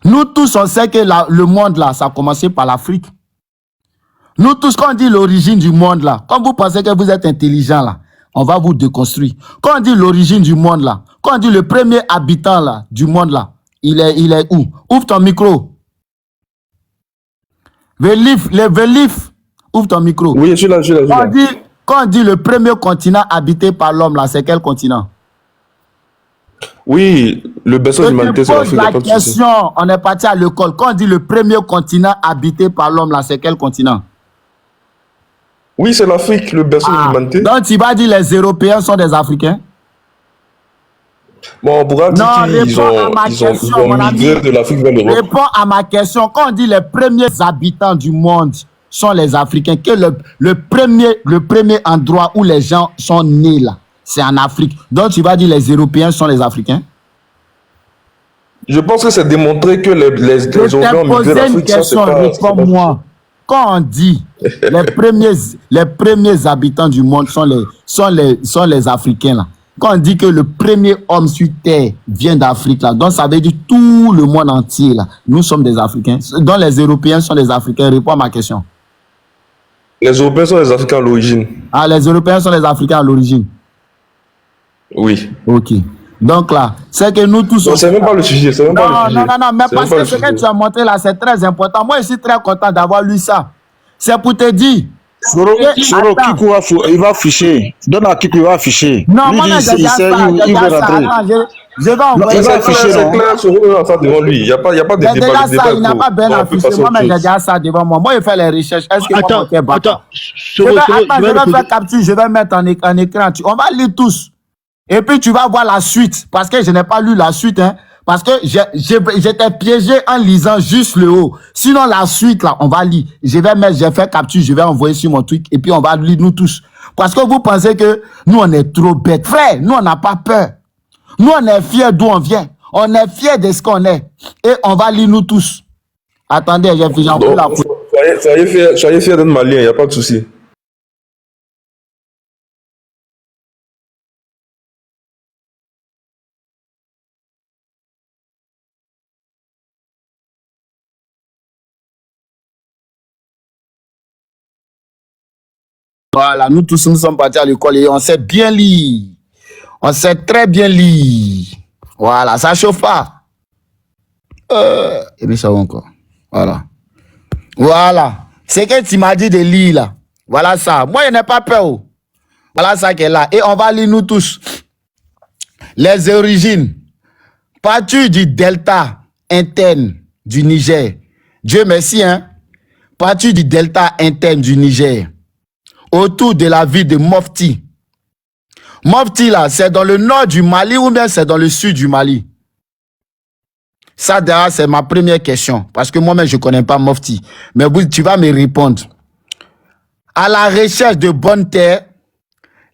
Nous tous, on sait que le monde, là, ça a commencé par l'Afrique. Nous tous, quand on dit l'origine du monde, là, quand vous pensez que vous êtes intelligent, là, on va vous déconstruire. Quand on dit l'origine du monde, là, quand on dit le premier habitant, là, du monde, là, il est où? Ouvre ton micro. Velif, ouvre ton micro. Oui, je suis là. Quand on dit le premier continent habité par l'homme, là, c'est quel continent? Oui, le berceau de l'humanité, c'est l'Afrique. La question, on est parti à l'école. Quand on dit le premier continent habité par l'homme, là, c'est quel continent? Oui, c'est l'Afrique, le berceau de l'humanité. Donc, tu vas dire les Européens sont des Africains? Bon, on pourra dire qu'ils ont migré de l'Afrique vers l'Europe. Réponds à ma question. Quand on dit les premiers habitants du monde sont les Africains, que le premier endroit où les gens sont nés, là, c'est en Afrique. Donc, tu vas dire les Européens sont les Africains? Je pense que c'est démontré que les Européens ont migré de l'Afrique. Réponds-moi. Quand on dit les premiers habitants du monde sont les Africains, là. Quand on dit que le premier homme sur Terre vient d'Afrique, là, donc ça veut dire tout le monde entier, là, nous sommes des Africains. Donc les Européens sont des Africains. Réponds à ma question. Les Européens sont les Africains à l'origine. Ah, les Européens sont les Africains à l'origine. Oui. Ok. Donc là, c'est que nous tous... C'est même pas le sujet. Non, mais parce que ce que tu as montré là, c'est très important. Moi, je suis très content d'avoir lu ça. C'est pour te dire... Soro, Kikou il va afficher. Donne à Kikou, il va afficher. Non, moi, j'ai déjà ça. Il va rentrer. Je vais envoyer ça. C'est clair, Soro a ça devant lui. Il n'y a pas de débat. Déjà ça, il n'a pas bien affiché. Moi, j'ai déjà ça devant moi. Moi, je fais les recherches. Est-ce que Attends. Je vais faire capture, je vais mettre en écran. On va lire tous. Et puis, tu vas voir la suite. Parce que je n'ai pas lu la suite, hein. Parce que j'étais piégé en lisant juste le haut. Sinon, la suite, là, on va lire. J'ai fait capture, je vais envoyer sur mon truc. Et puis, on va lire nous tous. Parce que vous pensez que nous, on est trop bêtes. Frère, nous, on n'a pas peur. Nous, on est fiers d'où on vient. On est fiers de ce qu'on est. Et on va lire nous tous. Attendez, j'ai pris la photo. Soyez fiers d'être malien, il n'y a pas de souci. Voilà, nous tous, nous sommes partis à l'école et on sait bien lire. On sait très bien lire. Voilà, ça chauffe pas. Et bien ça va encore. Voilà. Voilà. C'est que tu m'as dit de lire là. Voilà ça. Moi, je n'ai pas peur. Oh. Voilà ça qui est là. Et on va lire nous tous. Les origines. Partir du delta interne du Niger. Dieu merci, hein. Partir du delta interne du Niger. Autour de la ville de Mopti. Mopti là, c'est dans le nord du Mali ou bien c'est dans le sud du Mali? Ça d'ailleurs, c'est ma première question. Parce que moi-même, je ne connais pas Mopti. Mais tu vas me répondre. À la recherche de bonnes terres,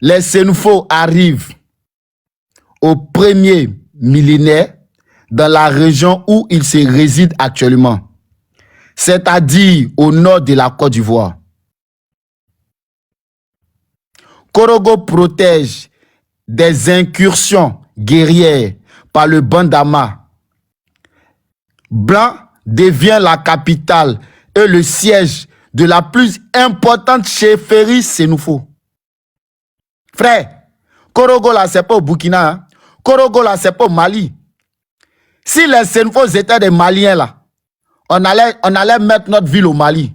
les Senufo arrivent au premier millénaire dans la région où ils se résident actuellement. C'est-à-dire au nord de la Côte d'Ivoire. Korogo protège des incursions guerrières par le Bandama. Blanc devient la capitale et le siège de la plus importante chefferie Senufo. Frère, Korogo là, c'est pas au Burkina. Hein? Korogo là, c'est pas au Mali. Si les Senufo étaient des Maliens là, on allait mettre notre ville au Mali.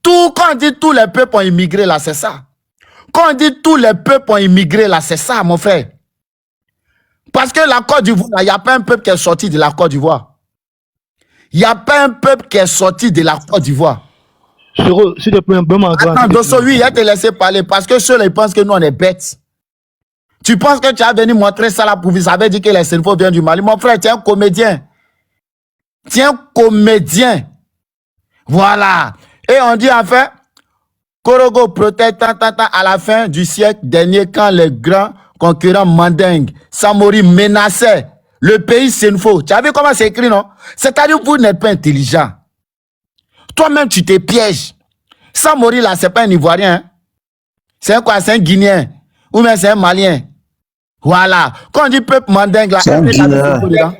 Quand on dit tous les peuples ont immigré là, c'est ça. Quand on dit tous les peuples ont immigré là, c'est ça, mon frère. Parce que la Côte d'Ivoire, il n'y a pas un peuple qui est sorti de la Côte d'Ivoire. Il n'y a pas un peuple qui est sorti de la Côte d'Ivoire. S'il te plaît, attends, Dosso, oui, il a te laissé parler parce que ceux-là, ils pensent que nous, on est bêtes. Tu penses que tu as venu montrer ça là pour vous, ça veut dire que les Senufo viennent du Mali. Mon frère, tu es un comédien. Tu es un comédien. Voilà. Et on dit enfin, Korogo protège à la fin du siècle dernier quand les grands concurrents mandingues, Samori menaçaient le pays Senufo. Tu as vu comment c'est écrit, non? C'est-à-dire que vous n'êtes pas intelligent. Toi-même, tu te pièges. Samori, là, c'est pas un Ivoirien. Hein? C'est un quoi? C'est un Guinéen. Ou bien c'est un Malien. Voilà. Quand on dit peuple mandingue, là, c'est un Guinéen.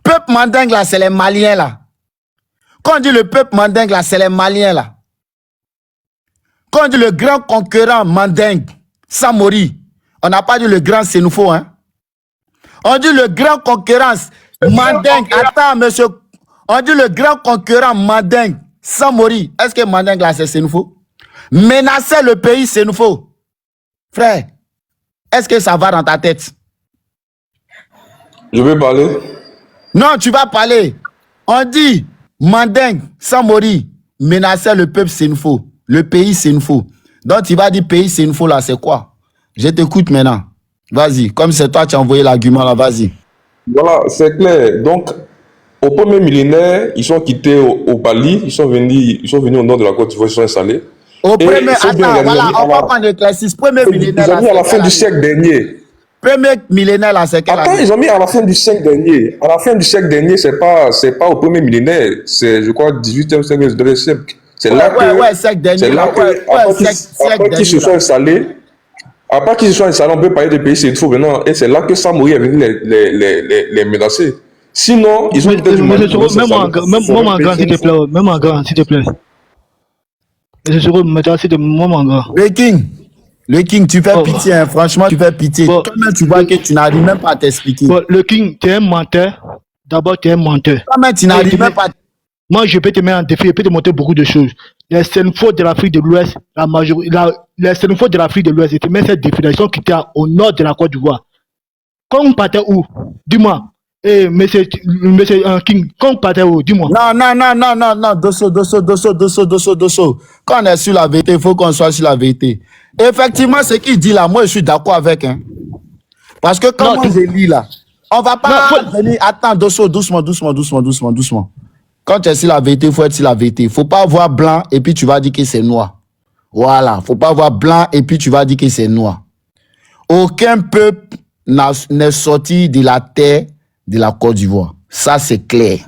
Peuple mandingue, là, c'est les Maliens, là. Quand on dit le peuple mandingue, là, c'est les Maliens, là. Quand on dit le grand concurrent mandingue, Samori, on n'a pas dit le grand Senufo, hein. On dit le grand concurrent mandingue. Attends, monsieur. On dit le grand concurrent mandingue, Samori. Est-ce que mandingue, là, c'est Senufo? Menacer le pays Senufo. Frère, est-ce que ça va dans ta tête? Je vais parler. Non, tu vas parler. On dit mandingue, Samori, menacer le peuple Senufo. Le pays Senufo. Donc, tu vas dire pays Senufo, là, c'est quoi? Je t'écoute maintenant. Vas-y. Comme c'est toi qui as envoyé l'argument, là, vas-y. Voilà, c'est clair. Donc, au premier millénaire, ils sont quittés au Mali, ils sont venus au nord de la Côte d'Ivoire, ils sont installés. Au premier, attends, voilà, on va prendre l'éclaircissement. Premier millénaire. Ils ont mis à la fin du siècle dernier. Premier millénaire, là, c'est quelle année? Attends, ils ont mis à la fin du siècle dernier. À la fin du siècle dernier, c'est pas au premier millénaire. C'est, je crois, 18e siècle, 19e siècle. C'est là que, siècle dernier. C'est là que, après qu'ils se sont installés, après qu'ils se sont installés, on peut parler des pays Senufo maintenant. Et c'est là que Samori est venu les menacer. Sinon, ils ont peut-être... Même en grand, s'il te plaît. Même en grand, s'il te plaît. Le King, tu fais pitié, hein. Franchement, tu fais pitié. Toi-même, tu vois que tu n'arrives même pas à t'expliquer. Le King, tu es un menteur. D'abord, tu es un menteur. Toi-même, tu n'arrives même pas à... Moi, je peux te mettre en défi, je peux te montrer beaucoup de choses. Les Senufo de l'Afrique de l'Ouest, les Senufo de l'Afrique de l'Ouest, je te mets cette définition qui était au nord de la Côte d'Ivoire. Quand on partait où? Dis-moi. Monsieur King, quand on partait où? Dis-moi. Non, Dosso. Quand on est sur la vérité, il faut qu'on soit sur la vérité. Effectivement, ce qu'il dit là, moi, je suis d'accord avec. Hein. Parce que quand moi, je lis là, on va pas venir... Attends, Dosso, doucement. Quand tu es sur la vérité, il faut être sur la vérité. Il ne faut pas voir blanc et puis tu vas dire que c'est noir. Voilà. Il ne faut pas voir blanc et puis tu vas dire que c'est noir. Aucun peuple n'est sorti de la terre de la Côte d'Ivoire. Ça, c'est clair.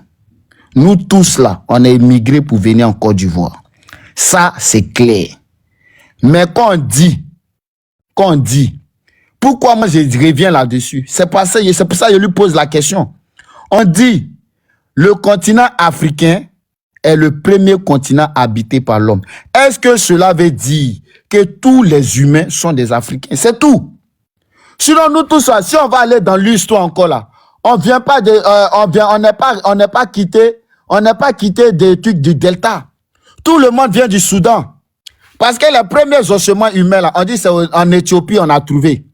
Nous tous là, on est immigrés pour venir en Côte d'Ivoire. Ça, c'est clair. Mais quand on dit, pourquoi moi je reviens là-dessus? C'est pour ça que je lui pose la question. On dit, le continent africain est le premier continent habité par l'homme. Est-ce que cela veut dire que tous les humains sont des Africains. C'est tout. Sinon, nous tous, si on va aller dans l'histoire encore là, on vient pas de, on n'est pas quitté des trucs du Delta. Tout le monde vient du Soudan. Parce que les premiers ossements humains là, on dit c'est en Éthiopie on a trouvé.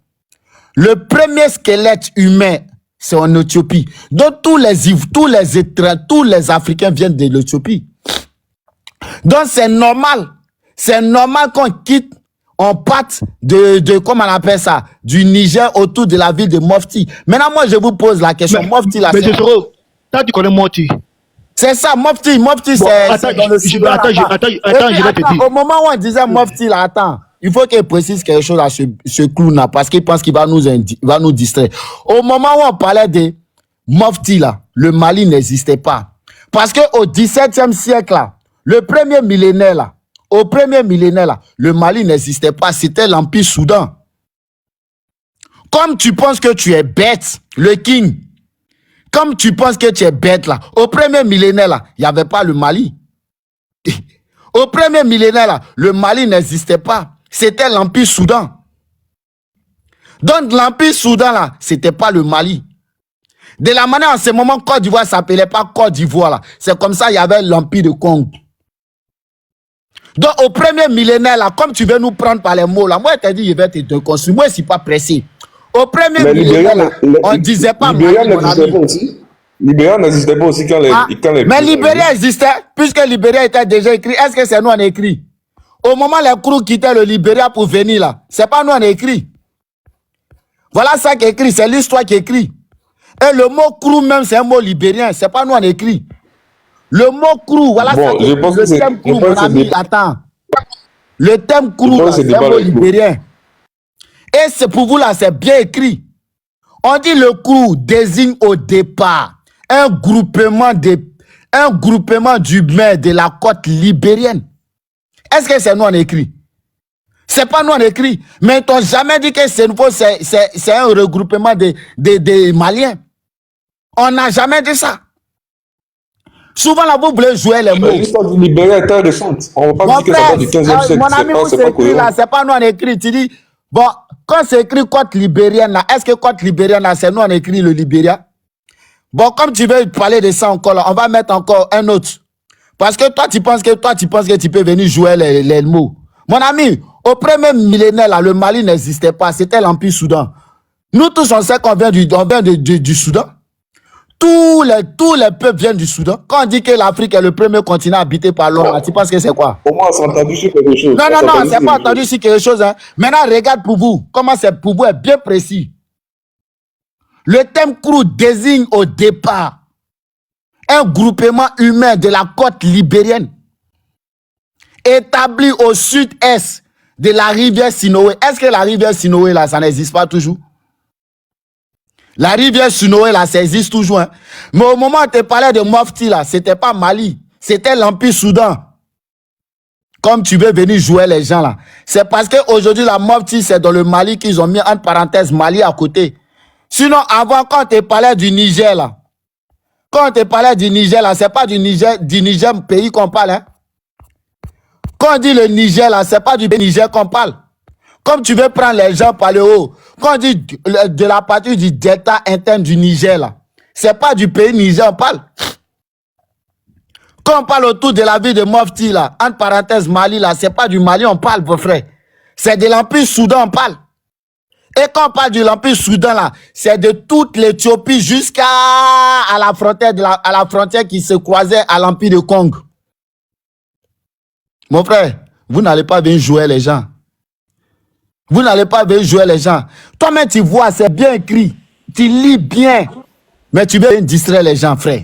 Le premier squelette humain, c'est en Éthiopie. Donc tous les Africains viennent de l'Éthiopie. Donc c'est normal qu'on quitte. On parte comment on appelle ça, du Niger autour de la ville de Mofti. Maintenant, moi, je vous pose la question. Mofti, là, mais toi, tu connais Mofti? C'est ça, Mofti, bon, c'est dans le Soudan. Attends, je vais te dire. Au moment où on disait Mofti, là, attends, il faut qu'il précise quelque chose à ce clown-là, parce qu'il pense qu'il va nous distraire. Au moment où on parlait de Mofti, là, le Mali n'existait pas. Parce qu'au XVIIe siècle, là, le premier millénaire, là, au premier millénaire, là, le Mali n'existait pas, c'était l'Empire Soudan. Comme tu penses que tu es bête, le king, comme tu penses que tu es bête là, au premier millénaire là, il n'y avait pas le Mali. Au premier millénaire là, le Mali n'existait pas, c'était l'Empire Soudan. Donc l'Empire Soudan là, c'était pas le Mali. De la manière en ce moment, Côte d'Ivoire s'appelait pas Côte d'Ivoire là, c'est comme ça il y avait l'Empire de Congo. Donc, au premier millénaire, là, comme tu veux nous prendre par les mots, là, moi, je t'ai dit, je vais te déconstruire. Moi, je ne suis pas pressé. Au premier millénaire, là, on ne disait pas Libéria n'existait pas aussi. Libéria n'existait pas aussi quand les mais Libéria existait, puisque Libéria était déjà écrit. Est-ce que c'est nous on a écrit? Au moment où les crews quittaient le Libéria pour venir, là, c'est pas nous on a écrit. Voilà ça qui est écrit, c'est l'histoire qui est écrit. Et le mot crew même, c'est un mot libérien, c'est pas nous on a écrit. Le mot crew, voilà ça. Le thème crew, mon ami, attends. Le thème crew, c'est un mot libérien. Et c'est pour vous là, c'est bien écrit. On dit le crew désigne au départ un groupement d'humains de la côte libérienne. Est-ce que c'est nous on écrit? C'est pas nous on écrit. Mais ils t'ont jamais dit que c'est un regroupement de Maliens. On n'a jamais dit ça. Souvent, là, vous voulez jouer les mots. L'histoire du Libéria est très récente. On ne va pas dire que ça va du 15e siècle. Mon ami, vous écrit là, c'est pas nous on écrit. Tu dis, bon, quand c'est écrit côte libérienne là, est-ce que côte libérienne là, c'est nous on écrit le Libéria? Bon, comme tu veux parler de ça encore là, on va mettre encore un autre. Parce que toi, tu penses que tu peux venir jouer les mots. Mon ami, au premier millénaire là, le Mali n'existait pas, c'était l'Empire Soudan. Nous tous, on sait qu'on vient du Soudan. Tous les peuples viennent du Soudan. Quand on dit que l'Afrique est le premier continent habité par l'homme, tu penses que c'est quoi? Au moins, on s'est entendu sur quelque chose. Non, c'est pas entendu sur quelque chose. Hein. Maintenant, regarde pour vous. Comment c'est pour vous est bien précis. Le thème crew désigne au départ un groupement humain de la côte libérienne établi au sud-est de la rivière Sinoé. Est-ce que la rivière Sinoé, là, ça n'existe pas toujours? La rivière Sinoé, là, ça existe toujours. Hein. Mais au moment où tu parlais de Mofti, là, c'était pas Mali. C'était l'Empire Soudan. Comme tu veux venir jouer les gens, là. C'est parce qu'aujourd'hui, la Mofti, c'est dans le Mali qu'ils ont mis entre parenthèses Mali à côté. Sinon, avant, quand tu parlais du Niger, là, c'est pas du Niger pays qu'on parle, hein. Quand on dit le Niger, là, c'est pas du Niger qu'on parle. Comme tu veux prendre les gens par le haut, quand on dit de la partie du delta interne du Niger, là, c'est pas du pays Niger, on parle. Quand on parle autour de la ville de Mofti, là, entre parenthèses Mali, là, c'est pas du Mali, on parle, vos frères. C'est de l'Empire Soudan, on parle. Et quand on parle de l'Empire Soudan, là, c'est de toute l'Éthiopie jusqu'à la frontière qui se croisait à l'Empire de Congo. Mon frère, vous n'allez pas venir jouer les gens. Vous n'allez pas venir jouer les gens. Toi-même, tu vois, c'est bien écrit. Tu lis bien. Mais tu veux distraire les gens, frère.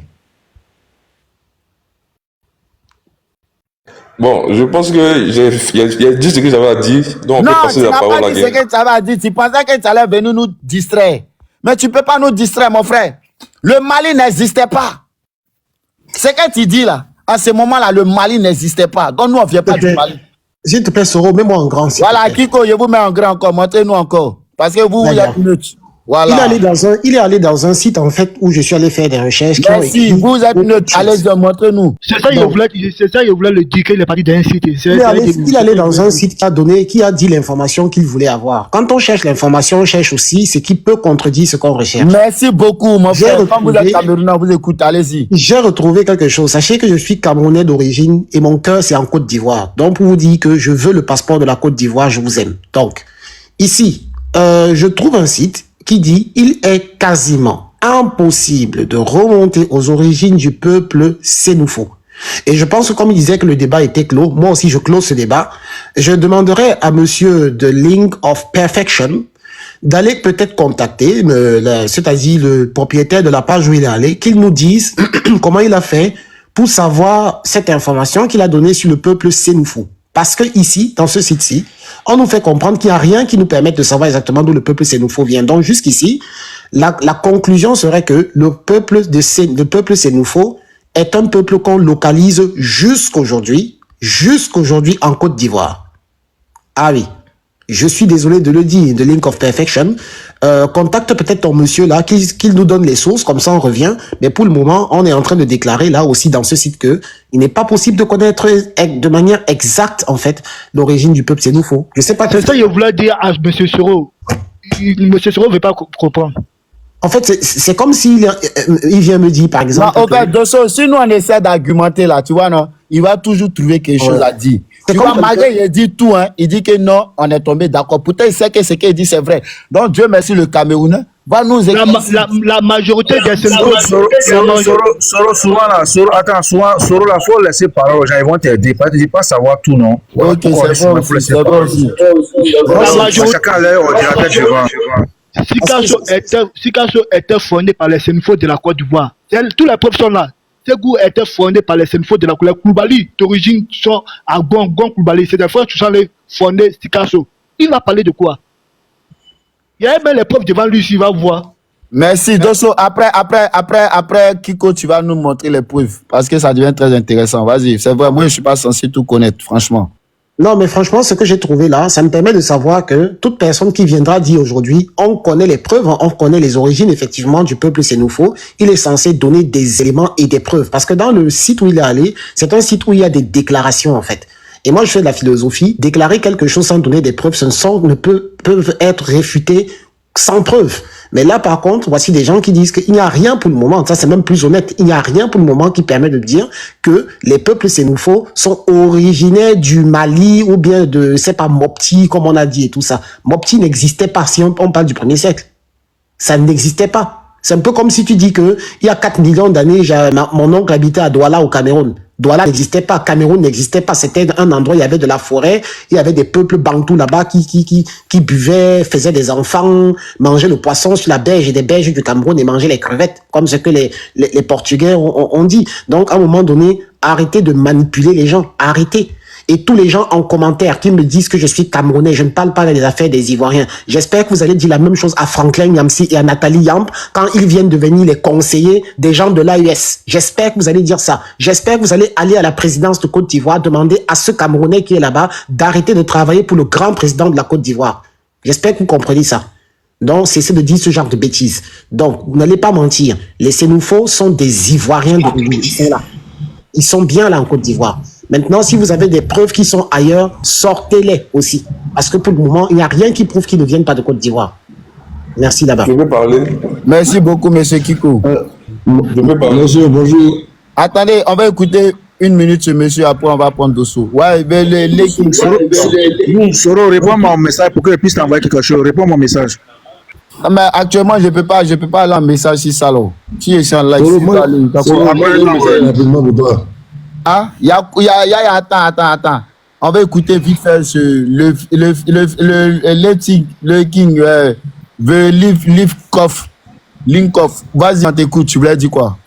Bon, je pense que il y a dit ce que j'avais à dire. Donc on peut passer la parole à Guy. Non, tu n'as pas dit ce que tu avais à dire. Tu pensais que tu allais venir nous distraire. Mais tu ne peux pas nous distraire, mon frère. Le Mali n'existait pas. Ce que tu dis là, à ce moment-là, le Mali n'existait pas. Donc nous, on ne vient pas du Mali. S'il te plaît, Soro, mets-moi en grand. Voilà, Kiko, je vous mets en grand encore. Montrez-nous encore. Parce que vous, il y a une minute. Voilà. Il est allé dans un site, en fait, où je suis allé faire des recherches. Merci, vous êtes neutre. Allez, montrez-nous. C'est ça, il voulait le dire qu'il est parti d'un site. Il est allé dans un site qui a dit l'information qu'il voulait avoir. Quand on cherche l'information, on cherche aussi ce qui peut contredire ce qu'on recherche. Merci beaucoup, mon frère. Quand vous êtes Camerounais, on vous écoute, allez-y. J'ai retrouvé quelque chose. Sachez que je suis Camerounais d'origine et mon cœur, c'est en Côte d'Ivoire. Donc, pour vous dire que je veux le passeport de la Côte d'Ivoire, je vous aime. Donc, ici, je trouve un site qui dit il est quasiment impossible de remonter aux origines du peuple sénoufo. Et je pense que comme il disait que le débat était clos, moi aussi je close ce débat. Je demanderai à monsieur de Link of Perfection d'aller peut-être contacter, c'est-à-dire le propriétaire de la page où il est allé, qu'il nous dise comment il a fait pour savoir cette information qu'il a donnée sur le peuple sénoufo. Parce que ici, dans ce site-ci, on nous fait comprendre qu'il n'y a rien qui nous permette de savoir exactement d'où le peuple sénoufo vient. Donc, jusqu'ici, la conclusion serait que le peuple sénoufo est un peuple qu'on localise jusqu'aujourd'hui en Côte d'Ivoire. Ah oui, je suis désolé de le dire, de Link of Perfection. Contacte peut-être ton monsieur là, qu'il nous donne les sources, comme ça on revient. Mais pour le moment, on est en train de déclarer là aussi dans ce site que il n'est pas possible de connaître de manière exacte en fait l'origine du peuple sénoufo. Je sais pas. C'est ça que je voulais dire à monsieur Soro. Monsieur Soro ne veut pas comprendre. En fait, c'est comme s'il il vient me dire par exemple. Si nous on essaie d'argumenter là, tu vois non, il va toujours trouver quelque chose à dire. Tu vois, malgré il dit tout, hein, il dit que non, on est tombé d'accord. Pourtant, il sait que ce qu'il dit, c'est vrai. Donc, Dieu merci, le Camerounais va nous éclaircir. La majorité des Soro, souvent, il faut laisser parler aux gens, ils vont t'aider. Tu dis pas savoir tout, non? Ok, c'est bon aussi. Chacun a leur ordinateur devant. Sikasso était fondé par les Sénoufos de la Côte d'Ivoire. Tous les preuves sont là. Ségou était fondé par les Sénoufos de la couleur Koulibaly, d'origine sont à Gon Koulibaly. C'est des frères qui sont les fondés Sikasso. Il va parler de quoi? Il y a même les preuves devant lui, il va voir. Merci, Dosso. Après, Kiko, tu vas nous montrer les preuves. Parce que ça devient très intéressant. Vas-y, c'est vrai, moi, je ne suis pas censé tout connaître, franchement. Non, mais franchement, ce que j'ai trouvé là, ça me permet de savoir que toute personne qui viendra dire aujourd'hui, on connaît les preuves, on connaît les origines, effectivement, du peuple sénoufo, il est censé donner des éléments et des preuves. Parce que dans le site où il est allé, c'est un site où il y a des déclarations, en fait. Et moi, je fais de la philosophie. Déclarer quelque chose sans donner des preuves, peuvent être réfutés sans preuve. Mais là, par contre, voici des gens qui disent qu'il n'y a rien pour le moment. Ça, c'est même plus honnête. Il n'y a rien pour le moment qui permet de dire que les peuples sénoufos sont originaires du Mali ou bien de, c'est pas Mopti, comme on a dit et tout ça. Mopti n'existait pas si on parle du 1er siècle. Ça n'existait pas. C'est un peu comme si tu dis que il y a 4 millions d'années, mon oncle habitait à Douala au Cameroun. Douala n'existait pas, Cameroun n'existait pas. C'était un endroit, il y avait de la forêt, il y avait des peuples bantous là-bas qui buvaient, faisaient des enfants, mangeaient le poisson sur la berge et des berges du Cameroun et mangeaient les crevettes, comme ce que les Portugais ont dit. Donc, à un moment donné, arrêtez de manipuler les gens, arrêtez. Et tous les gens en commentaire qui me disent que je suis Camerounais, je ne parle pas des affaires des Ivoiriens. J'espère que vous allez dire la même chose à Franklin Yamsi et à Nathalie Yamp quand ils viennent devenir les conseillers des gens de l'AES. J'espère que vous allez dire ça. J'espère que vous allez aller à la présidence de Côte d'Ivoire demander à ce Camerounais qui est là-bas d'arrêter de travailler pour le grand président de la Côte d'Ivoire. J'espère que vous comprenez ça. Donc, cessez de dire ce genre de bêtises. Donc, vous n'allez pas mentir. Les Sénoufos sont des Ivoiriens de l'Union. Ils sont là. Ils sont bien là en Côte d'Ivoire. Maintenant, si vous avez des preuves qui sont ailleurs, sortez-les aussi. Parce que pour le moment, il n'y a rien qui prouve qu'ils ne viennent pas de Côte d'Ivoire. Merci là-bas. Je peux parler. Merci beaucoup, monsieur Kiko. Je peux parler. Monsieur, bonjour. Attendez, on va écouter une minute ce monsieur, après on va prendre Dosso. Ouais, Soro, réponds à mon message pour que je puisse t'envoyer quelque chose. Réponds à mon message. Ah, mais actuellement, je peux pas aller en message si ça là. Si je suis en live, ah, attends. On va écouter vite fait le King, Linkoff. Vas-y, on t'écoute, tu voulais dire quoi?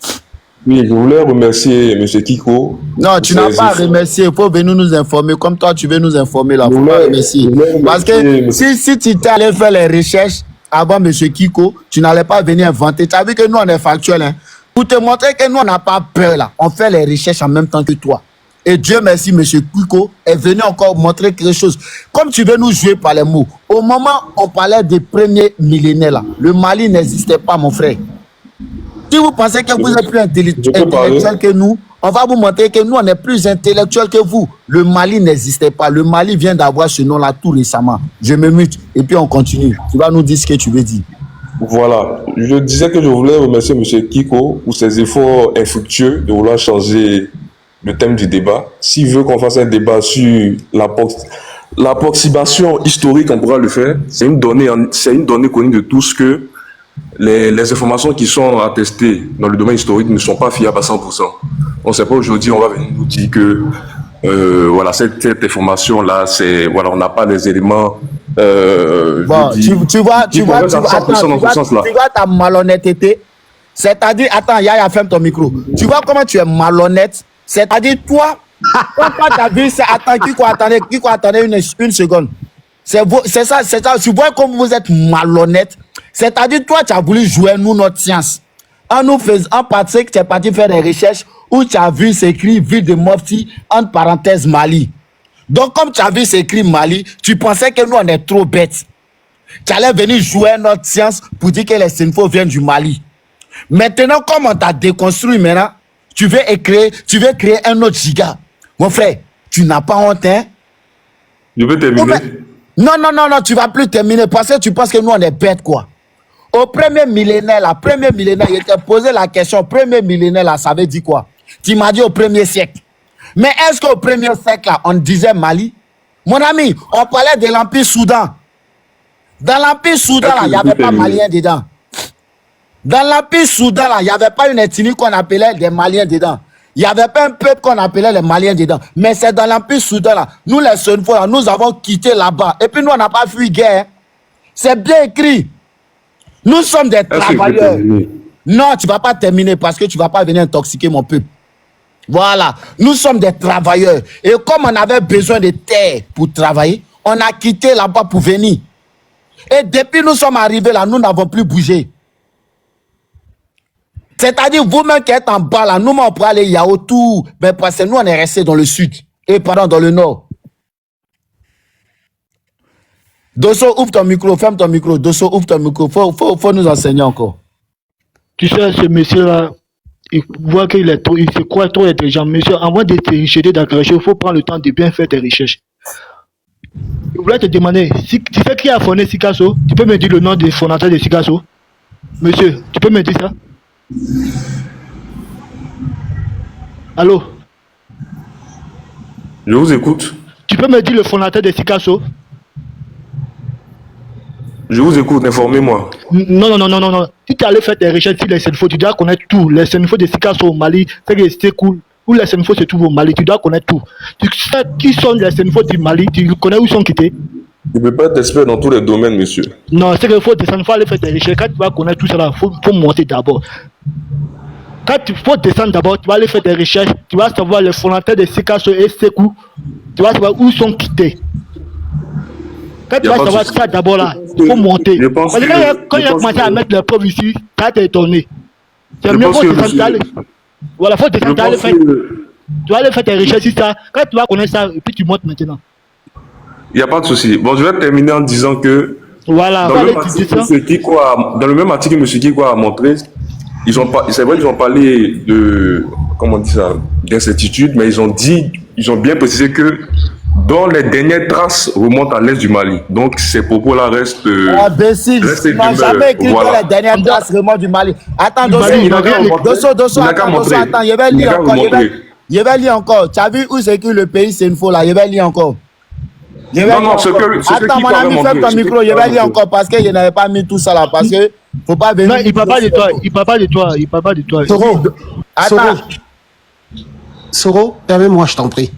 Oui, je voulais remercier M. Kiko. Non, tu n'as pas à remercier, il faut venir nous informer. Comme toi, tu veux nous informer là, il faut pas remercier. Parce que si tu étais allé faire les recherches avant M. Kiko, tu n'allais pas venir inventer. Tu as vu que nous, on est factuel, hein? Pour te montrer que nous, on n'a pas peur là. On fait les recherches en même temps que toi. Et Dieu merci, M. Kiko est venu encore montrer quelque chose. Comme tu veux nous jouer par les mots, au moment où on parlait des premiers millénaires, là, le Mali n'existait pas, mon frère. Si vous pensez que vous êtes plus intellectuel que nous, on va vous montrer que nous, on est plus intellectuel que vous. Le Mali n'existait pas. Le Mali vient d'avoir ce nom-là tout récemment. Je me mute et puis on continue. Tu vas nous dire ce que tu veux dire. Voilà, je disais que je voulais remercier M. Kiko pour ses efforts infructueux de vouloir changer le thème du débat. S'il veut qu'on fasse un débat sur l'approximation historique, on pourra le faire. C'est une donnée connue de tous que les informations qui sont attestées dans le domaine historique ne sont pas fiables à 100%. On ne sait pas aujourd'hui, on va venir nous dire que voilà, cette information-là, voilà, on n'a pas les éléments. Bon, tu vois ta malhonnêteté. C'est-à-dire, attends, Yaya, ferme ton micro. Tu vois comment tu es malhonnête. C'est-à-dire, toi, quand tu as vu ça, attends, Kiko, attendez une seconde. C'est ça, tu vois comme vous êtes malhonnête. C'est-à-dire, toi, tu as voulu jouer nous notre science. En partie que tu es parti faire des recherches où tu as vu s'écrire ville de Mopti, entre parenthèses Mali. Donc, comme tu as vu s'écrire Mali, tu pensais que nous, on est trop bêtes. Tu allais venir jouer notre science pour dire que les Senfo viennent du Mali. Maintenant, comme on t'a déconstruit maintenant, tu veux créer un autre giga. Mon frère, tu n'as pas honte, hein? Je vais terminer. Non, tu vas plus terminer parce que tu penses que nous, on est bêtes, quoi. Au premier millénaire, il était posé la question, premier millénaire, là, ça veut dire quoi? Tu m'as dit au premier siècle. Mais est-ce qu'au premier siècle, là, on disait Mali? Mon ami, on parlait de l'Empire Soudan. Dans l'Empire Soudan, là, il n'y avait pas Maliens dedans. Dans l'Empire Soudan, là, il n'y avait pas une ethnie qu'on appelait des Maliens dedans. Il n'y avait pas un peuple qu'on appelait les Maliens dedans. Mais c'est dans l'Empire Soudan, là, nous, les Senfo, là, nous avons quitté là-bas. Et puis nous, on n'a pas fui guerre. C'est bien écrit. Nous sommes des travailleurs. Non, tu ne vas pas terminer parce que tu ne vas pas venir intoxiquer mon peuple. Voilà. Nous sommes des travailleurs. Et comme on avait besoin de terre pour travailler, on a quitté là-bas pour venir. Et depuis nous sommes arrivés là, nous n'avons plus bougé. C'est-à-dire, vous-même qui êtes en bas là, nous, on pourrait aller Yaotou, mais parce que nous, on est restés dans le sud. Et pardon, dans le nord. Dosso, ouvre ton micro, ferme ton micro. Dosso, ouvre ton micro. Faut nous enseigner encore. Tu sais, ce monsieur-là, il voit qu'il se croit trop intelligent. Monsieur, avant de te jeter dans la recherche, il faut prendre le temps de bien faire tes recherches. Je voulais te demander, si tu sais qui a fondé Sikasso, tu peux me dire le nom du fondateur de Sikasso? Monsieur, tu peux me dire ça? Allô? Je vous écoute. Tu peux me dire le fondateur de Sikasso? Je vous écoute, informez-moi. Non. Si tu allais faire tes recherches sur les Senfo, tu dois connaître tout. Les Senfo de Sikasso au Mali, c'est que c'était cool. Où les Senfo se trouvent au Mali, tu dois connaître tout. Tu sais qui sont les Senfo du Mali, tu connais où ils sont quittés? Je ne peux pas être expert dans tous les domaines, monsieur. Non, c'est qu'il faut descendre, il faut aller faire tes recherches. Quand tu vas connaître tout ça, il faut monter d'abord. Quand il faut descendre d'abord, tu vas aller faire tes recherches, tu vas savoir les fondateurs de Sikasso et Sekou, tu vas savoir où ils sont quittés. Quand tu vas savoir ça d'abord là, il faut monter. Parce que quand il a commencé à mettre les preuves ici, ça a été étonné. C'est mieux pour descendre d'aller. Voilà, il faut descendre d'aller faire. Tu vas aller faire tes recherches sur ça. Quand tu vas connaître ça, et puis tu montes maintenant. Il n'y a pas de souci. Bon, je vais terminer en disant que voilà, dans le même article que M. Kiko a montré, c'est vrai qu'ils ont parlé de, comment on dit ça, d'incertitude, mais ils ont bien précisé que dont les dernières traces remontent à l'est du Mali. Donc ces propos-là restent. Imbécile, tu n'as jamais écrit que les dernières traces remontent du Mali. Attends, Dosso, attends, je vais lire encore. Tu as vu où c'est que le pays c'est une faux là? Je vais lire encore. Non, attends, mon ami, ferme ton micro, je vais lire encore parce que je n'avais pas mis tout ça là. Parce que faut pas venir. Non, il ne parle pas de toi, il parle pas de toi. Soro, permets-moi, je t'en prie.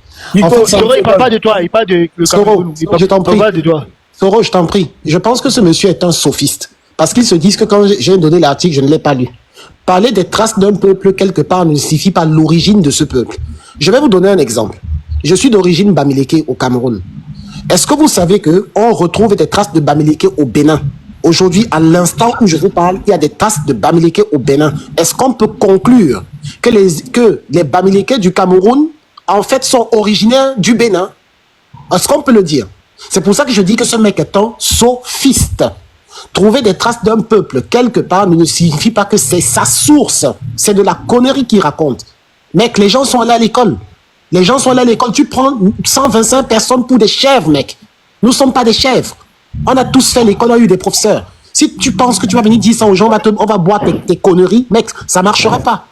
Soro, il ne parle pas de toi, il parle de Soro, je t'en prie. Soro, je t'en prie. Je pense que ce monsieur est un sophiste. Parce qu'ils se disent que quand j'ai donné l'article, je ne l'ai pas lu. Parler des traces d'un peuple quelque part ne signifie pas l'origine de ce peuple. Je vais vous donner un exemple. Je suis d'origine bamileke au Cameroun. Est-ce que vous savez qu'on retrouve des traces de bamileke au Bénin? Aujourd'hui, à l'instant où je vous parle, il y a des traces de bamileke au Bénin. Est-ce qu'on peut conclure que les bamileke du Cameroun en fait, sont originaires du Bénin. Est-ce qu'on peut le dire? C'est pour ça que je dis que ce mec est un sophiste. Trouver des traces d'un peuple quelque part ne signifie pas que c'est sa source. C'est de la connerie qu'il raconte. Mec, les gens sont allés à l'école. Les gens sont allés à l'école. Tu prends 125 personnes pour des chèvres, mec. Nous ne sommes pas des chèvres. On a tous fait l'école, on a eu des professeurs. Si tu penses que tu vas venir dire ça aux gens, on va boire tes conneries, mec, ça ne marchera pas.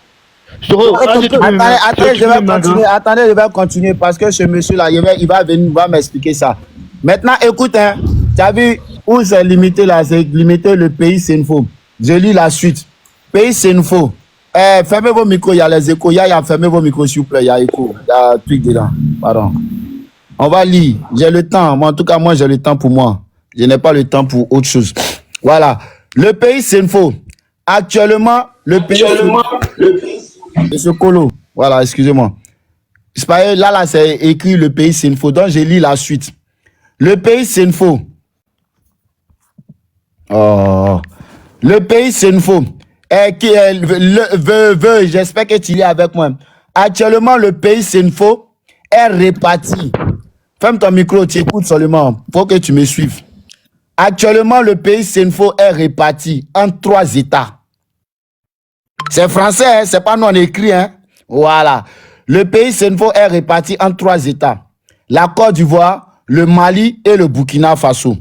Attendez, je vais continuer parce que ce monsieur-là, il va venir, va m'expliquer ça. Maintenant, écoute, hein, tu as vu où c'est limité là, c'est limité le pays Senfo. Je lis la suite. Pays Senfo. Fermez vos micros, il y a les échos. Fermez vos micros, s'il vous plaît, il y a écho. Il y a un truc dedans. Pardon. On va lire. J'ai le temps. Moi, en tout cas, moi, j'ai le temps pour moi. Je n'ai pas le temps pour autre chose. Voilà. Le pays Senfo. Actuellement, le pays. Monsieur Kolo. Voilà, excusez-moi. C'est pas là, c'est écrit le pays Senfo. Donc, je lis la suite. Le pays Senfo. Oh. Le pays Senfo. J'espère que tu es avec moi. Actuellement, le pays Senfo est réparti. Ferme ton micro, tu écoutes seulement. Faut que tu me suives. Actuellement, le pays Senfo est réparti en 3 États. C'est français, hein? C'est pas nous on écrit. Hein? Voilà. Le pays Senfo est réparti en 3 États. La Côte d'Ivoire, le Mali et le Burkina Faso.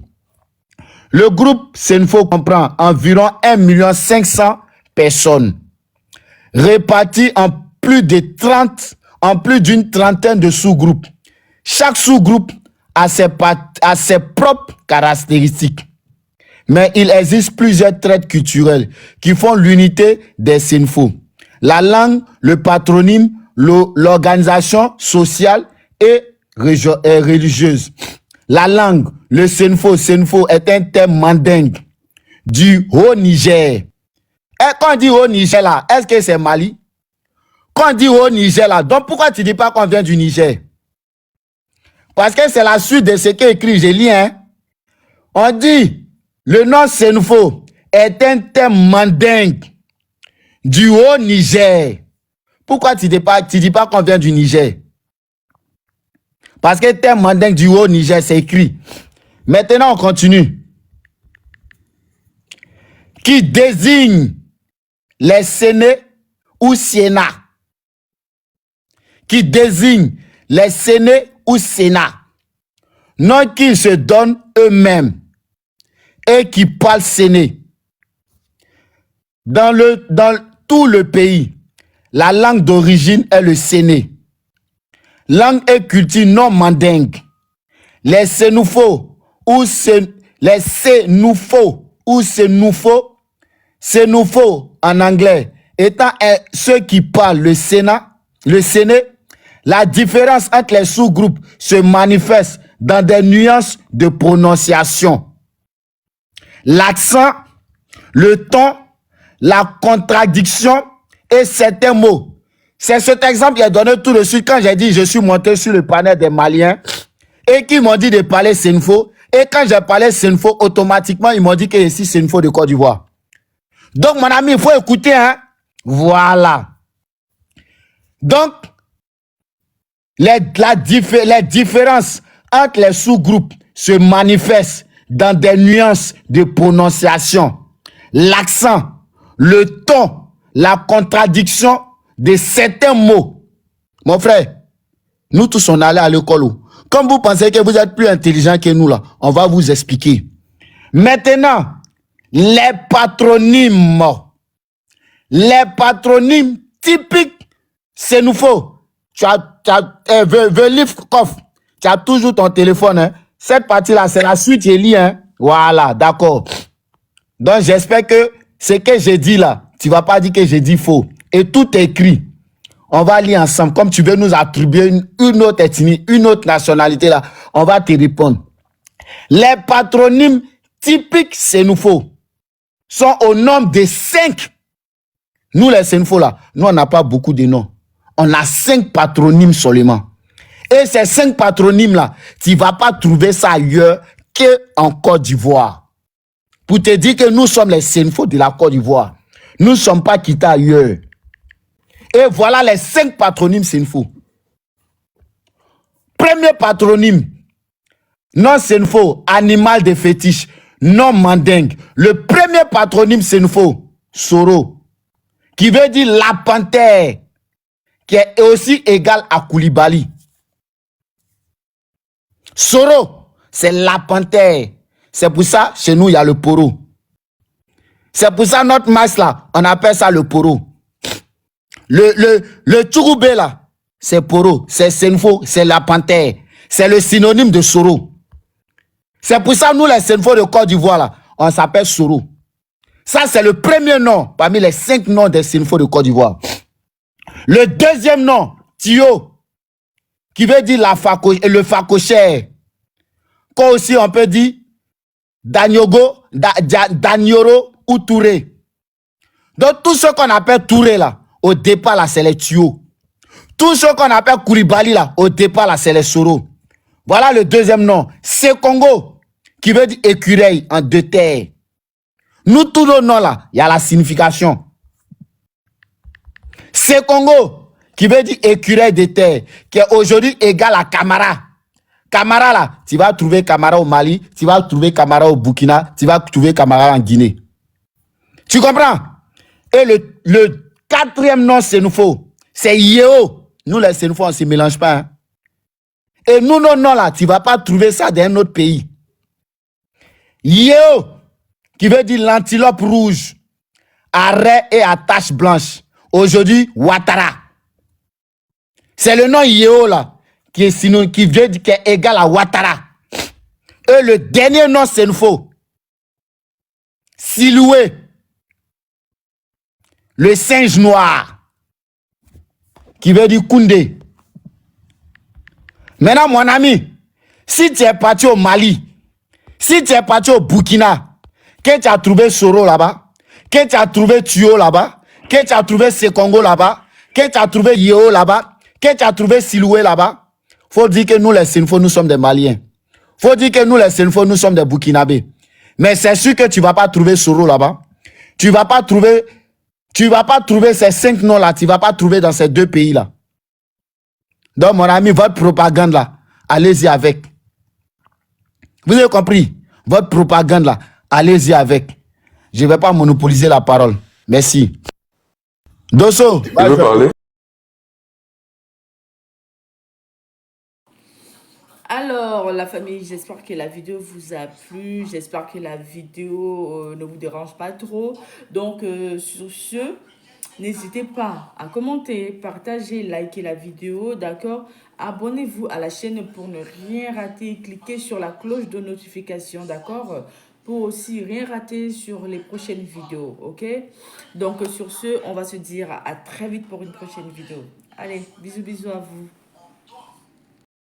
Le groupe Senfo comprend environ 1 500 000 personnes réparties en plus d'une trentaine de sous-groupes. Chaque sous-groupe a ses propres caractéristiques. Mais il existe plusieurs traits culturels qui font l'unité des Senfo. La langue, le patronyme, l'organisation sociale et religieuse. La langue, le Senfo est un terme mandingue du Haut-Niger. Et quand on dit Haut-Niger là, est-ce que c'est Mali? Quand on dit Haut-Niger là, donc pourquoi tu ne dis pas qu'on vient du Niger? Parce que c'est la suite de ce qui est écrit, j'ai lu, hein. On dit, le nom Senfo est un terme mandingue du Haut-Niger. Pourquoi tu ne dis pas qu'on vient du Niger? Parce que le terme mandingue du Haut-Niger, c'est écrit. Maintenant, on continue. Qui désigne les Sénés ou Sénat. Qui désigne les Sénés ou Sénat. Non qu'ils se donnent eux-mêmes et qui parlent Séné. Dans tout le pays, la langue d'origine est le Séné. Langue et culture non mandingue. Les Sénoufos ou Sénoufos en anglais, étant ceux qui parlent le Séné, la différence entre les sous-groupes se manifeste dans des nuances de prononciation. L'accent, le ton, la contradiction et certains mots. C'est cet exemple qui est donné tout de suite quand j'ai dit je suis monté sur le panel des Maliens et qui m'ont dit de parler Senfo. Et quand j'ai parlé Senfo, automatiquement, ils m'ont dit que ici Senfo de Côte d'Ivoire. Donc, mon ami, il faut écouter, hein. Voilà. Donc, les différences entre les sous-groupes se manifestent dans des nuances de prononciation. L'accent, le ton, la contradiction de certains mots. Mon frère, nous tous on allait à l'école. Comme vous pensez que vous êtes plus intelligent que nous là, on va vous expliquer. Maintenant, les patronymes typiques, c'est nous faux. Tu as toujours ton téléphone. Hein? Cette partie-là, c'est la suite, j'ai lu. Hein? Voilà, d'accord. Donc, j'espère que ce que j'ai dit là, tu ne vas pas dire que j'ai dit faux. Et tout est écrit. On va lire ensemble. Comme tu veux nous attribuer une autre ethnie, une autre nationalité là, on va te répondre. Les patronymes typiques Senfo sont au nombre de 5. Nous, les Senfo là, nous, on n'a pas beaucoup de noms. On a 5 patronymes seulement. Et ces 5 patronymes là, tu ne vas pas trouver ça ailleurs qu'en Côte d'Ivoire. Pour te dire que nous sommes les Senfo de la Côte d'Ivoire. Nous ne sommes pas quittés ailleurs. Et voilà les 5 patronymes Senfo. premier patronyme, non Senfo, animal de fétiche, non mandingue. Le premier patronyme Senfo, Soro, qui veut dire la panthère, qui est aussi égal à Koulibaly. Soro, c'est la panthère. C'est pour ça, chez nous, il y a le poro. C'est pour ça, notre masse là, on appelle ça le poro. Le Tchouroubé là, c'est poro, c'est Senfo, c'est la panthère. C'est le synonyme de Soro. C'est pour ça, nous, les Senfo de Côte d'Ivoire là, on s'appelle Soro. Ça, c'est le premier nom parmi les 5 noms des Senfo de Côte d'Ivoire. Le deuxième nom, Tio, qui veut dire le facochère. Quoi aussi, on peut dire Danyogo, Danyoro ou Touré. Donc, tout ce qu'on appelle Touré là, au départ là, c'est les Tio. Tout ce qu'on appelle Koulibaly là, au départ là, c'est les Soro. Voilà le deuxième nom. Sekongo, qui veut dire écureuil en 2 terres. Nous, tous nos noms là, il y a la signification. Sekongo, qui veut dire écureuil de terre, qui est aujourd'hui égal à Camara. Camara là, tu vas trouver Camara au Mali, tu vas trouver Camara au Burkina, tu vas trouver Camara en Guinée. Tu comprends? Et le 4e nom Senfo, c'est Yeo. Nous les Senfo, on ne se mélange pas. Hein? Et nous, nos noms là, tu ne vas pas trouver ça dans un autre pays. Yeo, qui veut dire l'antilope rouge, à raie et à tache blanche. Aujourd'hui, Ouattara. C'est le nom Yeo là, qui est égal à Ouattara. Et le dernier nom Senfo, Siloué, le singe noir, qui veut dire Koundé. Maintenant, mon ami, si tu es parti au Mali, si tu es parti au Burkina, que tu as trouvé Soro là-bas, que tu as trouvé Tuyo là-bas, que tu as trouvé Sekongo là-bas, que tu as trouvé Yeo là-bas, que tu as trouvé Siloué là-bas, faut dire que nous les Senfo, nous sommes des Maliens. Faut dire que nous les Senfo, nous sommes des Burkinabés. Mais c'est sûr que tu ne vas pas trouver Soro là-bas. Tu vas pas trouver ces 5 noms là, tu ne vas pas trouver dans ces 2 pays là. Donc mon ami, votre propagande là, allez-y avec. Vous avez compris? Votre propagande là, allez-y avec. Je ne vais pas monopoliser la parole. Merci. Dosso, tu veux parler? Alors, la famille, j'espère que la vidéo vous a plu. J'espère que la vidéo ne vous dérange pas trop. Donc, sur ce, n'hésitez pas à commenter, partager, liker la vidéo, d'accord? Abonnez-vous à la chaîne pour ne rien rater. Cliquez sur la cloche de notification, d'accord? Pour aussi rien rater sur les prochaines vidéos, ok? Donc, sur ce, on va se dire à très vite pour une prochaine vidéo. Allez, bisous, bisous à vous.